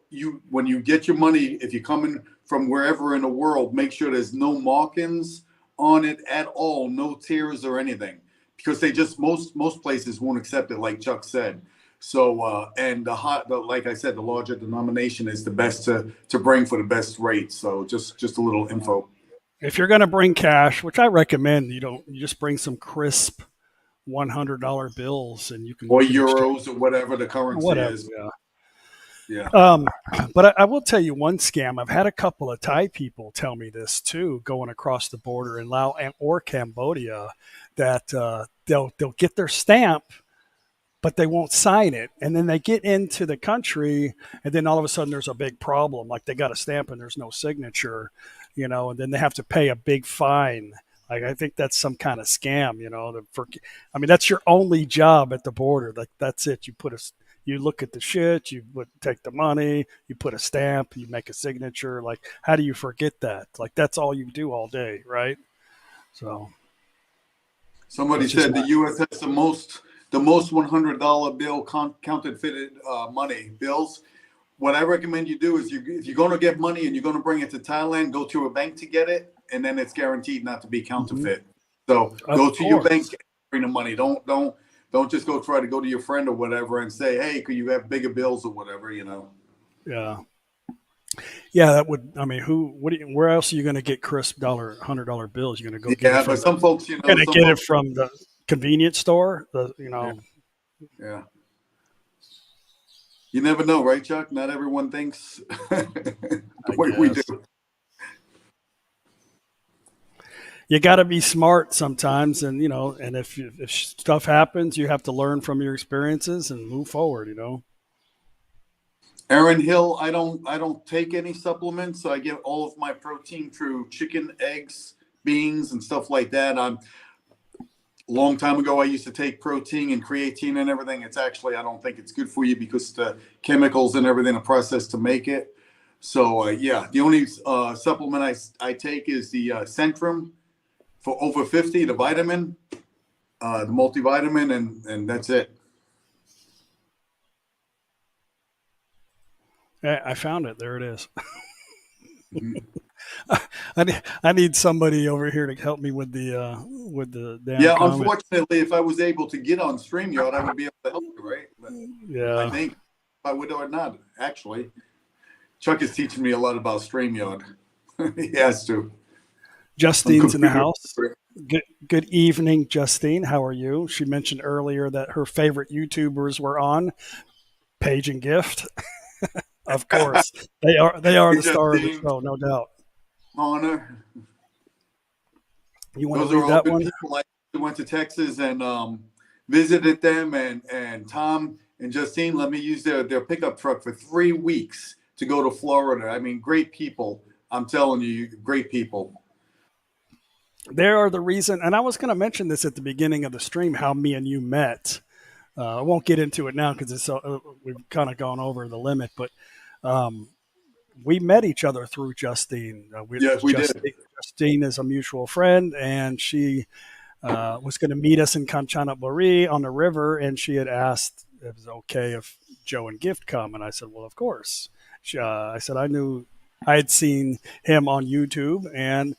when you get your money, if you're coming from wherever in the world, make sure there's no markings on it at all, no tears or anything, because they just most places won't accept it, like Chuck said. So and like I said, the larger denomination is the best to bring for the best rate. So just a little info. If you're going to bring cash, which I recommend, you just bring some crisp $100 bills, and you can or euros or whatever the currency is. Yeah. Yeah. But I will tell you one scam. I've had a couple of Thai people tell me this too, going across the border in Laos or Cambodia, that they'll get their stamp, but they won't sign it, and then they get into the country, and then all of a sudden there's a big problem. Like they got a stamp and there's no signature, and then they have to pay a big fine. Like I think that's some kind of scam, I mean, that's your only job at the border. Like that's it. You look at the shit, you would take the money, you put a stamp, you make a signature. Like, how do you forget that? Like, that's all you do all day, right? So Somebody that's just said the my, U.S. has the most $100 bill counterfeited money bills. What I recommend you do is if you're going to get money and you're going to bring it to Thailand, go to a bank to get it, and then it's guaranteed not to be counterfeit. So of go to your bank, course. bring the money. Don't just go try to go to your friend or whatever and say, hey, could you have bigger bills or whatever, Yeah. Yeah, that would. I mean, where else are you going to get crisp $100 bills? You're going to go get it Yeah, but from the. some folks, You're going to some get it folks, from the convenience store. yeah, yeah. You never know, right, Chuck? Not everyone thinks the I way we do. guess you got to be smart sometimes, and and if stuff happens, you have to learn from your experiences and move forward. Aaron Hill, I don't take any supplements. I get all of my protein through chicken, eggs, beans, and stuff like that. A long time ago, I used to take protein and creatine and everything. It's actually, I don't think it's good for you because the chemicals and everything are processed to make it. So yeah, the only supplement I take is the Centrum for over 50, the vitamin, the multivitamin, and that's it. I found it. There it is. Mhm. I need somebody over here to help me with the damn Yeah, comment. unfortunately, if I was able to get on StreamYard, I would be able to help you, right? But I Yeah, think if I would or not, actually. Chuck is teaching me a lot about StreamYard. He has to. Some Justine's in the computer. house. Good evening, Justine. How are you? She mentioned earlier that her favorite YouTubers were on Page and Gift. Of course, they are Hey, the star of the Justine, show, no doubt. Honor. You want to Those are read all that good one? people. I went to Texas and visited them, and Tom and Justine let me use their pickup truck for 3 weeks to go to Florida. I mean, great people. I'm telling you, great people. They are the reason, and I was going to mention this at the beginning of the stream, how me and you met. I won't get into it now because we've kind of gone over the limit, but um, we met each other through Justine. Yes, we did. Justine is a mutual friend, and she was going to meet us in Kanchanaburi on the river, and she had asked if it was okay if Joe and Gift come, and I said, well, of course. I said I had seen him on YouTube, and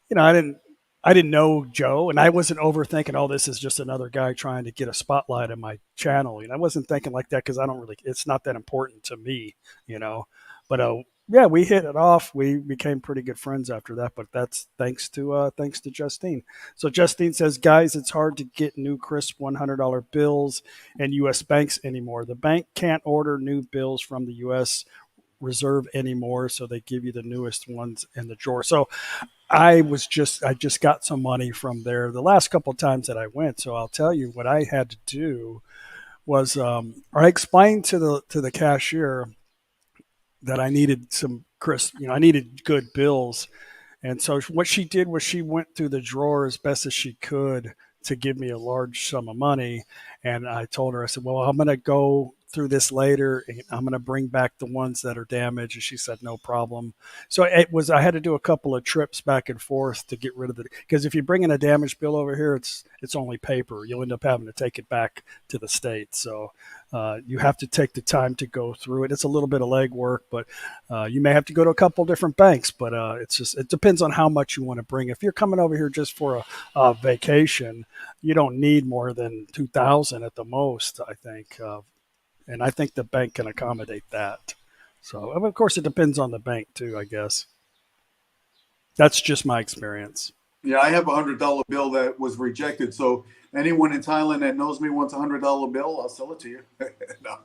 you know, I didn't I didn't know Joe, and I wasn't overthinking. Oh, this is just another guy trying to get a spotlight on my channel. I wasn't thinking like that because I don't really. It's not that important to me, you know. But yeah, we hit it off. We became pretty good friends after that. But that's thanks to Justine. So Justine says, guys, it's hard to get new crisp $100 bills in U.S. banks anymore. The bank can't order new bills from the U.S. Reserve anymore, so they give you the newest ones in the drawer. So I just got some money from there the last couple of times that I went. So I'll tell you what I had to do was I explained to the cashier that I needed some crisp, I needed good bills. And so what she did was she went through the drawer as best as she could to give me a large sum of money. And I told her, I said, well, I'm going to go through this later and I'm going to bring back the ones that are damaged. And she said, no problem. So I had to do a couple of trips back and forth to get rid of it. Because if you bring in a damaged bill over here, it's only paper. You'll end up having to take it back to the States. So you have to take the time to go through it. It's a little bit of legwork, but you may have to go to a couple different banks, but it depends on how much you want to bring. If you're coming over here just for a vacation, you don't need more than 2,000 at the most, I think, and I think the bank can accommodate that. So of course it depends on the bank too, I guess. That's just my experience. Yeah, I have $100 bill that was rejected. So anyone in Thailand that knows me wants $100 bill, I'll sell it to you. No.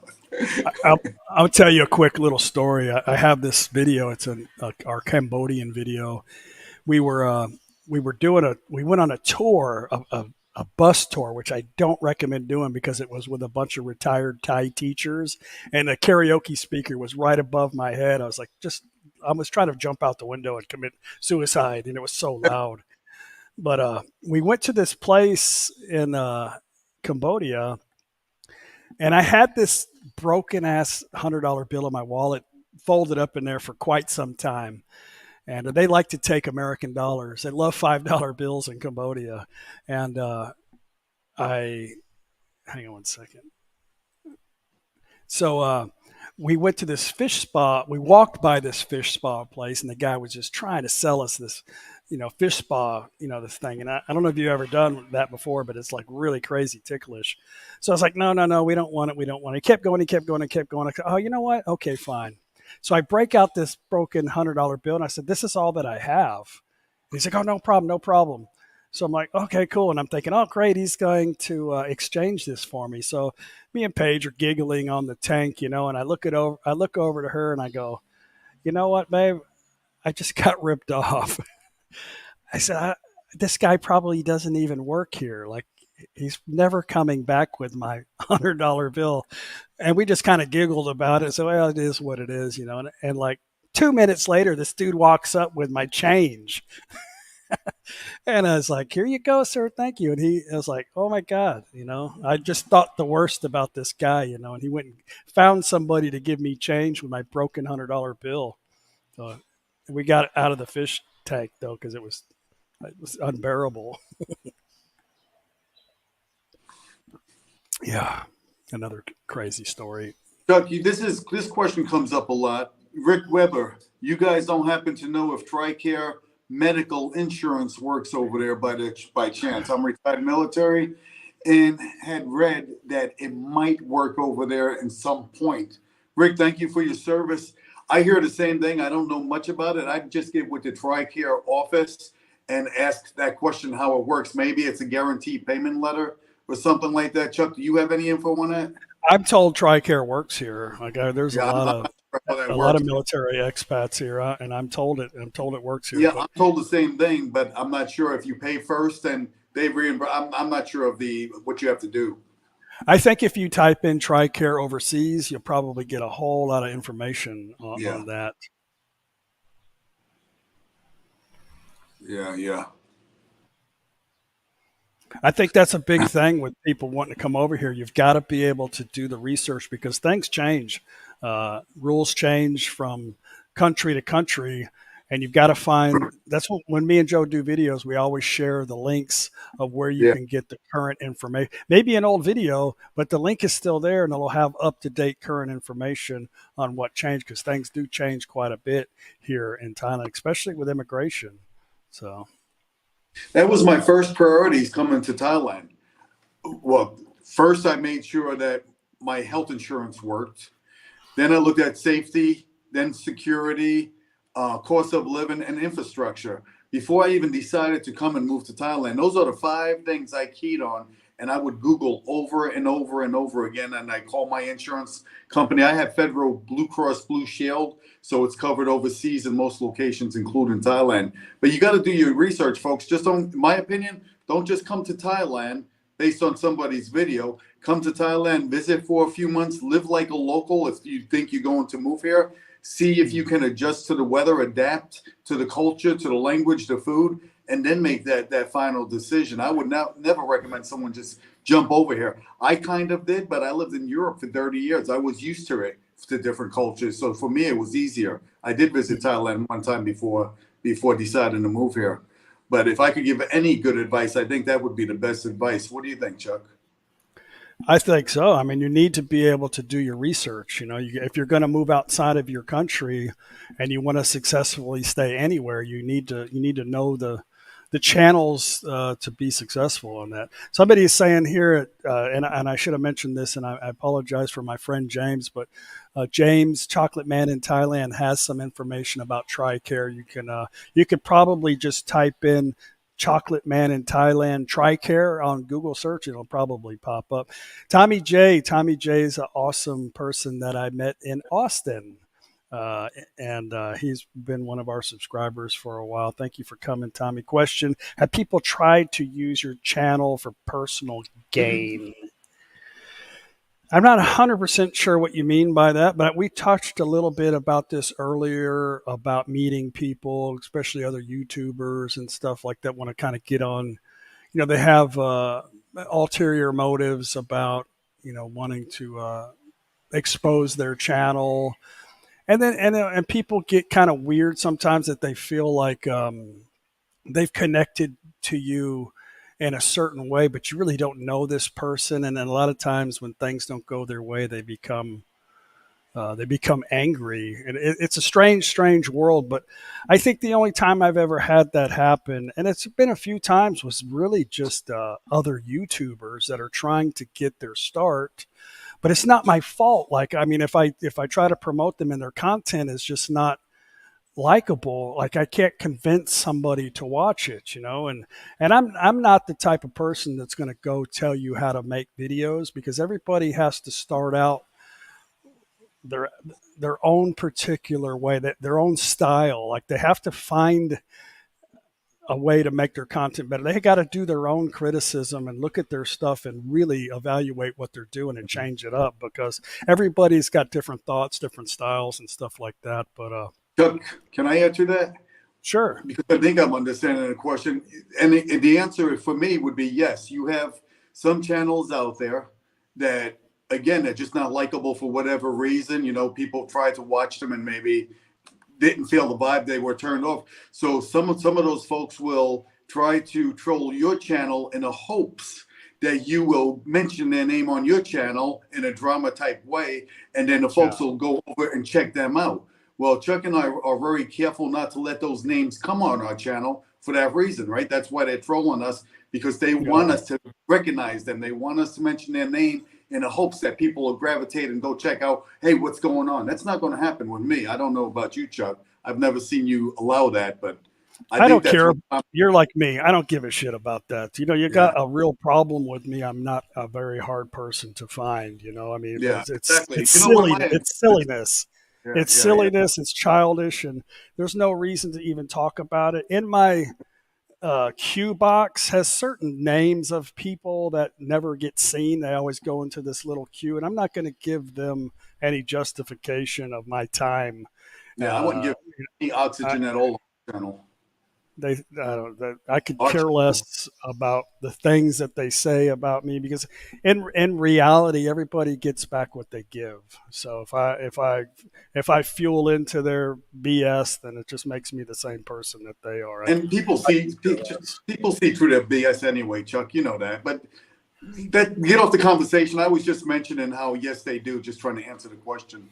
I'll, I'll tell you a quick little story. I have this video. It's our Cambodian video. We were we went on a tour, a bus tour, which I don't recommend doing because it was with a bunch of retired Thai teachers, and the karaoke speaker was right above my head. I was like, I was trying to jump out the window and commit suicide, and it was so loud. But we went to this place in Cambodia, and I had this broken ass $100 bill in my wallet, folded up in there for quite some time. And they like to take American dollars. They love $5 bills in Cambodia. And I hang on one second. So we went to this fish spa. We walked by this fish spa place, and the guy was just trying to sell us this, fish spa, this thing. And I don't know if you've ever done that before, but it's like really crazy ticklish. So I was like, no, we don't want it. We don't want it. He kept going. I said, oh, you know what? Okay, fine. So I break out this broken $100 bill, and I said, this is all that I have. And he's like, oh, no problem, no problem. So I'm like, okay, cool. And I'm thinking, oh, great, he's going to exchange this for me. So me and Paige are giggling on the tank, and I look over to her and I go, you know what, babe? I just got ripped off. I said, this guy probably doesn't even work here. Like, he's never coming back with my $100 bill. And we just kind of giggled about it. So, well, it is what it is, and like 2 minutes later, this dude walks up with my change. And I was like, here you go, sir. Thank you. And I was like, oh my God, I just thought the worst about this guy, and he went and found somebody to give me change with my broken $100 bill. So we got out of the fish tank though, because it was unbearable. Yeah. Another crazy story. Chuck, this question comes up a lot. Rick Weber, you guys don't happen to know if TRICARE medical insurance works over there by chance? I'm retired military and had read that it might work over there in some point. Rick, thank you for your service. I hear the same thing. I don't know much about it. I just get with the TRICARE office and ask that question how it works. Maybe it's a guaranteed payment letter or something like that. Chuck, do you have any info on that? I'm told TRICARE works here. Like there's Yeah, a lot of military expats here, and I'm told it works here. Yeah, I'm told the same thing, but I'm not sure if you pay first and they reimburse. I'm not sure of what you have to do. I think if you type in TRICARE overseas, you'll probably get a whole lot of information on that. Yeah. I think that's a big thing with people wanting to come over here. You've got to be able to do the research because things change. Rules change from country to country, and you've got to find. That's when me and Joe do videos, we always share the links of where you can get the current information. Maybe an old video, but the link is still there, and it'll have up-to-date current information on what changed because things do change quite a bit here in Thailand, especially with immigration. So that was my first priorities coming to Thailand. Well, first I made sure that my health insurance worked. Then I looked at safety, then security, cost of living, and infrastructure. Before I even decided to come and move to Thailand, those are the 5 things I keyed on, and I would Google over and over and over again, and I call my insurance company. I have Federal Blue Cross Blue Shield, so it's covered overseas in most locations, including Thailand. But you got to do your research, folks. Just don't, in my opinion, don't just come to Thailand based on somebody's video. Come to Thailand, visit for a few months, live like a local if you think you're going to move here. See if you can adjust to the weather, adapt to the culture, to the language, the food, and then make that final decision. I would never recommend someone just jump over here. I kind of did, but I lived in Europe for 30 years. I was used to it, to different cultures. So for me, it was easier. I did visit Thailand one time before deciding to move here. But if I could give any good advice, I think that would be the best advice. What do you think, Chuck? I think so. I mean, you need to be able to do your research. If you're going to move outside of your country and you want to successfully stay anywhere, you need to know the channels to be successful on that. Somebody is saying here, and I should have mentioned this, and I apologize for my friend James, but James, Chocolate Man in Thailand, has some information about TRICARE. You could probably just type in Chocolate Man in Thailand TRICARE on Google search. It'll probably pop up. Tommy J. Tommy J is an awesome person that I met in Austin. And he's been one of our subscribers for a while. Thank you for coming, Tommy. Question: have people tried to use your channel for personal gain? I'm not 100% sure what you mean by that, but we touched a little bit about this earlier about meeting people, especially other YouTubers and stuff like that, want to kind of get on. They have ulterior motives about, wanting to expose their channel. And people get kind of weird sometimes that they feel like they've connected to you in a certain way, but you really don't know this person. And then a lot of times when things don't go their way, they become angry, and it's a strange world. But I think the only time I've ever had that happen, and it's been a few times, was really just other YouTubers that are trying to get their start. But it's not my fault. Like, I mean, if I try to promote them and their content is just not likable, like I can't convince somebody to watch it, and I'm not the type of person that's going to go tell you how to make videos, because everybody has to start out their own particular way, that their own style. Like, they have to find a way to make their content better. They got to do their own criticism and look at their stuff and really evaluate what they're doing and change it up, because everybody's got different thoughts, different styles and stuff like that. But Chuck, can I answer that? sure. Because I think I'm understanding the question. And the answer for me would be yes. You have some channels out there that, again, they're just not likable for whatever reason. People try to watch them and maybe didn't feel the vibe, they were turned off. So some of those folks will try to troll your channel in the hopes that you will mention their name on your channel in a drama type way, and then the folks will go over and check them out. Well, Chuck and I are very careful not to let those names come on our channel for that reason, right? That's why they're trolling us, because they want us to recognize them. They want us to mention their name in the hopes that people will gravitate and go check out, hey, what's going on? That's not going to happen with me. I don't know about you, Chuck. I've never seen you allow that, but I don't care. You're like me. I don't give a shit about that. You got a real problem with me. I'm not a very hard person to find. I mean, it's exactly. It's silliness. It's silliness. It's silliness. It's childish, and there's no reason to even talk about it. In my queue box has certain names of people that never get seen. They always go into this little queue, and I'm not going to give them any justification of my time. I wouldn't give any oxygen at all on the channel. I could care less about the things that they say about me, because in reality, everybody gets back what they give. So if I fuel into their BS, then it just makes me the same person that they are. And people see through their BS anyway, Chuck. You know that. But get off the conversation. I was just mentioning how yes, they do. Just trying to answer the question.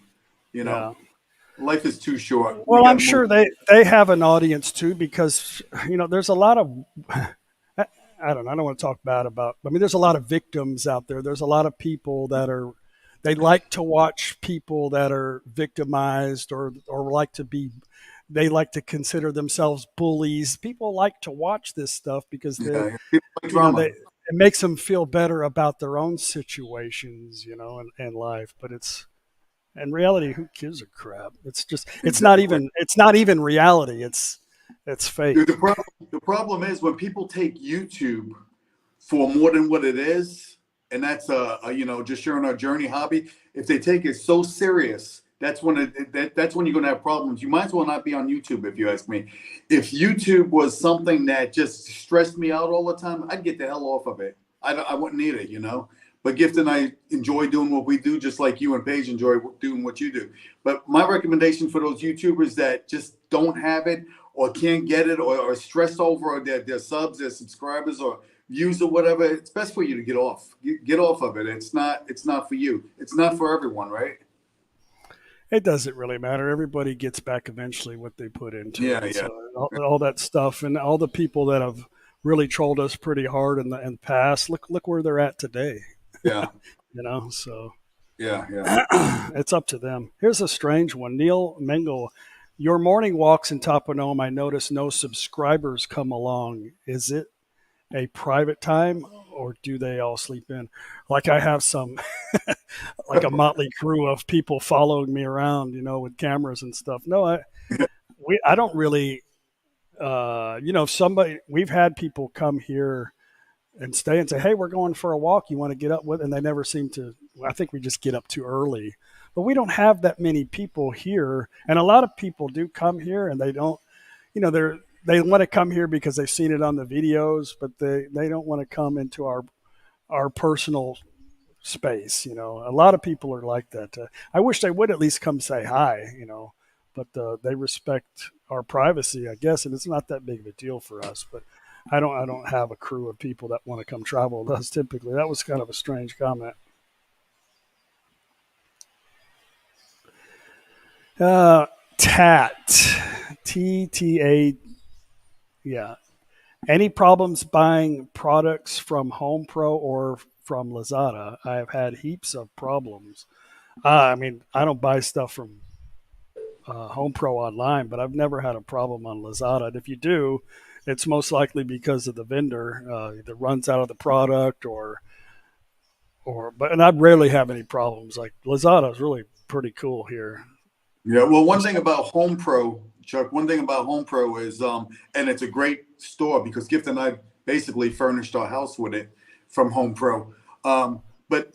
Life is too short. Well, I'm sure they have an audience too, because there's a lot of I don't want to talk bad about. I mean, there's a lot of victims out there. There's a lot of people that they like to watch people that are victimized, or they like to consider themselves bullies. People like to watch this stuff because it makes them feel better about their own situations, in life. But in reality, who gives a crap? It's not even reality. It's fake. The problem is when people take YouTube for more than what it is, and that's just sharing our journey hobby. If they take it so serious, that's when that's when you're gonna have problems. You might as well not be on YouTube, if you ask me. If YouTube was something that just stressed me out all the time, I'd get the hell off of it. I wouldn't need it, But Gift and I enjoy doing what we do, just like you and Paige enjoy doing what you do. But my recommendation for those YouTubers that just don't have it or can't get it or are stressed over their subs, their subscribers, or views or whatever, it's best for you to get off. Get off of it. It's not for you. It's not for everyone, right? It doesn't really matter. Everybody gets back eventually what they put into it. Yeah. So all that stuff, and all the people that have really trolled us pretty hard in the past, look where they're at today. Yeah. So Yeah. it's up to them. Here's a strange one. Neil Mengel, Your morning walks in Topanome, I notice no subscribers come along. Is it a private time or do they all sleep in? Like I have some, like a motley crew of people following me around, with cameras and stuff. No, I don't really, if somebody, we've had people come here and stay and say, "Hey, we're going for a walk. You want to get up with?" And they never seem to. I think we just get up too early. But we don't have that many people here, and a lot of people do come here, and they don't. They want to come here because they've seen it on the videos, but they don't want to come into our personal space. A lot of people are like that. I wish they would at least come say hi. But they respect our privacy, I guess, and it's not that big of a deal for us. But I don't have a crew of people that want to come travel with us typically. That was kind of a strange comment. TTA, yeah. Any problems buying products from Home Pro or from Lazada? I have had heaps of problems. I don't buy stuff from Home Pro online, but I've never had a problem on Lazada. And if you do, it's most likely because of the vendor either runs out of the product and I rarely have any problems. Like Lazada is really pretty cool here. Yeah, well, one thing about Home Pro, Chuck, one thing about Home Pro is, and it's a great store because Gift and I basically furnished our house with it from Home Pro. But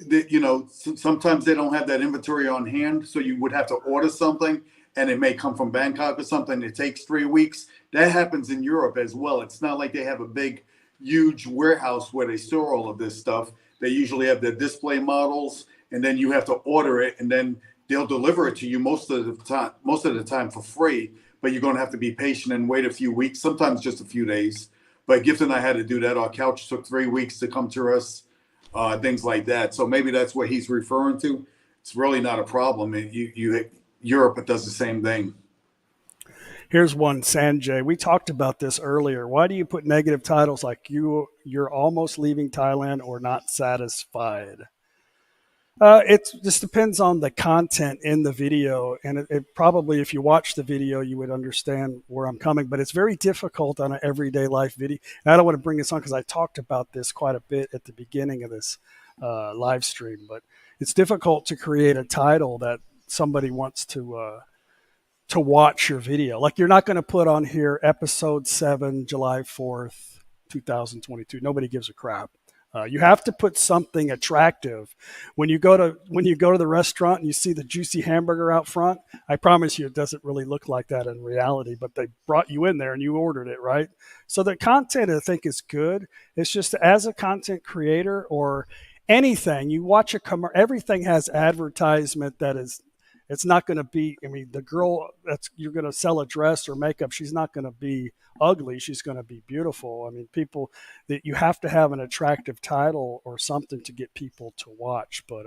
sometimes they don't have that inventory on hand, so you would have to order something, and it may come from Bangkok or something. It takes 3 weeks. That happens in Europe as well. It's not like they have a big, huge warehouse where they store all of this stuff. They usually have their display models, and then you have to order it, and then they'll deliver it to you most of the time for free, but you're going to have to be patient and wait a few weeks, sometimes just a few days. But Gift and I had to do that. Our couch took 3 weeks to come to us, things like that. So maybe that's what he's referring to. It's really not a problem. Europe does the same thing. Here's one, Sanjay. We talked about this earlier. Why do you put negative titles like you're almost leaving Thailand or not satisfied? It just depends on the content in the video. And it probably, if you watch the video, you would understand where I'm coming. But it's very difficult on an everyday life video. And I don't want to bring this on because I talked about this quite a bit at the beginning of this live stream. But it's difficult to create a title that somebody wants to watch your video. Like you're not going to put on here episode 7, July 4th, 2022. Nobody gives a crap. You have to put something attractive. When you go to the restaurant and you see the juicy hamburger out front, I promise you it doesn't really look like that in reality, but they brought you in there and you ordered it, right? So the content I think is good. It's just as a content creator or anything, you watch everything has advertisement that is. It's not going to be, the girl you're going to sell a dress or makeup, she's not going to be ugly. She's going to be beautiful. People that you have to have an attractive title or something to get people to watch. But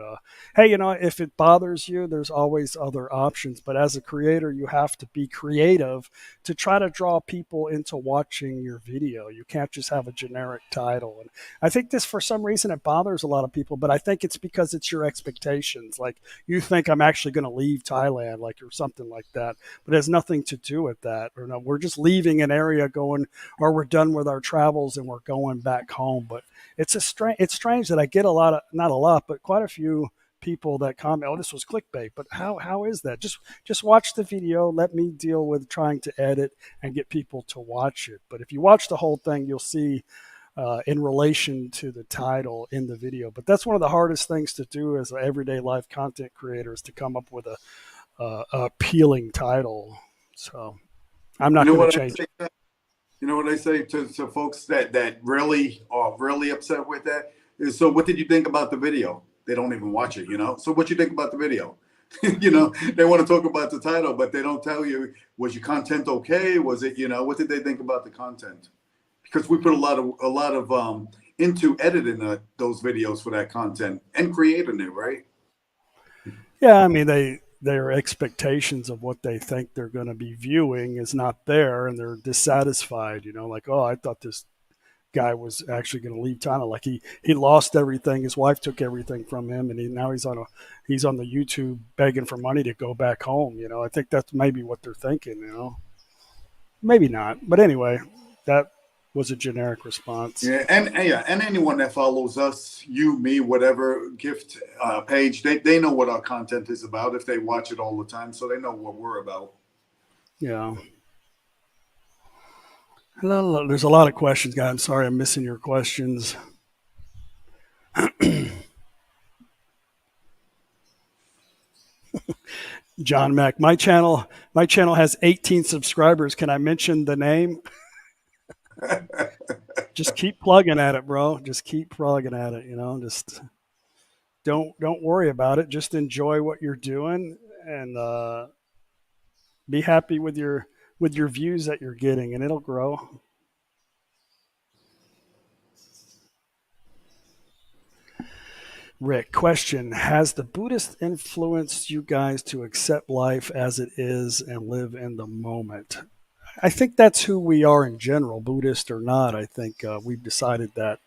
hey, if it bothers you, there's always other options. But as a creator, you have to be creative to try to draw people into watching your video. You can't just have a generic title. And I think this, for some reason, it bothers a lot of people, but I think it's because it's your expectations. Like you think I'm actually going to leave Thailand, or something like that, but it has nothing to do with that. Or no, we're just leaving an area going, or we're done with our travels and we're going back home. But it's strange that I get not a lot, but quite a few people that comment, "Oh, this was clickbait." But how is that? Just watch the video. Let me deal with trying to edit and get people to watch it. But if you watch the whole thing, you'll see in relation to the title in the video. But that's one of the hardest things to do as an everyday life content creator, is to come up with a appealing title. So I'm not going to change it. You know what I say to folks that really are really upset with that is, so what did you think about the video? They don't even watch it, So what you think about the video? They want to talk about the title, but they don't tell you, was your content okay? Was it, what did they think about the content? Because we put a lot of into editing those videos for that content and creating it, right? Yeah, their expectations of what they think they're going to be viewing is not there, and they're dissatisfied. Like, oh, I thought this guy was actually going to leave Thailand. Like he lost everything. His wife took everything from him, and now he's on the YouTube begging for money to go back home. I think that's maybe what they're thinking. Maybe not, but anyway, that was a generic response. Yeah, and anyone that follows us, you, me, whatever gift page, they know what our content is about if they watch it all the time, so they know what we're about. Yeah. There's a lot of questions, guys. I'm sorry I'm missing your questions. John Mack, my channel has 18 subscribers. Can I mention the name? Just keep plugging at it, bro. Just keep plugging at it. Just don't worry about it. Just enjoy what you're doing and be happy with your views that you're getting, and it'll grow. Rick, question: has the Buddhist influenced you guys to accept life as it is and live in the moment? I think that's who we are in general, Buddhist or not. I think we've decided that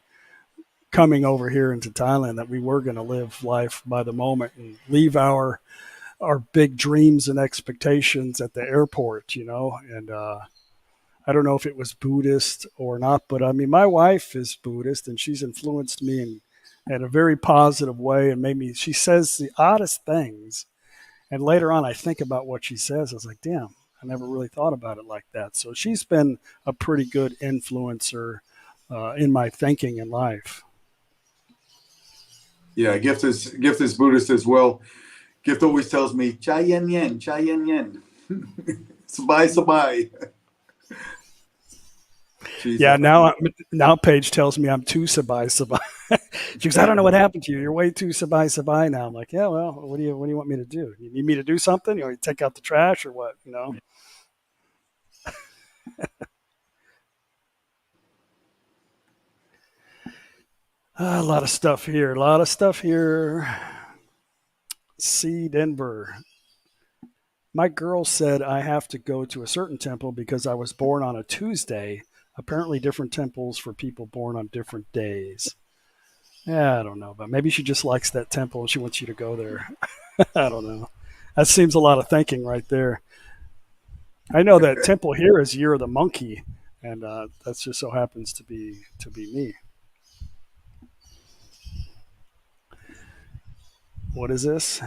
coming over here into Thailand that we were going to live life by the moment and leave our big dreams and expectations at the airport, and I don't know if it was Buddhist or not, but I mean, my wife is Buddhist and she's influenced me in a very positive way and she says the oddest things. And later on, I think about what she says. I was like, damn, I never really thought about it like that. So she's been a pretty good influencer in my thinking in life. Yeah, Gift is Buddhist as well. Gift always tells me, chai yen yen, sabai sabai. Yeah, now Paige tells me I'm too sabai. She goes, I don't know what happened to you. You're way too sabai now. I'm like, yeah, well, what do you want me to do? You need me to do something? You take out the trash or what? A lot of stuff here. C. Denver. My girl said I have to go to a certain temple because I was born on a Tuesday. Apparently different temples for people born on different days. Yeah, I don't know, but maybe she just likes that temple and she wants you to go there. I don't know. That seems a lot of thinking right there. I know that temple here is Year of the Monkey, and that just so happens to be me. What is this?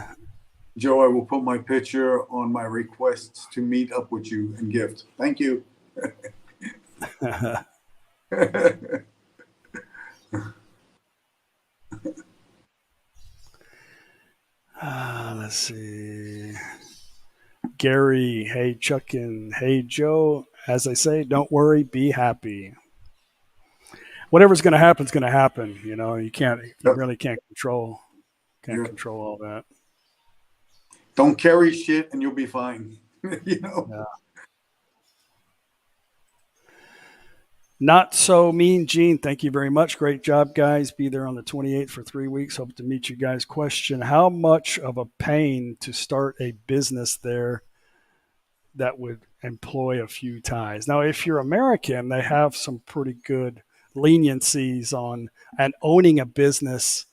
Joe, I will put my picture on my request to meet up with you and Gift. Thank you. Let's see. Gary, hey Chuck and hey Joe. As I say, don't worry, be happy. Whatever's going to happen is going to happen. You really can't control all that. Don't carry shit and you'll be fine. Yeah. Not so mean, Gene. Thank you very much. Great job, guys. Be there on the 28th for 3 weeks. Hope to meet you guys. Question: how much of a pain to start a business there that would employ a few Thais? Now, if you're American, they have some pretty good leniencies on and owning a business.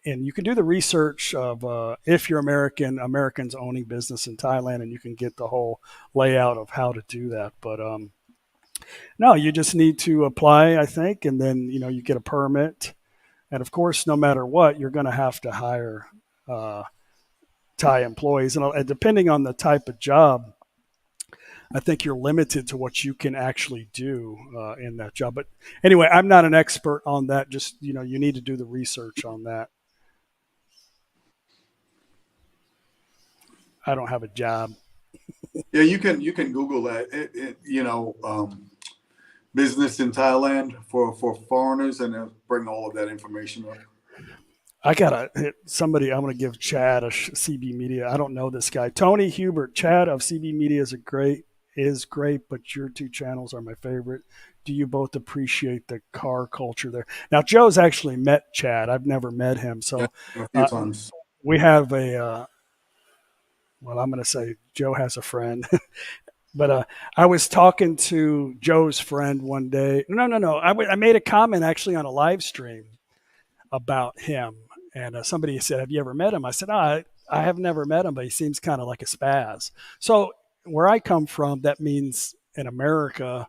And you can do the research of if you're Americans owning business in Thailand, and you can get the whole layout of how to do that. But no, you just need to apply, I think, and then you get a permit. And of course, no matter what, you're going to have to hire Thai employees, and depending on the type of job, I think you're limited to what you can actually do in that job. But anyway, I'm not an expert on that. Just you need to do the research on that. I don't have a job. Yeah, you can Google that. Business in Thailand for foreigners, and it'll bring all of that information up. I gotta hit somebody. I'm gonna give Chad of CB Media. I don't know this guy, Tony Hubert. Chad of CB Media is great, but your two channels are my favorite. Do you both appreciate the car culture there? Now, Joe's actually met Chad. I've never met him, so a few times. We have a. Well, I'm going to say Joe has a friend. But I was talking to Joe's friend one day. No. I made a comment actually on a live stream about him, and somebody said, "Have you ever met him?" I said, I have never met him, but he seems kind of like a spaz." So where I come from, that means in America,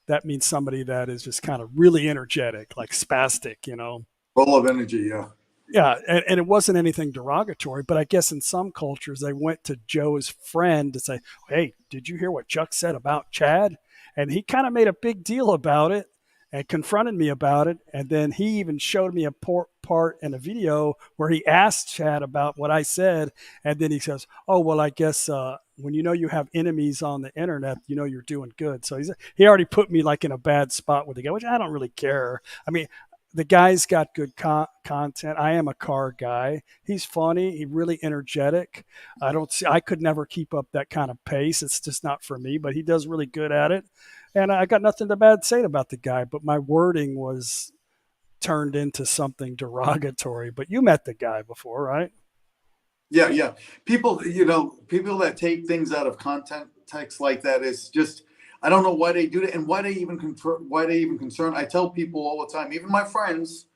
that means somebody that is just kind of really energetic, like spastic, you know. Full of energy. Yeah. Yeah, and it wasn't anything derogatory, but I guess in some cultures they went to Joe's friend to say, "Hey, did you hear what Chuck said about Chad?" And he kind of made a big deal about it and confronted me about it. And then he even showed me a part in a video where he asked Chad about what I said. And then he says, "Oh, well, I guess when you know you have enemies on the internet, you know you're doing good." So he already put me like in a bad spot with the guy, which I don't really care. I mean, the guy's got good content. I am a car guy. He's funny. He's really energetic. I could never keep up that kind of pace. It's just not for me, but he does really good at it. And I got nothing bad to say about the guy, but my wording was turned into something derogatory. But you met the guy before, right? Yeah, yeah. People, people that take things out of context like that is just, I don't know why they do that and why they even concern. I tell people all the time, even my friends,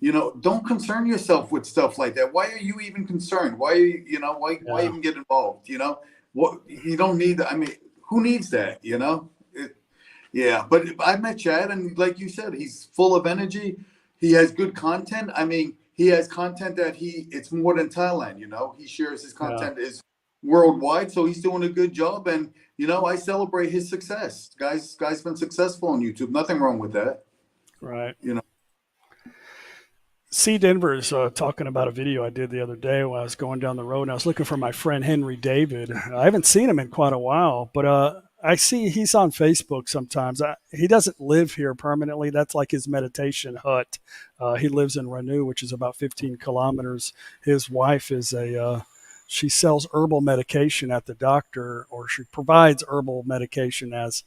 don't concern yourself with stuff like that. Why are you even concerned? Why, why even get involved? What you don't need. I mean, who needs that? Yeah. But I met Chad, and like you said, he's full of energy. He has good content. I mean, he has content that it's more than Thailand. He shares his content is worldwide, so he's doing a good job. And I celebrate his success. Guy's been successful on YouTube. Nothing wrong with that. Right. C. Denver is talking about a video I did the other day when I was going down the road, and I was looking for my friend Henry David. I haven't seen him in quite a while, but I see he's on Facebook sometimes. He doesn't live here permanently. That's like his meditation hut. He lives in Renew, which is about 15 kilometers. His wife is she sells herbal medication at the doctor, or she provides herbal medication as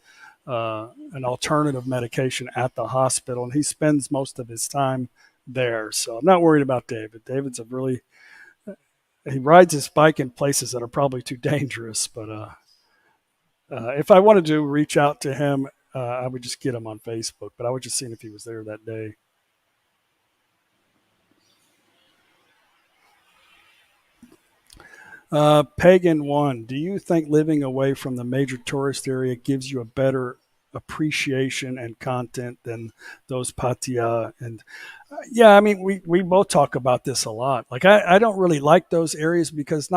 an alternative medication at the hospital. And he spends most of his time there. So I'm not worried about David. David's he rides his bike in places that are probably too dangerous, but if I wanted to reach out to him, I would just get him on Facebook, but I was just seeing if he was there that day. Pagan 1, do you think living away from the major tourist area gives you a better appreciation and content than those Pattaya? And yeah, I mean, we both talk about this a lot. Like, I don't really like those areas because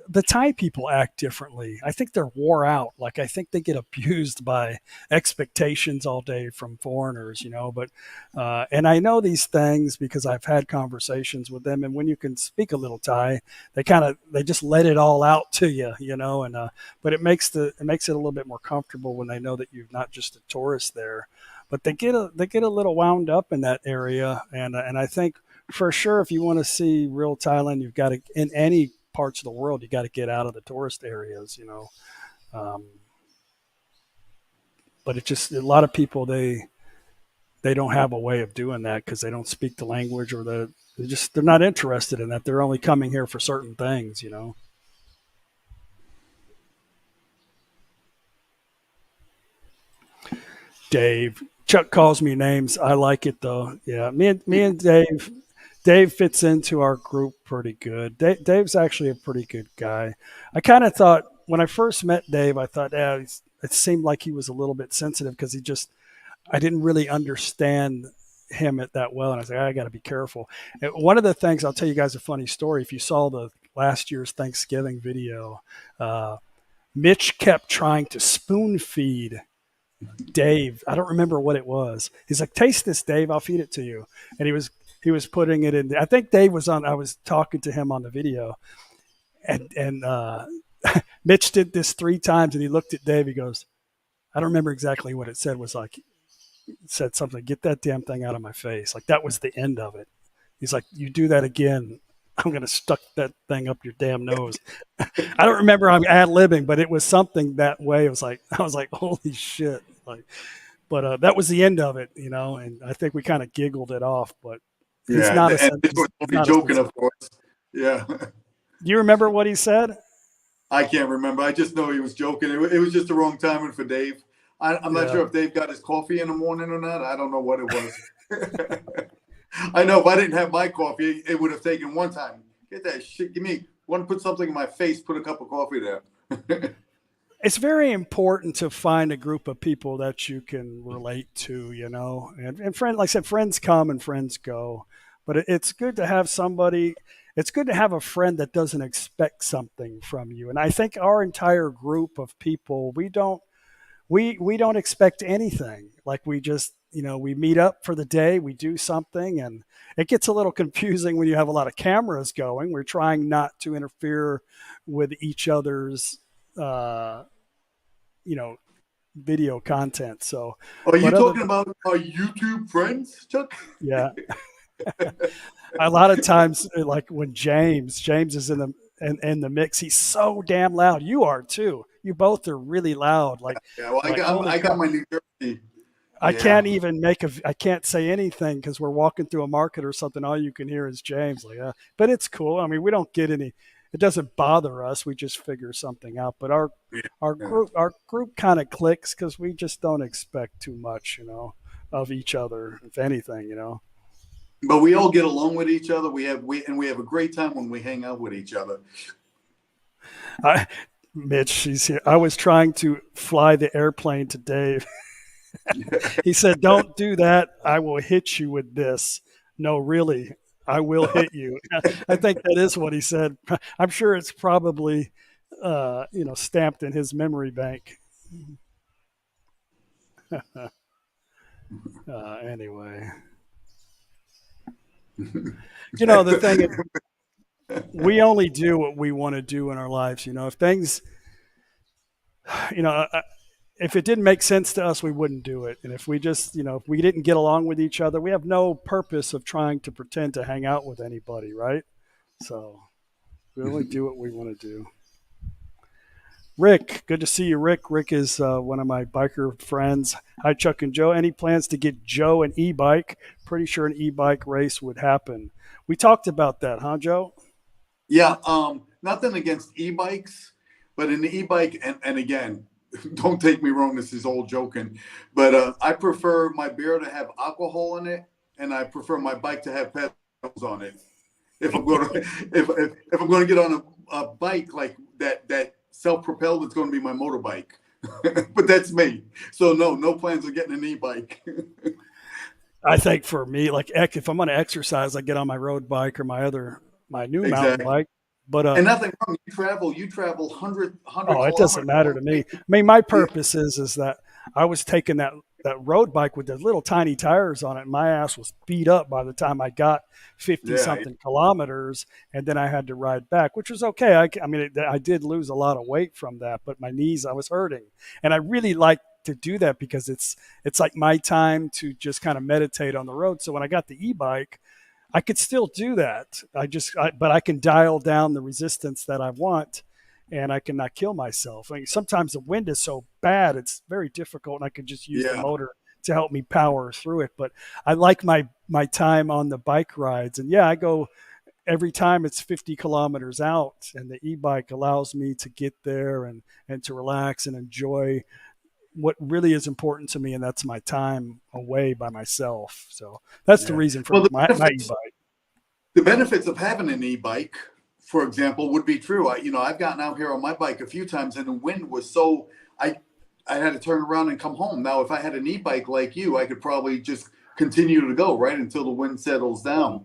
the Thai people act differently. I think they're wore out. Like, I think they get abused by expectations all day from foreigners, but, and I know these things because I've had conversations with them. And when you can speak a little Thai, they just let it all out to you, and, but it makes it a little bit more comfortable when they know that you're not just a tourist there, but they get a little wound up in that area. And I think for sure, if you want to see real Thailand, you've got to, in any parts of the world, you got to get out of the tourist areas, but it just, a lot of people, they don't have a way of doing that because they don't speak the language, or they're not interested in that. They're only coming here for certain things, Dave, Chuck calls me names. I like it though. Yeah, me and Dave fits into our group pretty good. Dave's actually a pretty good guy. I kind of thought when I first met Dave, I thought, it seemed like he was a little bit sensitive because I didn't really understand him that well. And I was like, I got to be careful. And one of the things, I'll tell you guys a funny story. If you saw the last year's Thanksgiving video, Mitch kept trying to spoon feed Dave. I don't remember what it was. He's like, "Taste this, Dave. I'll feed it to you." And he was putting it in. I think Dave was on. I was talking to him on the video, and Mitch did this 3 times, and he looked at Dave. He goes, "I don't remember exactly what it said." Was like, it said something, "Get that damn thing out of my face." Like, that was the end of it. He's like, "You do that again, I'm gonna stuck that thing up your damn nose." I don't remember. I'm ad-libbing, but it was something that way. It was like, I was like, "Holy shit!" Like, but that was the end of it, And I think we kind of giggled it off, but. He's not and we're joking, of course. Yeah. Do you remember what he said? I can't remember. I just know he was joking. It was just the wrong timing for Dave. I'm not Yeah. sure if Dave got his coffee in the morning or not. I don't know what it was. I know if I didn't have my coffee, it would have taken one time. Get that shit. Give me want to put something in my face. Put a cup of coffee there. It's very important to find a group of people that you can relate to, and friend, like I said, friends come and friends go, but it's good to have somebody. It's good to have a friend that doesn't expect something from you. And I think our entire group of people, we don't expect anything. Like we just, we meet up for the day, we do something, and it gets a little confusing when you have a lot of cameras going. We're trying not to interfere with each other's, uh, video content. So, Are you but other talking about our YouTube friends, Chuck? yeah, a lot of times, like when James is in the mix, he's so damn loud. You are too. You both are really loud. Yeah, well, Holy I got cow. my New Jersey. I Yeah. can't even I can't say anything because we're walking through a market or something. All you can hear is James. But it's cool. I mean, we don't get any. It doesn't bother us. We just figure something out. But Yeah. our group kind of clicks because we just don't expect too much, of each other, if anything. But we all get along with each other. We have a great time when we hang out with each other. I, Mitch, she's here. I was trying to fly the airplane to Dave. He said, "Don't do that. I will hit you with this." No, really, I will hit you. I think that is what he said. I'm sure it's probably, stamped in his memory bank. Anyway, the thing is, we only do what we want to do in our lives. If things, you know, if it didn't make sense to us, we wouldn't do it. And if we just, if we didn't get along with each other, we have no purpose of trying to pretend to hang out with anybody, right? So we only do what we want to do. Rick, good to see you, Rick. Rick is one of my biker friends. Hi, Chuck and Joe. Any plans to get Joe an e-bike? Pretty sure an e-bike race would happen. We talked about that, huh, Joe? Yeah. Nothing against e-bikes, but an e-bike, and again, don't take me wrong. This is all joking, but I prefer my beer to have alcohol in it, and I prefer my bike to have pedals on it. If I'm going to if I'm going to get on a bike like that self-propelled, it's going to be my motorbike. But that's me. So no plans of getting an e-bike. I think for me, like if I'm going to exercise, I get on my road bike or my new mountain Exactly. bike. But And nothing wrong. You travel 100 oh, it doesn't matter to me. I mean, my purpose is that I was taking that road bike with the little tiny tires on it. And my ass was beat up by the time I got 50 Yeah. something kilometers, and then I had to ride back, which was okay. I mean, I did lose a lot of weight from that, but my knees, I was hurting, and I really like to do that because it's like my time to just kind of meditate on the road. So when I got the e-bike, I could still do that. But I can dial down the resistance that I want, and I can not kill myself. I mean, sometimes the wind is so bad, it's very difficult, and I can just use the Yeah. motor to help me power through it. But I like my time on the bike rides, and yeah, I go every time it's 50 kilometers out, and the e-bike allows me to get there and to relax and enjoy what really is important to me, and that's my time away by myself. So that's the Yeah. reason for Well, my e-bike. the benefits of having an e-bike, for example, would be true. I've gotten out here on my bike a few times, and the wind was so I had to turn around and come home. Now, if I had an e-bike like you, I could probably just continue to go right until the wind settles down.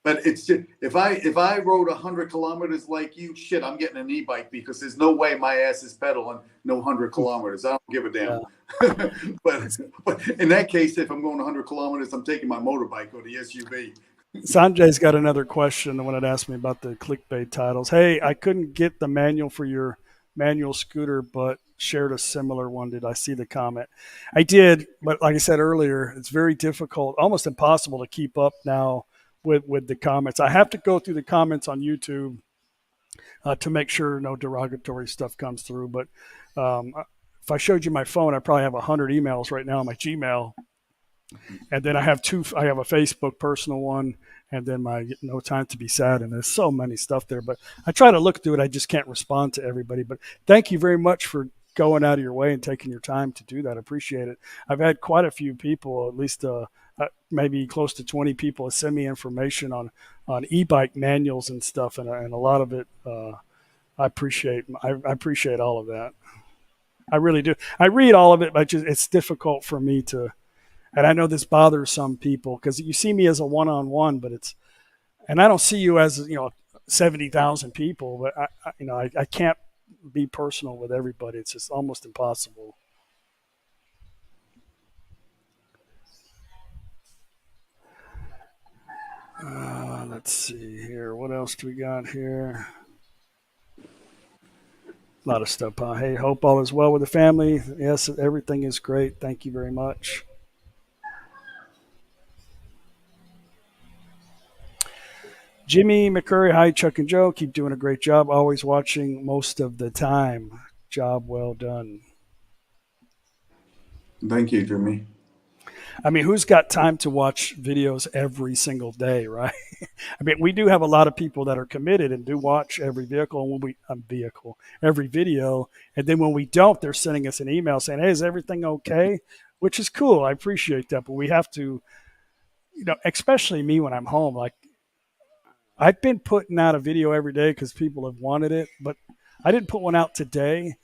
But it's just, if I rode 100 kilometers like you, shit, I'm getting an e-bike because there's no way my ass is pedaling no 100 kilometers. I don't give a damn. Yeah. but in that case, if I'm going 100 kilometers, I'm taking my motorbike or the SUV. Sanjay's got another question. The one that asked me about the clickbait titles. Hey, I couldn't get the manual for your manual scooter, but shared a similar one. Did I see the comment? I did, but like I said earlier, it's very difficult, almost impossible to keep up now with the comments. I have to go through the comments on YouTube to make sure no derogatory stuff comes through. But if I showed you my phone, I probably have 100 emails right now on my Gmail And then I have two. I have a Facebook personal one, and then my No Time to Be Sad. And there's so many stuff there, but I try to look through it. I just can't respond to everybody. But thank you very much for going out of your way and taking your time to do that. I appreciate it. I've had quite a few people, at least maybe close to 20 people, send me information on e-bike manuals and stuff, and a lot of it I appreciate. I appreciate all of that. I really do. I read all of it, but it's difficult for me to. And I know this bothers some people because you see me as a one-on-one, but and I don't see you as 70,000 people. But I can't be personal with everybody. It's just almost impossible. Let's see here. What else do we got here? A lot of stuff. Hey, hope all is well with the family. Yes, everything is great. Thank you very much. Jimmy McCurry, hi, Chuck and Joe. Keep doing a great job. Always watching most of the time. Job well done. Thank you, Jimmy. I mean, who's got time to watch videos every single day, right? I mean, we do have a lot of people that are committed and do watch every every video. And then when we don't, they're sending us an email saying, hey, is everything okay? Which is cool. I appreciate that. But we have to, especially me when I'm home, like I've been putting out a video every day because people have wanted it, but I didn't put one out today.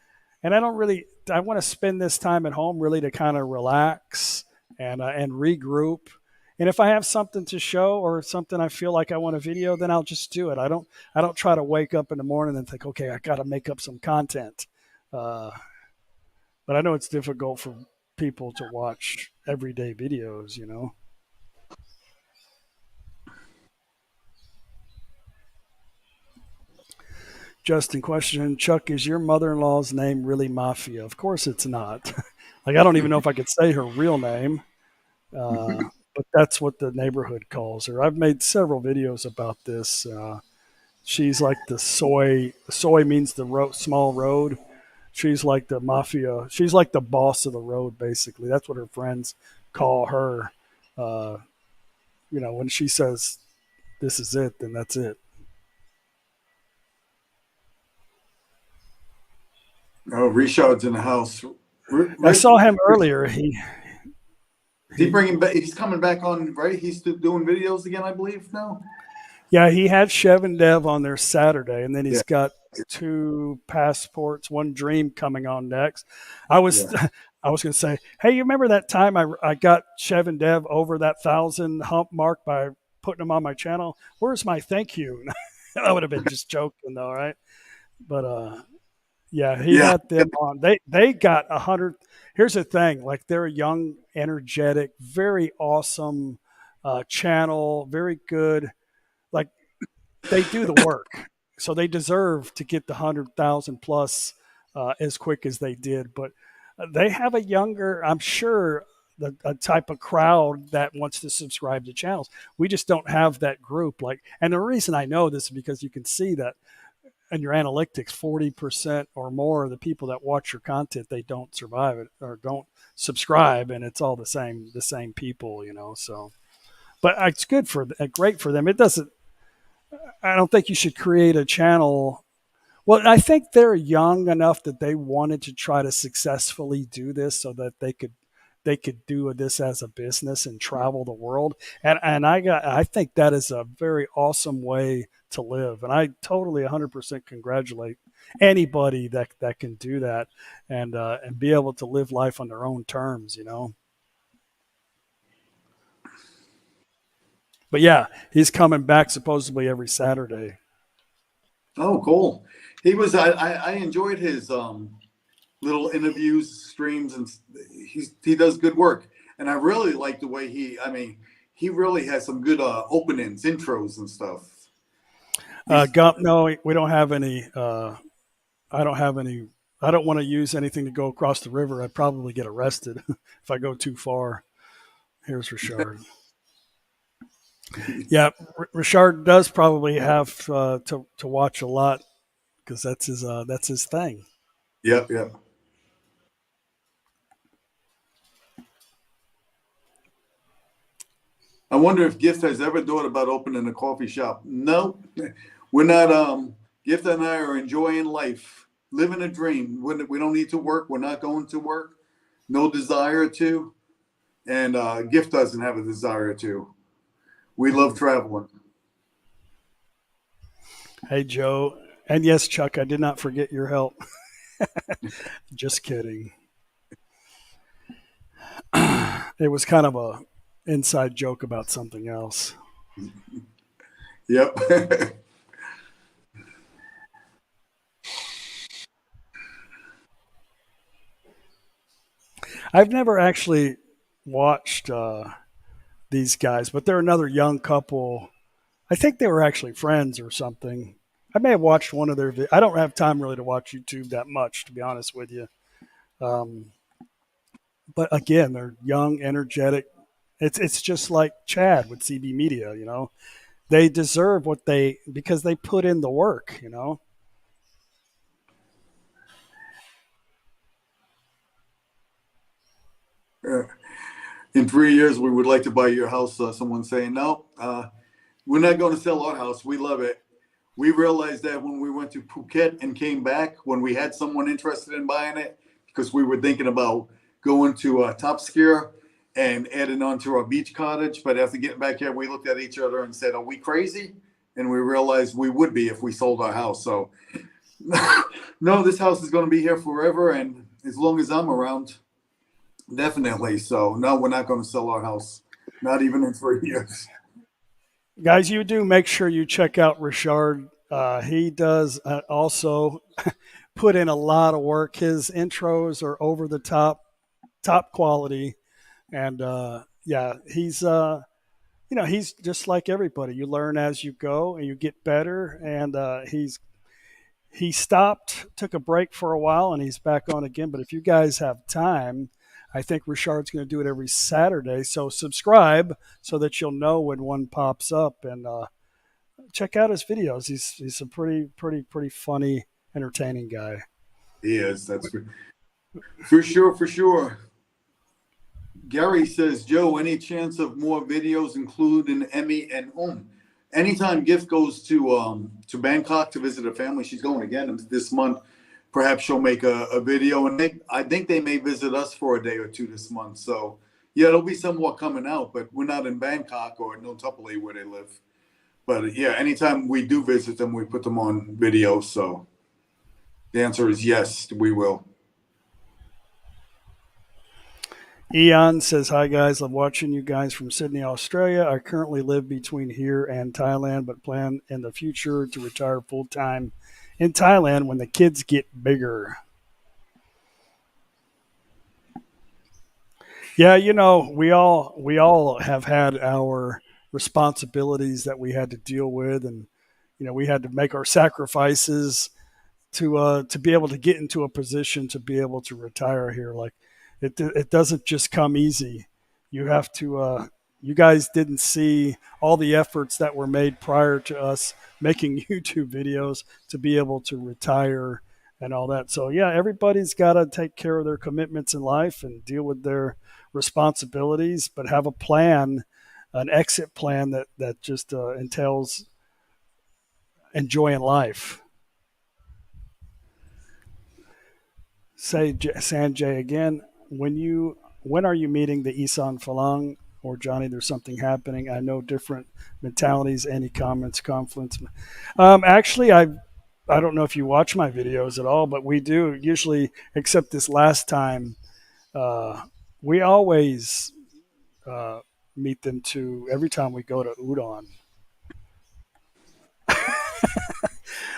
And I want to spend this time at home really to kind of relax and regroup. And if I have something to show or something I feel like I want a video, then I'll just do it. I don't try to wake up in the morning and think, okay, I got to make up some content. But I know it's difficult for people to watch everyday videos, Justin question, Chuck, is your mother-in-law's name really Mafia? Of course it's not. Like, I don't even know if I could say her real name. But that's what the neighborhood calls her. I've made several videos about this. She's like the soy. Soy means the small road. She's like the mafia. She's like the boss of the road, basically. That's what her friends call her. When she says, this is it, then that's it. Oh, Richard's in the house. I saw him earlier. He bringing back? He's coming back on, right? He's still doing videos again, I believe now. Yeah, he had Chev and Dev on there Saturday, and then he's got 2 passports, 1 dream coming on next. I was going to say, hey, you remember that time I got Chev and Dev over that 1,000 hump mark by putting them on my channel? Where's my thank you? I would have been just joking though, right? But he had them on. They got 100. Here's the thing: like, they're a young, energetic, very awesome channel, very good. Like, they do the work, so they deserve to get the 100,000 plus as quick as they did. But they have a younger, I'm sure, a type of crowd that wants to subscribe to channels. We just don't have that group. And the reason I know this is because you can see that in your analytics, 40% or more of the people that watch your content, they don't survive it or don't subscribe, and it's all the same people, So, but it's great for them. It doesn't. I don't think you should create a channel. Well, I think they're young enough that they wanted to try to successfully do this so that they could do this as a business and travel the world. And I think that is a very awesome way to live. And I totally 100% congratulate anybody that can do that and be able to live life on their own terms, But yeah, he's coming back supposedly every Saturday. Oh, cool. He was. I enjoyed his little interviews, streams, and he does good work. And I really like the way he really has some good openings, intros, and stuff. Gump, no, we don't have any. I don't have any. I don't want to use anything to go across the river. I'd probably get arrested if I go too far. Here's Richard. Yeah, Richard does probably have to watch a lot because that's his thing. Yep. I wonder if Gift has ever thought about opening a coffee shop. No, we're not. Gift and I are enjoying life, living a dream. We don't need to work. We're not going to work. No desire to. And Gift doesn't have a desire to. We love traveling. Hey, Joe. And yes, Chuck, I did not forget your help. Just kidding. It was kind of a inside joke about something else. Yep. I've never actually watched these guys, but they're another young couple. I think they were actually friends or something. I may have watched one of their. I don't have time really to watch YouTube that much, to be honest with you. Um, but again, they're young, energetic. It's just like Chad with CB Media. They deserve what because they put in the work. In 3 years, we would like to buy your house. Someone's saying, no, we're not going to sell our house. We love it. We realized that when we went to Phuket and came back, when we had someone interested in buying it, because we were thinking about going to Top Skier and adding on to our beach cottage. But after getting back here, we looked at each other and said, are we crazy? And we realized we would be if we sold our house. So, no, this house is going to be here forever. And as long as I'm around, definitely. So, no, we're not going to sell our house, not even in 3 years. Guys, you do make sure you check out Richard. He does also put in a lot of work. His intros are over the top quality, and yeah, he's just like everybody. You learn as you go, and you get better. And he stopped, took a break for a while, and he's back on again. But if you guys have time, I think Richard's going to do it every Saturday. So subscribe so that you'll know when one pops up, and check out his videos. He's a pretty funny, entertaining guy. He is. That's for sure. For sure. Gary says, Joe, any chance of more videos including Emmy and Anytime Gift goes to Bangkok to visit her family, she's going again this month. Perhaps she'll make a video, and I think they may visit us for a day or two this month. So, yeah, there'll be some more coming out, but we're not in Bangkok or Nontupali where they live. But, yeah, anytime we do visit them, we put them on video. So the answer is yes, we will. Eon says, hi, guys. Love watching you guys from Sydney, Australia. I currently live between here and Thailand, but plan in the future to retire full-time in Thailand when the kids get bigger. Yeah, we all have had our responsibilities that we had to deal with, and we had to make our sacrifices to be able to get into a position to be able to retire here. Like it doesn't just come easy. You have to. You guys didn't see all the efforts that were made prior to us making YouTube videos to be able to retire and all that. So yeah, everybody's got to take care of their commitments in life and deal with their responsibilities, but have a plan, an exit plan that just entails enjoying life. Say Sanjay again, when are you meeting the Isan Falang or Johnny? There's something happening. I know different mentalities. Any comments, conflicts? Actually, I don't know if you watch my videos at all, but we do usually, except this last time, we always meet them too every time we go to Udon.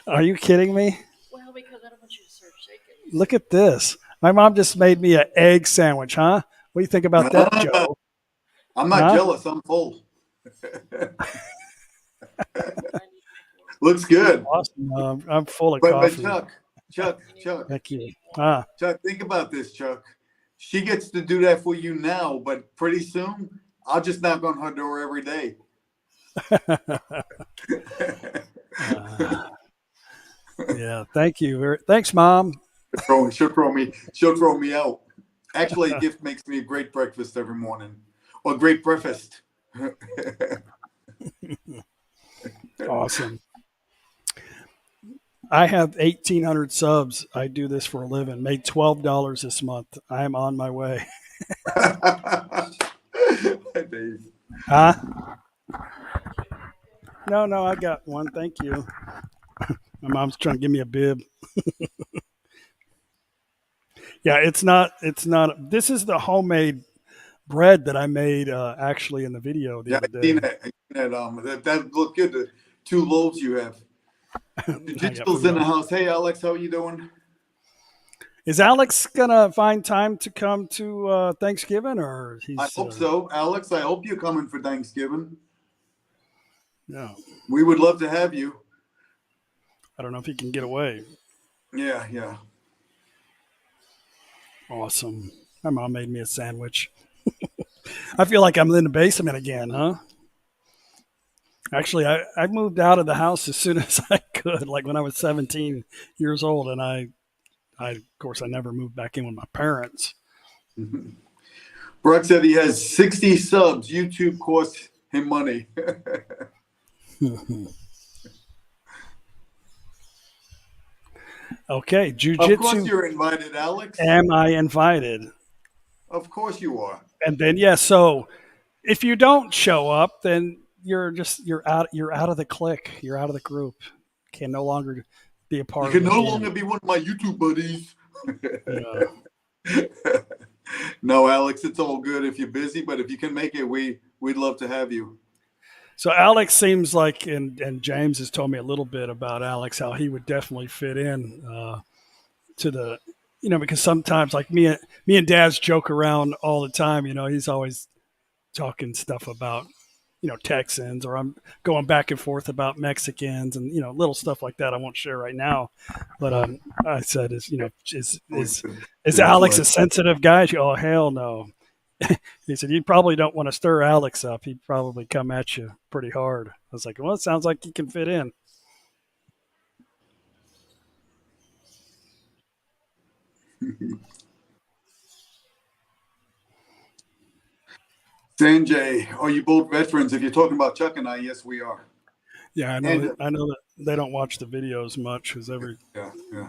Are you kidding me? Well, because I don't want you to serve shaken. Look at this. My mom just made me an egg sandwich, huh? What do you think about that, Joe? I'm not jealous. I'm full. Looks good. Awesome. I'm full of coffee. But Chuck. Thank you. Chuck, think about this, Chuck. She gets to do that for you now, but pretty soon, I'll just knock on her door every day. Yeah, thank you. Thanks, Mom. She'll throw me out. Actually, Gift makes me a great breakfast every morning, or great breakfast. Awesome. I have 1,800 subs. I do this for a living. Made $12 this month. I am on my way. Dave. Huh? No, I got one. Thank you. My mom's trying to give me a bib. Yeah, it's not. This is the homemade bread that I made actually in the video the Yeah, other I seen day. that. I seen that. That looked good. The 2 loaves you have. I got Digital's food in the on. house. Hey, Alex, how you doing? Is Alex gonna find time to come to Thanksgiving, or I he's hope so. Alex, I hope you're coming for Thanksgiving. no? We would love to have you. I don't know if he can get away. Yeah, yeah. Awesome. My mom made me a sandwich. I feel like I'm in the basement again, huh? Actually, I moved out of the house as soon as I could, like when I was 17 years old, and of course, I never moved back in with my parents. Brock said he has 60 subs. YouTube costs him money. Okay, Of course jujitsu. you're invited, Alex. Am I invited? Of course you are. And then so if you don't show up, then you're out of the clique. You're out of the group. Can no longer be a You part can of it no again. longer be one of my YouTube buddies. Yeah. No, Alex, it's all good if you're busy, but if you can make it, we'd love to have you. So Alex seems like, and James has told me a little bit about Alex, how he would definitely fit in to the, because sometimes like me and Daz joke around all the time. He's always talking stuff about, Texans, or I'm going back and forth about Mexicans and, little stuff like that. I won't share right now, but I said, is Alex a sensitive guy? Oh, hell no. He said, you probably don't want to stir Alex up. He'd probably come at you pretty hard. I was like, well, it sounds like he can fit in. Sanjay, are you both veterans? If you're talking about Chuck and I, yes, we are. Yeah, I know. And I know that they don't watch the videos much because yeah.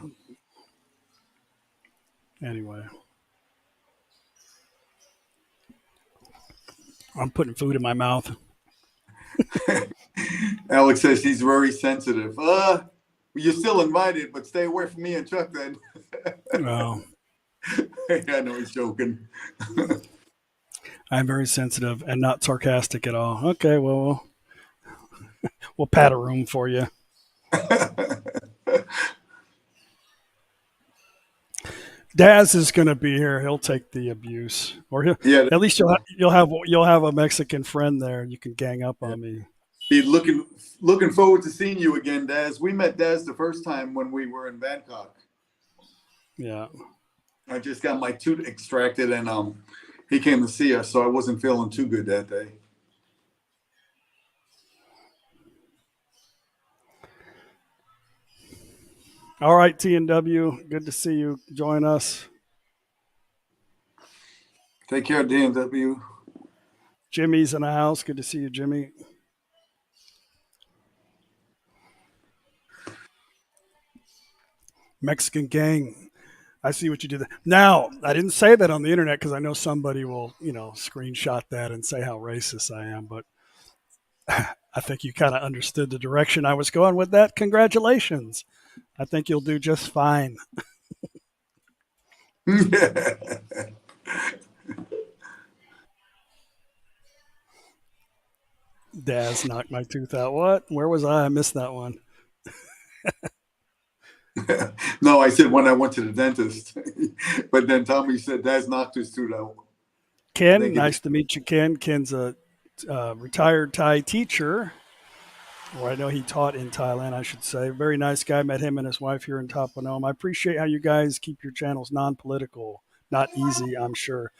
anyway. I'm putting food in my mouth. Alex says he's very sensitive. You're still invited, but stay away from me and Chuck then. Well, I know he's joking. I'm very sensitive and not sarcastic at all. Okay, well, we'll pat a room for you. Daz is going to be here. He'll take the abuse, or at least you'll have a Mexican friend there. You can gang up on me. Be looking forward to seeing you again, Daz. We met Daz the first time when we were in Bangkok. Yeah. I just got my tooth extracted, and he came to see us, so I wasn't feeling too good that day. All right, TNW. Good to see you. Join us. Take care, DNW. Jimmy's in the house. Good to see you, Jimmy. Mexican gang. I see what you did there. Now, I didn't say that on the internet because I know somebody will, screenshot that and say how racist I am. But I think you kind of understood the direction I was going with that. Congratulations. I think you'll do just fine. Daz knocked my tooth out. What? Where was I? I missed that one. No, I said when I went to the dentist. But then Tommy said Daz knocked his tooth out. Ken, nice to meet you, Ken. Ken's a retired Thai teacher. Or I know he taught in Thailand, I should say. Very nice guy. Met him and his wife here in Tapanoma. I appreciate how you guys keep your channels non-political. Not easy, I'm sure.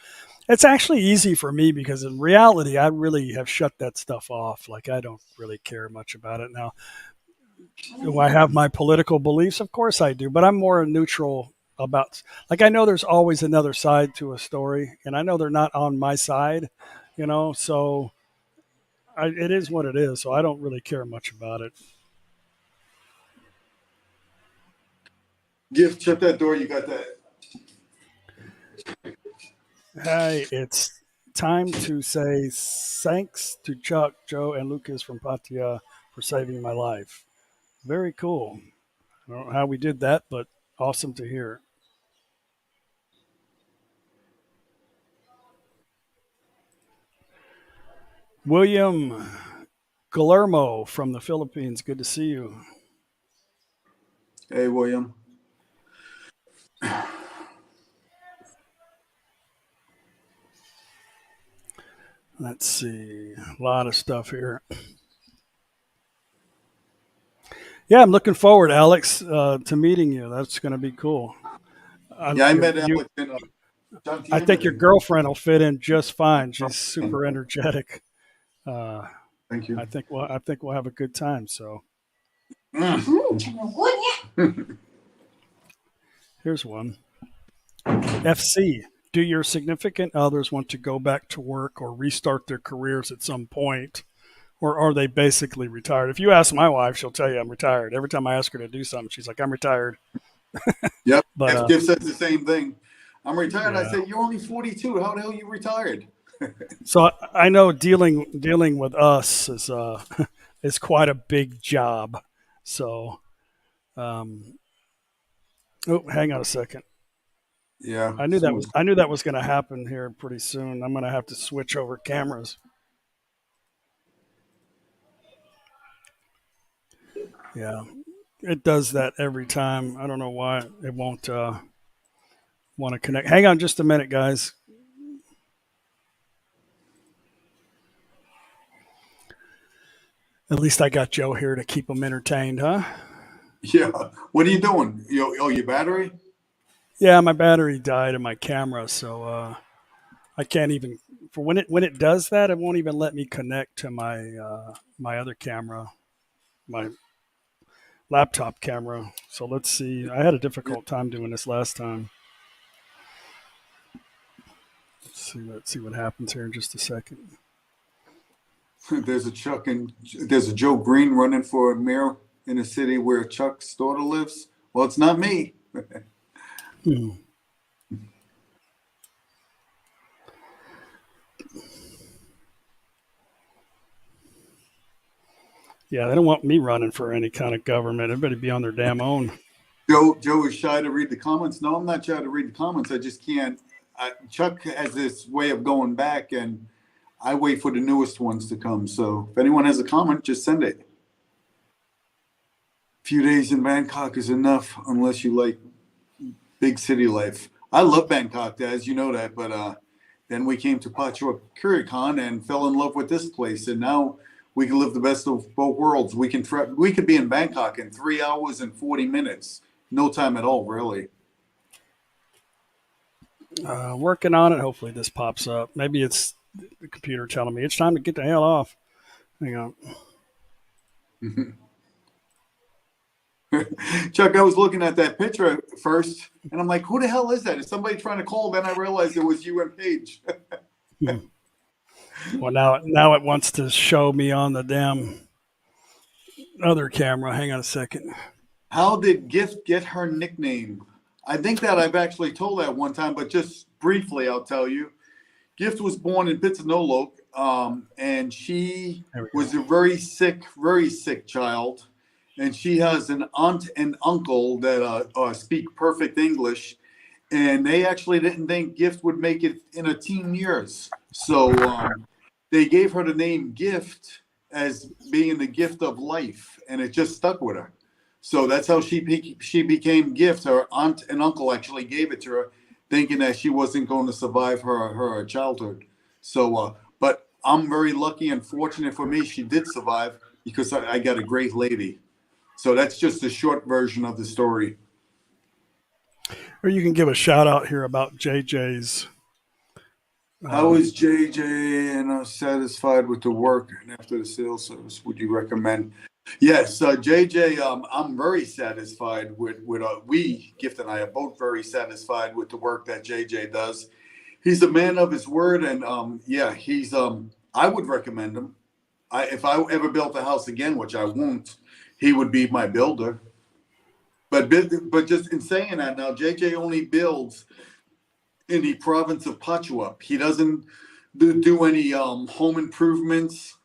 It's actually easy for me because in reality, I really have shut that stuff off. Like, I don't really care much about it now. Do I have my political beliefs? Of course I do, but I'm more neutral about, like, I know there's always another side to a story, and I know they're not on my side, so it is what it is, so I don't really care much about it. Gift, shut that door. You got that. Hey, it's time to say thanks to Chuck, Joe, and Lucas from Patia for saving my life. Very cool. I don't know how we did that, but awesome to hear. William Guillermo from the Philippines. Good to see you. Hey, William. Let's see. A lot of stuff here. Yeah, I'm looking forward, Alex, to meeting you. That's going to be cool. Yeah, I met Alex in I think your girlfriend will fit in just fine. She's super energetic. Thank you. I think we'll have a good time. So here's one. FC. Do your significant others want to go back to work or restart their careers at some point? Or are they basically retired? If you ask my wife, she'll tell you I'm retired. Every time I ask her to do something, she's like, I'm retired. Yep. But Gift says the same thing. I'm retired. Yeah. I said, you're only 42. How the hell are you retired? So I know dealing with us is is quite a big job. So, oh, hang on a second. Yeah. I knew that was going to happen here pretty soon. I'm going to have to switch over cameras. Yeah, it does that every time. I don't know why it won't want to connect. Hang on just a minute, guys. At least I got Joe here to keep him entertained, huh? Yeah. What are you doing? Your battery? Yeah, my battery died in my camera, so I can't even for when it does that, it won't even let me connect to my other camera, my laptop camera. So let's see. I had a difficult time doing this last time. Let's see what happens here in just a second. There's a Joe Green running for mayor in a city where Chuck's daughter lives. Well, it's not me. Yeah, they don't want me running for any kind of government. Everybody be on their damn own. Joe is shy to read the comments. No, I'm not shy to read the comments. I just can't. Chuck has this way of going back, and I wait for the newest ones to come. So if anyone has a comment, just send it. A few days in Bangkok is enough, unless you like big city life. I love Bangkok, as you know that, but then we came to Pachorkurikan and fell in love with this place, and now we can live the best of both worlds. We could be in Bangkok in 3 hours and 40 minutes. No time at all, really. Working on it. Hopefully this pops up. Maybe it's the computer telling me it's time to get the hell off. Hang on. Chuck, I was looking at that picture first, and I'm like, who the hell is that? Is somebody trying to call? Then I realized it was you and Paige. Well, now it wants to show me on the damn other camera. Hang on a second. How did Gift get her nickname? I think that I've actually told that one time, but just briefly, I'll tell you. Gift was born in Pitsanolok, and she was a very sick child. And she has an aunt and uncle that speak perfect English. And they actually didn't think Gift would make it in her teen years. So they gave her the name Gift as being the gift of life. And it just stuck with her. So that's how she became Gift. Her aunt and uncle actually gave it to her, thinking that she wasn't going to survive her childhood. So, but I'm very lucky and fortunate for me, she did survive because I got a great lady. So that's just a short version of the story. Or you can give a shout out here about JJ's. How is JJ and I'm satisfied with the work and after the sales service? Would you recommend? Yes, JJ, I'm very satisfied with we, Gift and I are both very satisfied with the work that JJ does. He's a man of his word, and he's I would recommend him. if I ever built a house again, which I won't, he would be my builder. But just in saying that, now JJ only builds in the province of Pachuap. He doesn't do any home improvements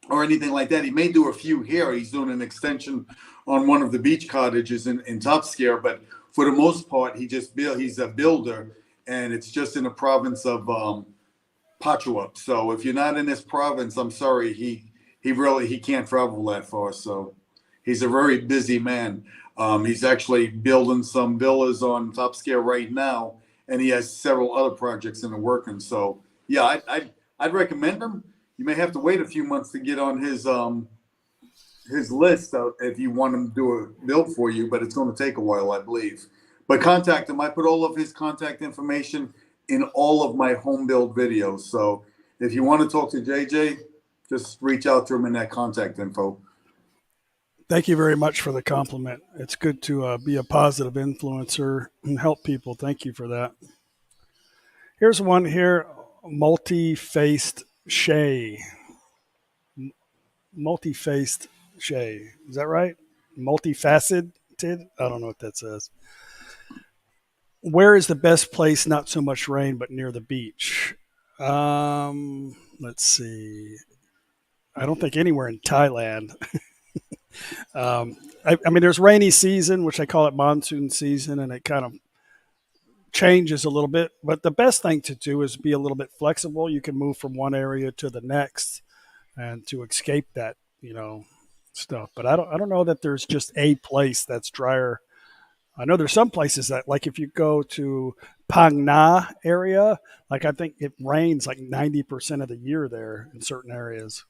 or anything like that. He may do a few here. He's doing an extension on one of the beach cottages in Top Scare, but for the most part, he's a builder, and it's just in the province of Pachuap. So if you're not in this province, I'm sorry, he can't travel that far. So he's a very busy man. He's actually building some villas on Top Scare right now, and he has several other projects in the working. So yeah, I'd recommend him. You may have to wait a few months to get on his list if you want him to do a build for you, but it's going to take a while, I believe. But contact him. I put all of his contact information in all of my home build videos. So if you want to talk to JJ, just reach out to him in that contact info. Thank you very much for the compliment. It's good to be a positive influencer and help people. Thank you for that. Here's one here, multi-faced Shay. Multi-faced Shay. Is that right? Multifaceted? I don't know what that says. Where is the best place, not so much rain, but near the beach? Let's see. I don't think anywhere in Thailand. I mean, there's rainy season, which I call it monsoon season, and it kind of changes a little bit. But the best thing to do is be a little bit flexible. You can move from one area to the next, and to escape that, stuff. But I don't know that there's just a place that's drier. I know there's some places that, like if you go to Phang Na area, like I think it rains like 90% of the year there in certain areas.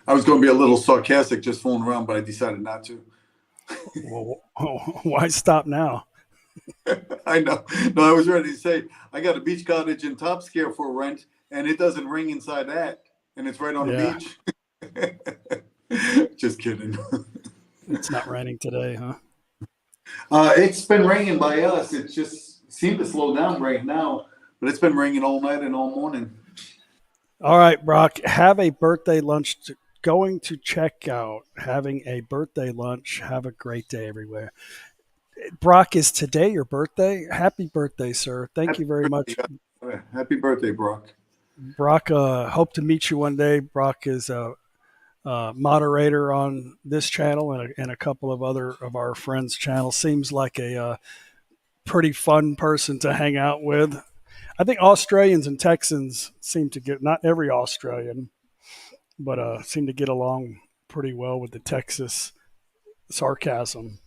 I was going to be a little sarcastic just fooling around, but I decided not to. Well, why stop now? I know. No, I was ready to say, I got a beach cottage in Top Scare for rent, and it doesn't rain inside that, and it's right on the beach. Just kidding. It's not raining today, huh? It's been raining by us. It just seemed to slow down right now, but it's been raining all night and all morning. All right, Brock, have a birthday lunch. Going to check out, having a birthday lunch. Have a great day everywhere. Brock, is today your birthday? Happy birthday, sir. Thank you very much. Happy birthday, Brock. Brock, hope to meet you one day. Brock is a moderator on this channel and a couple of other of our friends' channels. Seems like a pretty fun person to hang out with. I think Australians and Texans seem to get, not every Australian, but seem to get along pretty well with the Texas sarcasm.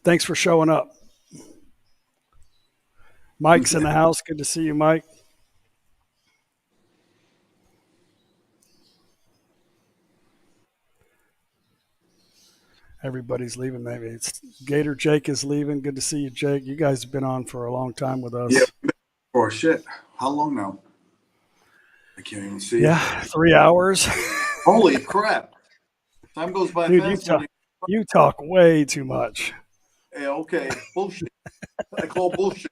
Thanks for showing up. Mike's in the house. Good to see you, Mike. Everybody's leaving. Maybe it's Gator Jake is leaving. Good to see you, Jake. You guys have been on for a long time with us. Yeah. Oh, shit. How long now? I can't even see. Yeah, 3 hours. Holy crap. Time goes by Dude, fast. you talk way too much. Yeah, okay. Bullshit. I call bullshit.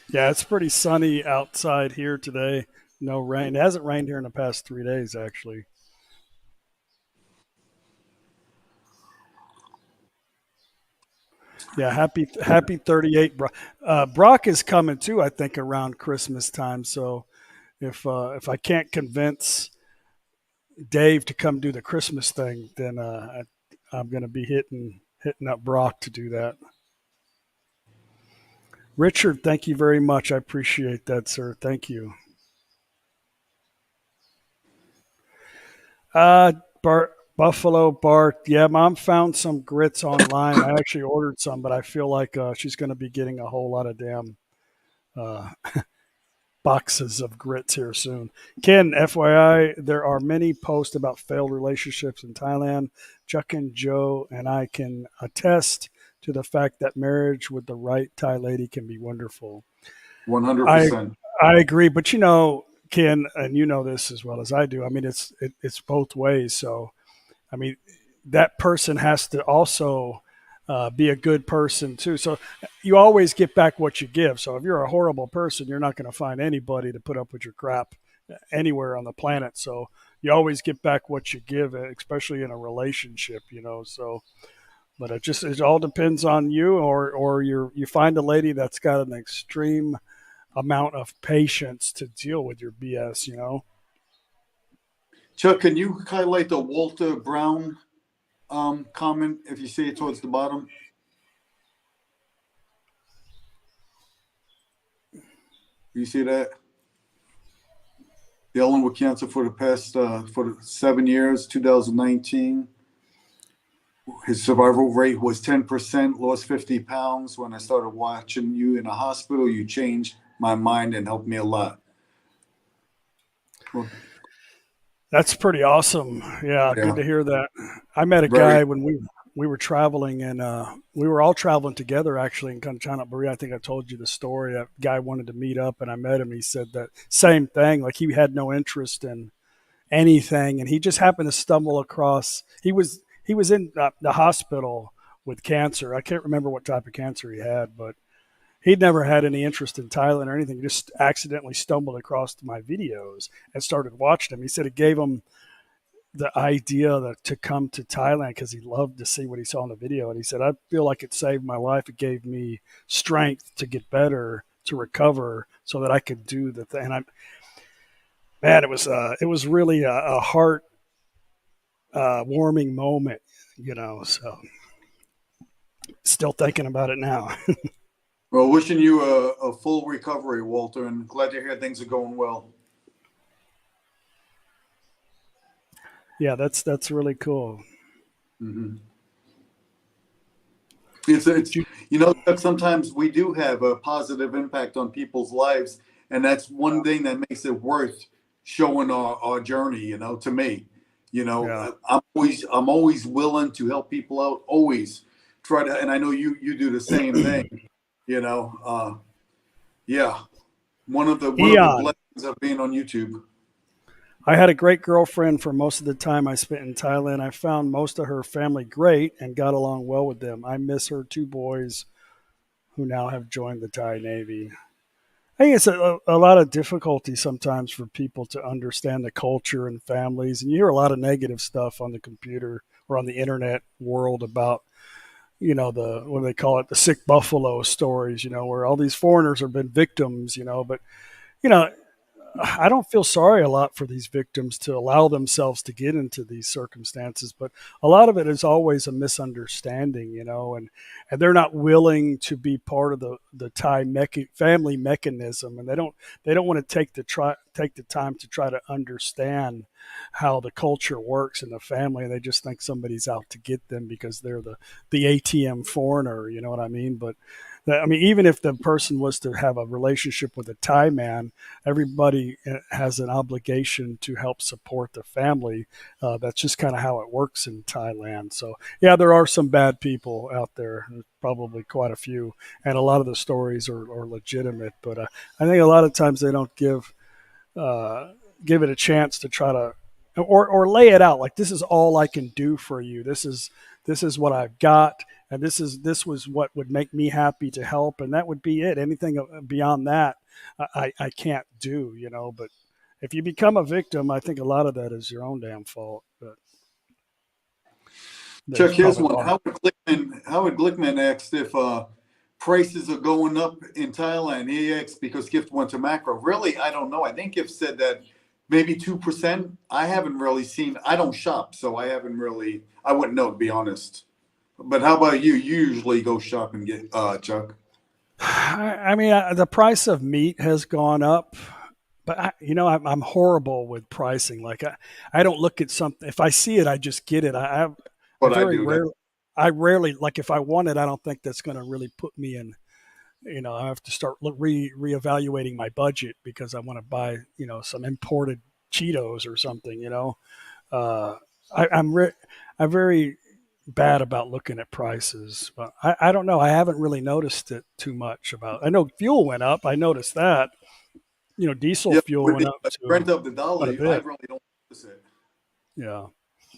Yeah, it's pretty sunny outside here today. No rain. It hasn't rained here in the past 3 days, actually. Yeah, happy 38. Brock is coming too, I think, around Christmas time. So if I can't convince Dave to come do the Christmas thing, then I'm going to be hitting up Brock to do that. Richard, thank you very much. I appreciate that, sir. Thank you. Buffalo Bart. Yeah, Mom found some grits online. I actually ordered some, but I feel like she's going to be getting a whole lot of damn boxes of grits here soon. Ken, FYI, there are many posts about failed relationships in Thailand. Chuck and Joe and I can attest to the fact that marriage with the right Thai lady can be wonderful. 100%. I agree, but Ken, and you know this as well as I do. I mean, it's both ways. So, I mean, that person has to also be a good person too. So you always get back what you give. So if you're a horrible person, you're not going to find anybody to put up with your crap anywhere on the planet. So you always get back what you give, especially in a relationship, you know. So, but it all depends on you, or you find a lady that's got an extreme amount of patience to deal with your BS, you know. Chuck, can you highlight the Walter Brown comment if you see it towards the bottom? You see that? Dealing with cancer for the past for 7 years, 2019. His survival rate was 10%, lost 50 pounds. When I started watching you in the hospital, you changed my mind and helped me a lot. Well, That's pretty awesome. Yeah, yeah. good to hear that. I met a guy when we were traveling, and we were all traveling together actually in Kanchanaburi. I think I told you the story. That guy wanted to meet up, and I met him. He said that same thing. Like he had no interest in anything, and he just happened to stumble across. He was in the hospital with cancer. I can't remember what type of cancer he had, but he'd never had any interest in Thailand or anything. He just accidentally stumbled across my videos and started watching them. He said it gave him the idea to come to Thailand because he loved to see what he saw in the video. And he said, I feel like it saved my life. It gave me strength to get better, to recover so that I could do the thing. And man, it was really a heart warming moment, you know, so still thinking about it now. Well, wishing you a full recovery, Walter, and glad to hear things are going well. Yeah, that's really cool. Mm-hmm. It's you know, sometimes we do have a positive impact on people's lives, and that's one thing that makes it worth showing our journey, you know, to me. You know, Yeah. I'm always willing to help people out, always try to, and I know you do the same thing, you know. Yeah. One of the blessings of being on YouTube. I had a great girlfriend for most of the time I spent in Thailand. I found most of her family great and got along well with them. I miss her 2 boys who now have joined the Thai Navy. I think it's a lot of difficulty sometimes for people to understand the culture and families. And you hear a lot of negative stuff on the computer or on the internet world about, you know, what do they call it, the sick buffalo stories, you know, where all these foreigners have been victims, you know. But, you know, I don't feel sorry a lot for these victims to allow themselves to get into these circumstances, but a lot of it is always a misunderstanding, you know, and they're not willing to be part of the Thai family mechanism, and they don't want to take the time to try to understand how the culture works in the family, and they just think somebody's out to get them because they're the ATM foreigner, you know what I mean? But I mean, even if the person was to have a relationship with a Thai man, everybody has an obligation to help support the family. That's just kind of how it works in Thailand. So, yeah, there are some bad people out there, probably quite a few, and a lot of the stories are legitimate. But I think a lot of times they don't give it a chance to try to or lay it out like, this is all I can do for you. This is what I've got, and this was what would make me happy to help, and that would be it. Anything beyond that, I can't do, you know. But if you become a victim, I think a lot of that is your own damn fault. But Chuck, here's one. Howard Glickman asked if prices are going up in Thailand. He asked because Gift went to macro. Really, I don't know. I think Gift said that maybe 2%. I haven't really seen. I don't shop, so I haven't really. I wouldn't know, to be honest. But how about you? You usually go shop and get Chuck. I mean, the price of meat has gone up, but I'm horrible with pricing. Like I don't look at something. If I see it, I just get it. I rarely, like, if I want it, I don't think that's going to really put me in. You know, I have to start reevaluating my budget because I want to buy, you know, some imported Cheetos or something. You know, I'm very bad about looking at prices, but I don't know. I haven't really noticed it too much about. I know fuel went up. I noticed that. You know, diesel fuel went up to rent up the dollar. I really don't notice it. Yeah.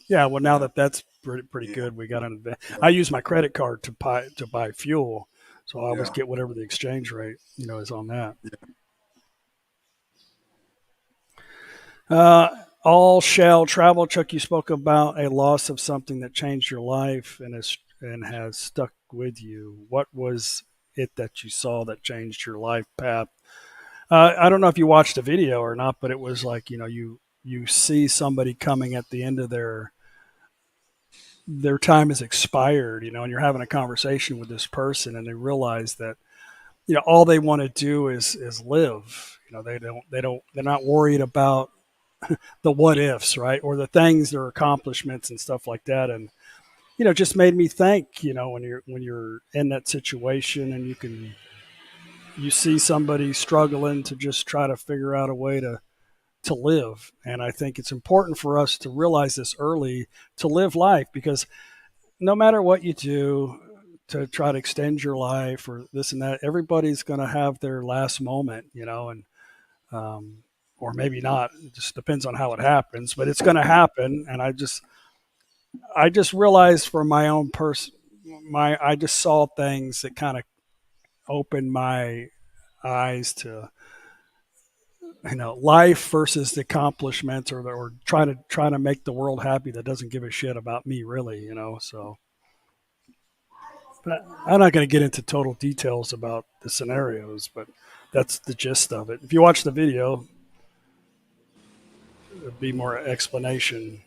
Yeah. Well, now that's pretty Yeah. good. We got an advantage. I use my credit card to buy fuel, so I always Yeah. get whatever the exchange rate is on that. All shall travel. Chuck, you spoke about a loss of something that changed your life and has stuck with you. What was it that you saw that changed your life path? I don't know if you watched the video or not, but it was like you see somebody coming at the end of their time has expired, and you're having a conversation with this person, and they realize that all they want to do is live. They're not worried about the what ifs, right, or the things, their accomplishments and stuff like that, and just made me think, when you're in that situation and you see somebody struggling to just try to figure out a way to live. And I think it's important for us to realize this early, to live life, because no matter what you do to try to extend your life or this and that, everybody's going to have their last moment, and or maybe not. It just depends on how it happens, but it's going to happen. And I just realized for my own I just saw things that kind of opened my eyes to life versus the accomplishments, or trying to make the world happy that doesn't give a shit about me, really. So, but I'm not going to get into total details about the scenarios, but that's the gist of it. If you watch the video, there'll be more explanation.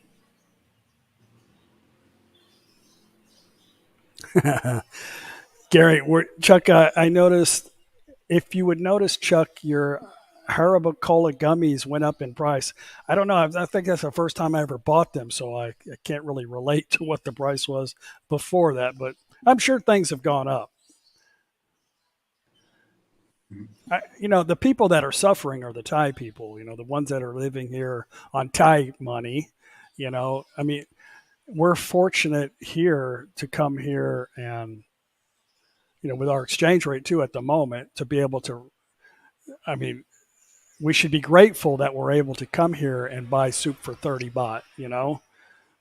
Gary, Chuck, I noticed, if you would notice, Chuck, your Haribo Cola gummies went up in price. I don't know. I think that's the first time I ever bought them, so I can't really relate to what the price was before that, but I'm sure things have gone up. The people that are suffering are the Thai people, the ones that are living here on Thai money. I mean, we're fortunate here to come here and, with our exchange rate too at the moment, to be able to, I mean, we should be grateful that we're able to come here and buy soup for 30 baht,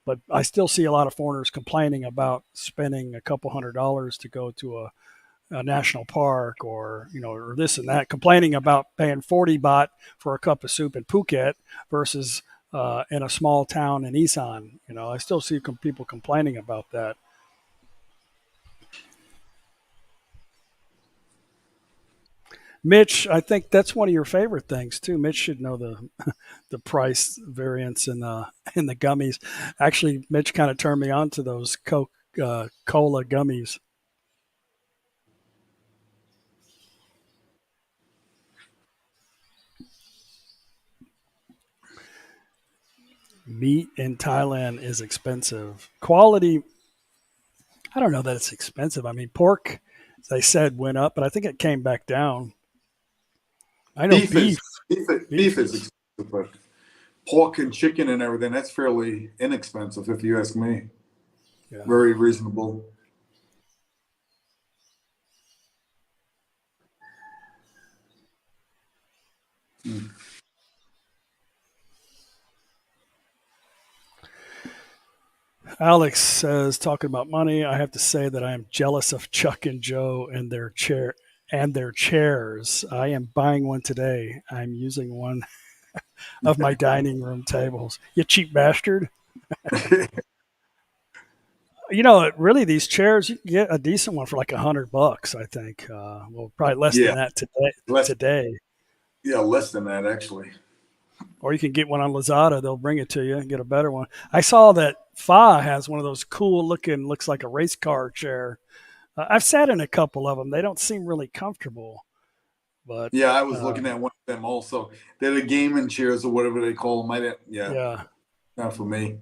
but I still see a lot of foreigners complaining about spending a couple $100s to go to a national park, or or this and that, complaining about paying 40 baht for a cup of soup in Phuket versus in a small town in Isan. I still see people complaining about that. Mitch, I think that's one of your favorite things too. Mitch should know the price variance in the gummies. Actually, Mitch kind of turned me on to those Coca Cola gummies. Meat in Thailand is expensive. Quality, I don't know that it's expensive. I mean, pork, as they said, went up, but I think it came back down. I know beef Beef is expensive, but pork and chicken and everything, that's fairly inexpensive, if you ask me. Yeah. Very reasonable. Alex says, talking about money, I have to say that I am jealous of Chuck and Joe and their chairs. I am buying one today. I'm using one of my dining room tables. You cheap bastard. Really, these chairs, you can get a decent one for like $100, I think. Well, probably less Yeah, than that today. Yeah, less than that, actually. Or you can get one on Lazada. They'll bring it to you and get a better one. I saw that Fa has one of those cool looking, looks like a race car chair. I've sat in a couple of them. They don't seem really comfortable, but Yeah, I was looking at one of them also. They're the gaming chairs or whatever they call them. yeah. Not for me.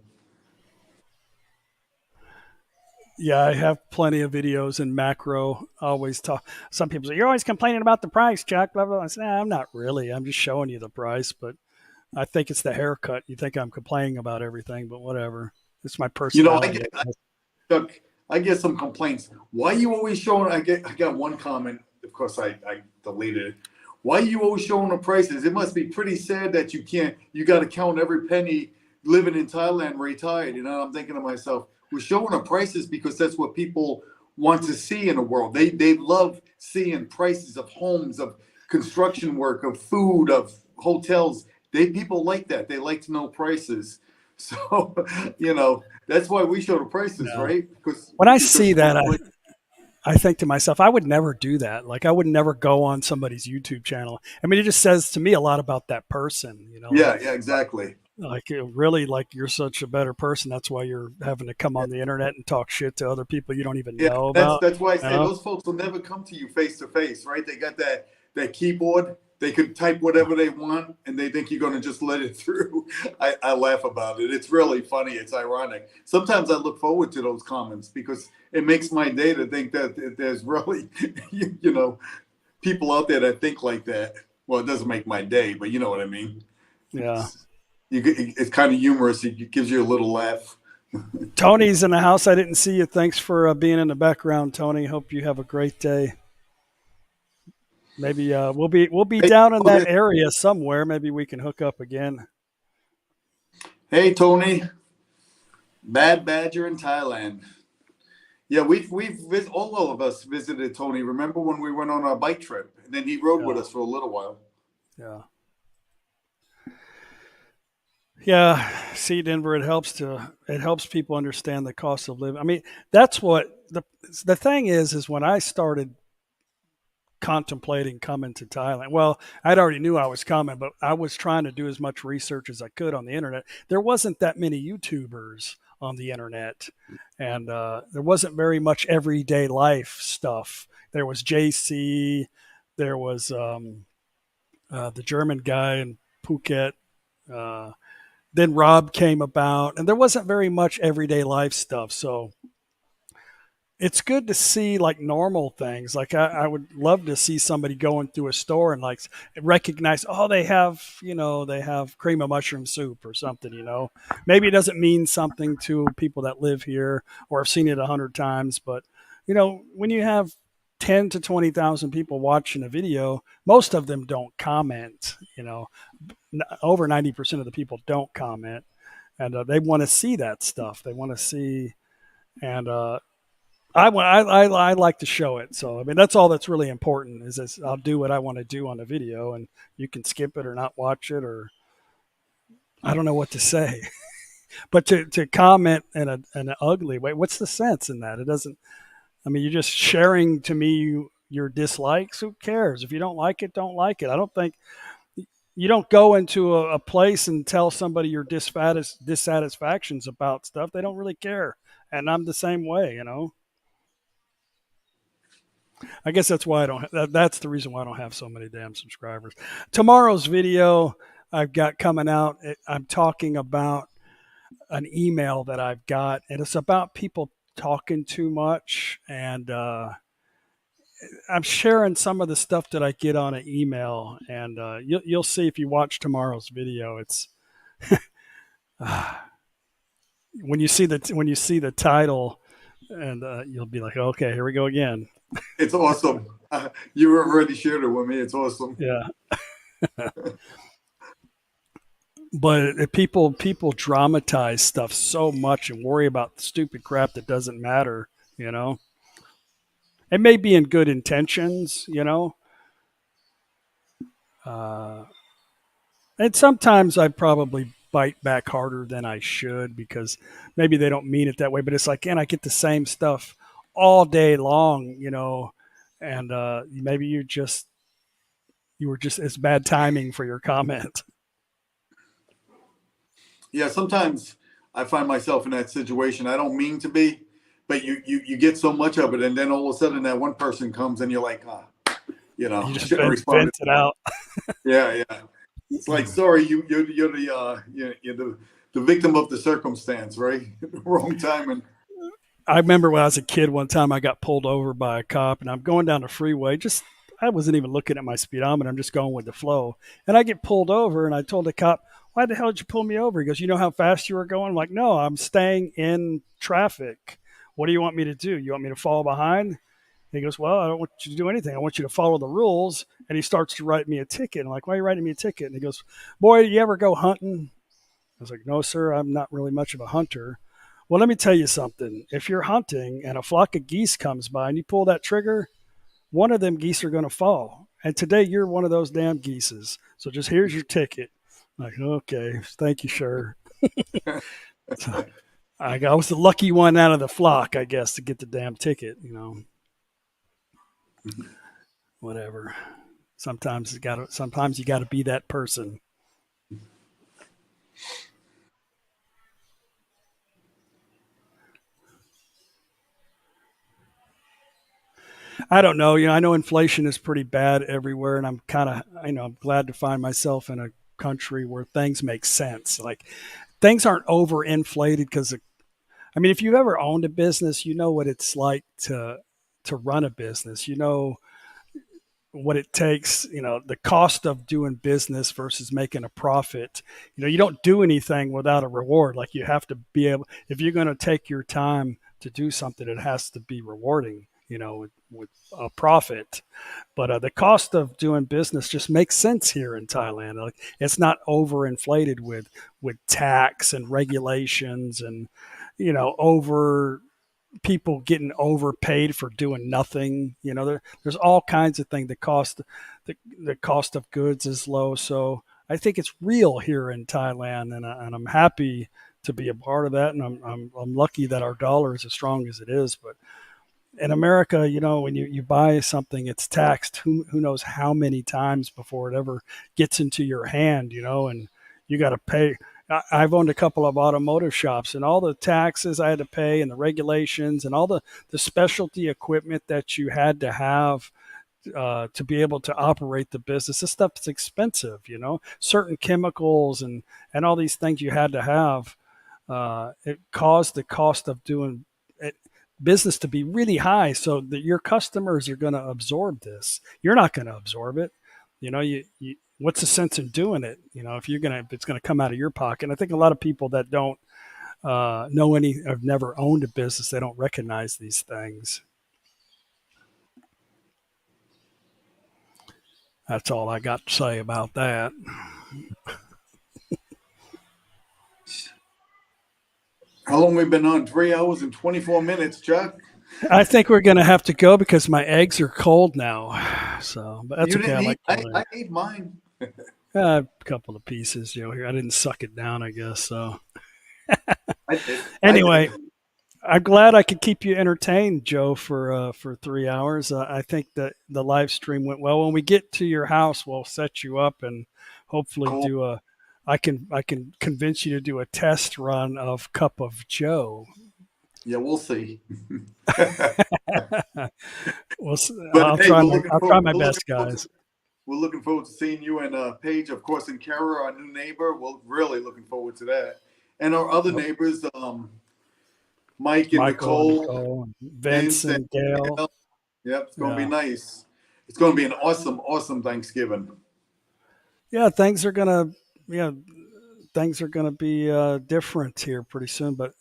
Yeah, I have plenty of videos in macro. I always talk. Some people say, "You're always complaining about the price, Chuck." Blah, blah, blah. I say, "Nah, I'm not really. I'm just showing you the price." But I think it's the haircut. You think I'm complaining about everything, but whatever. It's my personality. Chuck, I get some complaints. Why are you always showing? I got one comment. Of course, I deleted it. Why are you always showing the prices? It must be pretty sad that you got to count every penny living in Thailand retired. I'm thinking to myself, we're showing our prices because that's what people want to see in the world. They love seeing prices of homes, of construction work, of food, of hotels. People like that. They like to know prices. So, that's why we show the prices, Yeah. right? Because When I see that, I think to myself, I would never do that. Like I would never go on somebody's YouTube channel. I mean, it just says to me a lot about that person, yeah, exactly. like it really, like you're such a better person. That's why you're having to come on the internet and talk shit to other people you don't even Yeah, know that's about. that's why I You say know? those folks will never come to you face to face, right? They got that keyboard. They could type whatever they want, and they think you're going to just let it through. I laugh about it. It's really funny. It's ironic. Sometimes I look forward to those comments because it makes my day to think that there's really, people out there that think like that. Well, it doesn't make my day, but you know what I mean. Yeah. It's kind of humorous. It gives you a little laugh. Tony's in the house. I didn't see you. Thanks for being in the background, Tony. Hope you have a great day. Maybe we'll be Hey, down in that area somewhere. Maybe we can hook up again. hey, Tony, Bad Badger in Thailand. Yeah, all of us visited Tony. Remember when we went on our bike trip, and then he rode with Yeah. us for a little while. Yeah. Yeah. See, Denver, it helps people understand the cost of living. I mean, that's what the thing is when I started contemplating coming to Thailand. Well, I'd already knew I was coming, but I was trying to do as much research as I could on the internet. There wasn't that many YouTubers on the internet, and there wasn't very much everyday life stuff. There was JC, there was the German guy in Phuket. Then Rob came about, and there wasn't very much everyday life stuff. So it's good to see like normal things. Like I would love to see somebody going through a store and like recognize, oh, they have cream of mushroom soup or something. Maybe it doesn't mean something to people that live here or have seen it 100 times, but when you have 10 to 20,000 people watching a video, most of them don't comment. Over 90% of the people don't comment, and they want to see that stuff. They want to see, and I like to show it. So I mean, that's all that's really important. Is I'll do what I want to do on the video, and you can skip it or not watch it, or I don't know what to say. But to comment in an ugly way, what's the sense in that? It doesn't. I mean, you're just sharing to me your dislikes. Who cares? If you don't like it, don't like it. I don't think you don't go into a place and tell somebody your dissatisfactions about stuff. They don't really care. And I'm the same way. I guess that's why that's the reason why I don't have so many damn subscribers. Tomorrow's video I've got coming out, I'm talking about an email that I've got, and it's about people talking too much. And I'm sharing some of the stuff that I get on an email, and you'll see if you watch tomorrow's video. It's when you see the title, and you'll be like, okay, here we go again. It's awesome. You already shared it with me. It's awesome. Yeah. But people dramatize stuff so much and worry about stupid crap that doesn't matter. It may be in good intentions, and sometimes I probably bite back harder than I should because maybe they don't mean it that way. But it's like, and I get the same stuff all day long, and maybe you were just it's bad timing for your comment. Yeah, sometimes I find myself in that situation. I don't mean to be, but you get so much of it, and then all of a sudden that one person comes, and you're like, You I just shouldn't have vent responded. it out. Yeah. It's like, sorry, you're the victim of the circumstance, right? Wrong timing. I remember when I was a kid, one time I got pulled over by a cop, and I'm going down the freeway. I wasn't even looking at my speedometer. I'm just going with the flow. And I get pulled over, and I told the cop, why the hell did you pull me over? He goes, you know how fast you were going? I'm like, no, I'm staying in traffic. What do you want me to do? You want me to fall behind? He goes, well, I don't want you to do anything. I want you to follow the rules. And he starts to write me a ticket. I'm like, why are you writing me a ticket? And he goes, boy, do you ever go hunting? I was like, no, sir, I'm not really much of a hunter. Well, let me tell you something. If you're hunting and a flock of geese comes by and you pull that trigger, one of them geese are going to fall. And today you're one of those damn geeses. So just here's your ticket. Like, okay, thank you, sure. So I was the lucky one out of the flock, I guess, to get the damn ticket, whatever. Sometimes you gotta be that person. I don't know. I know inflation is pretty bad everywhere, and I'm glad to find myself in a country where things make sense. Like things aren't overinflated because, I mean, if you've ever owned a business, you know what it's like to run a business. You know what it takes, the cost of doing business versus making a profit. You don't do anything without a reward. Like you have to be able, if you're going to take your time to do something, it has to be rewarding, with a profit. But the cost of doing business just makes sense here in Thailand. Like it's not overinflated with tax and regulations and, over people getting overpaid for doing nothing. There's all kinds of things. The cost of goods is low, so I think it's real here in Thailand, and I'm happy to be a part of that. And I'm lucky that our dollar is as strong as it is. But in America, when you buy something, it's taxed. Who knows how many times before it ever gets into your hand? And you got to pay. I've owned a couple of automotive shops, and all the taxes I had to pay and the regulations and all the specialty equipment that you had to have to be able to operate the business. This stuff's expensive, certain chemicals and all these things you had to have. It caused the cost of doing it, business to be really high, so that your customers are going to absorb this. You're not going to absorb it. You what's the sense in doing it? If it's gonna come out of your pocket. And I think a lot of people that don't have never owned a business, they don't recognize these things. That's all I got to say about that. How long we been on? 3 hours and 24 minutes, Chuck. I think we're gonna have to go because my eggs are cold now. So, but that's You okay. didn't eat. I ate mine. A couple of pieces, here. I didn't suck it down, I guess. So, I did. anyway. I did. I'm glad I could keep you entertained, Joe, for 3 hours. I think that the live stream went well. When we get to your house, we'll set you up and hopefully Cool. I can convince you to do a test run of Cup of Joe. Yeah, we'll see. I'll try my best, guys. We're looking forward to seeing you and Paige, of course, and Kara, our new neighbor. We're really looking forward to that. And our other neighbors, Mike and Nicole, Vince and Gail. Yep, it's going to be nice. It's going to be an awesome, awesome Thanksgiving. Yeah, things are gonna be different here pretty soon. But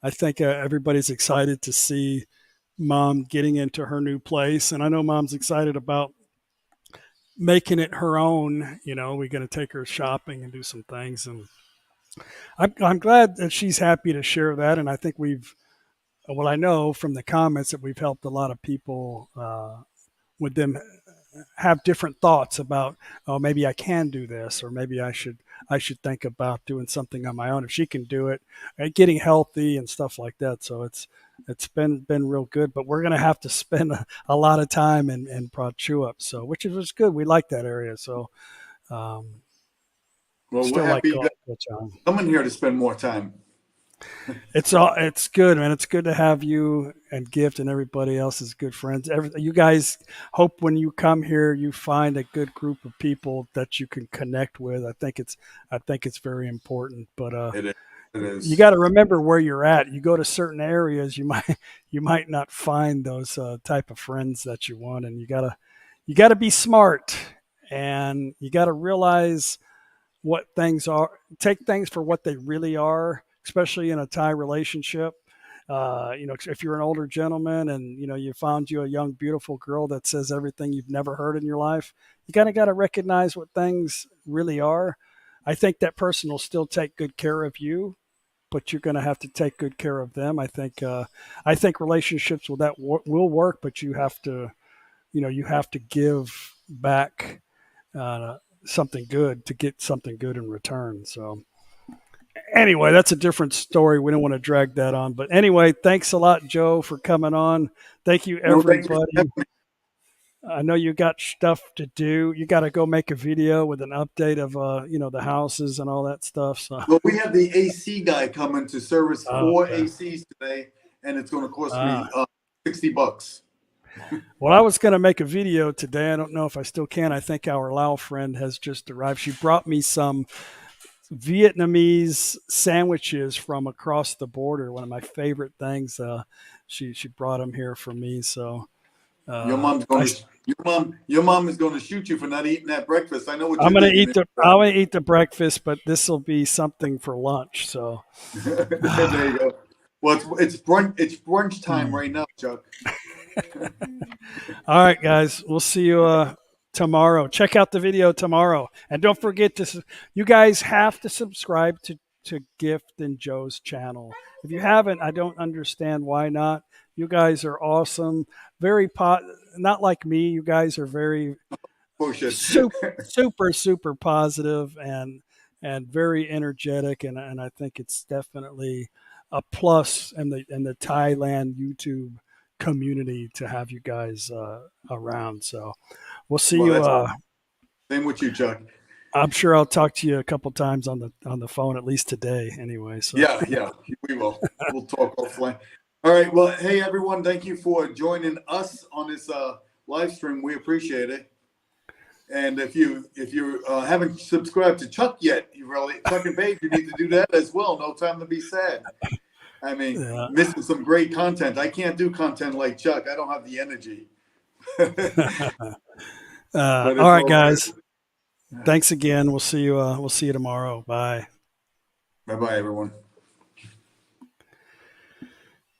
I think everybody's excited to see Mom getting into her new place, and I know Mom's excited about making it her own. We're going to take her shopping and do some things, and I'm glad that she's happy to share that. And I think I know from the comments that we've helped a lot of people with them have different thoughts about, oh, maybe I can do this, or maybe I should think about doing something on my own. If she can do it, getting healthy and stuff like that. So it's been real good, but we're going to have to spend a lot of time in Prachuap. So, which is good. We like that area. So, well, we're happy you guys coming here to spend more time. It's good, man. It's good to have you and Gift and everybody else as good friends. You guys, hope when you come here, you find a good group of people that you can connect with. I think it's very important. But It is. You got to remember where you're at. You go to certain areas, you might not find those type of friends that you want, and you gotta be smart, and you got to realize what things are. Take things for what they really are, especially in a Thai relationship. If you're an older gentleman and, you found you a young, beautiful girl that says everything you've never heard in your life, you kind of got to recognize what things really are. I think that person will still take good care of you, but you're going to have to take good care of them. I think relationships with that will work, but you have to, you have to give back something good to get something good in return. So anyway, that's a different story. We don't want to drag that on, but anyway, thanks a lot, Joe, for coming on. Thank you, No, thank you. everybody. I know you got stuff to do. You got to go make a video with an update of, the houses and all that stuff. So, Well, we have the AC guy coming to service 4 okay. ACs today, and it's going to cost Ah. me $60. Well, I was going to make a video today. I don't know if I still can. I think our Lao friend has just arrived. She brought me some Vietnamese sandwiches from across the border. One of my favorite things. She brought them here for me. So Your mom's going to your mom is going to shoot you for not eating that breakfast. I know what I'm you're going to thinking. I'm going to eat the breakfast, but this will be something for lunch. So There you go. Well, it's brunch time right now, Chuck. all right, guys, we'll see you tomorrow. Check out the video tomorrow, and don't forget to. You guys have to subscribe to Gift and Joe's channel. If you haven't, I don't understand why not. You guys are awesome. Not like me. You guys are very Bullshit. super positive and very energetic, and I think it's definitely a plus in the Thailand YouTube community to have you guys around. So we'll see you. Same with you, Chuck. I'm sure I'll talk to you a couple times on the phone, at least today anyway. So Yeah, we will. We'll talk offline. All right. Well, hey everyone, thank you for joining us on this live stream. We appreciate it. And if you haven't subscribed to Chuck yet, Chuck and Paige, you need to do that as well. No time to be sad. I mean, missing some great content. I can't do content like Chuck. I don't have the energy. all right, guys. Thanks again. We'll see you tomorrow. Bye. Bye-bye, everyone.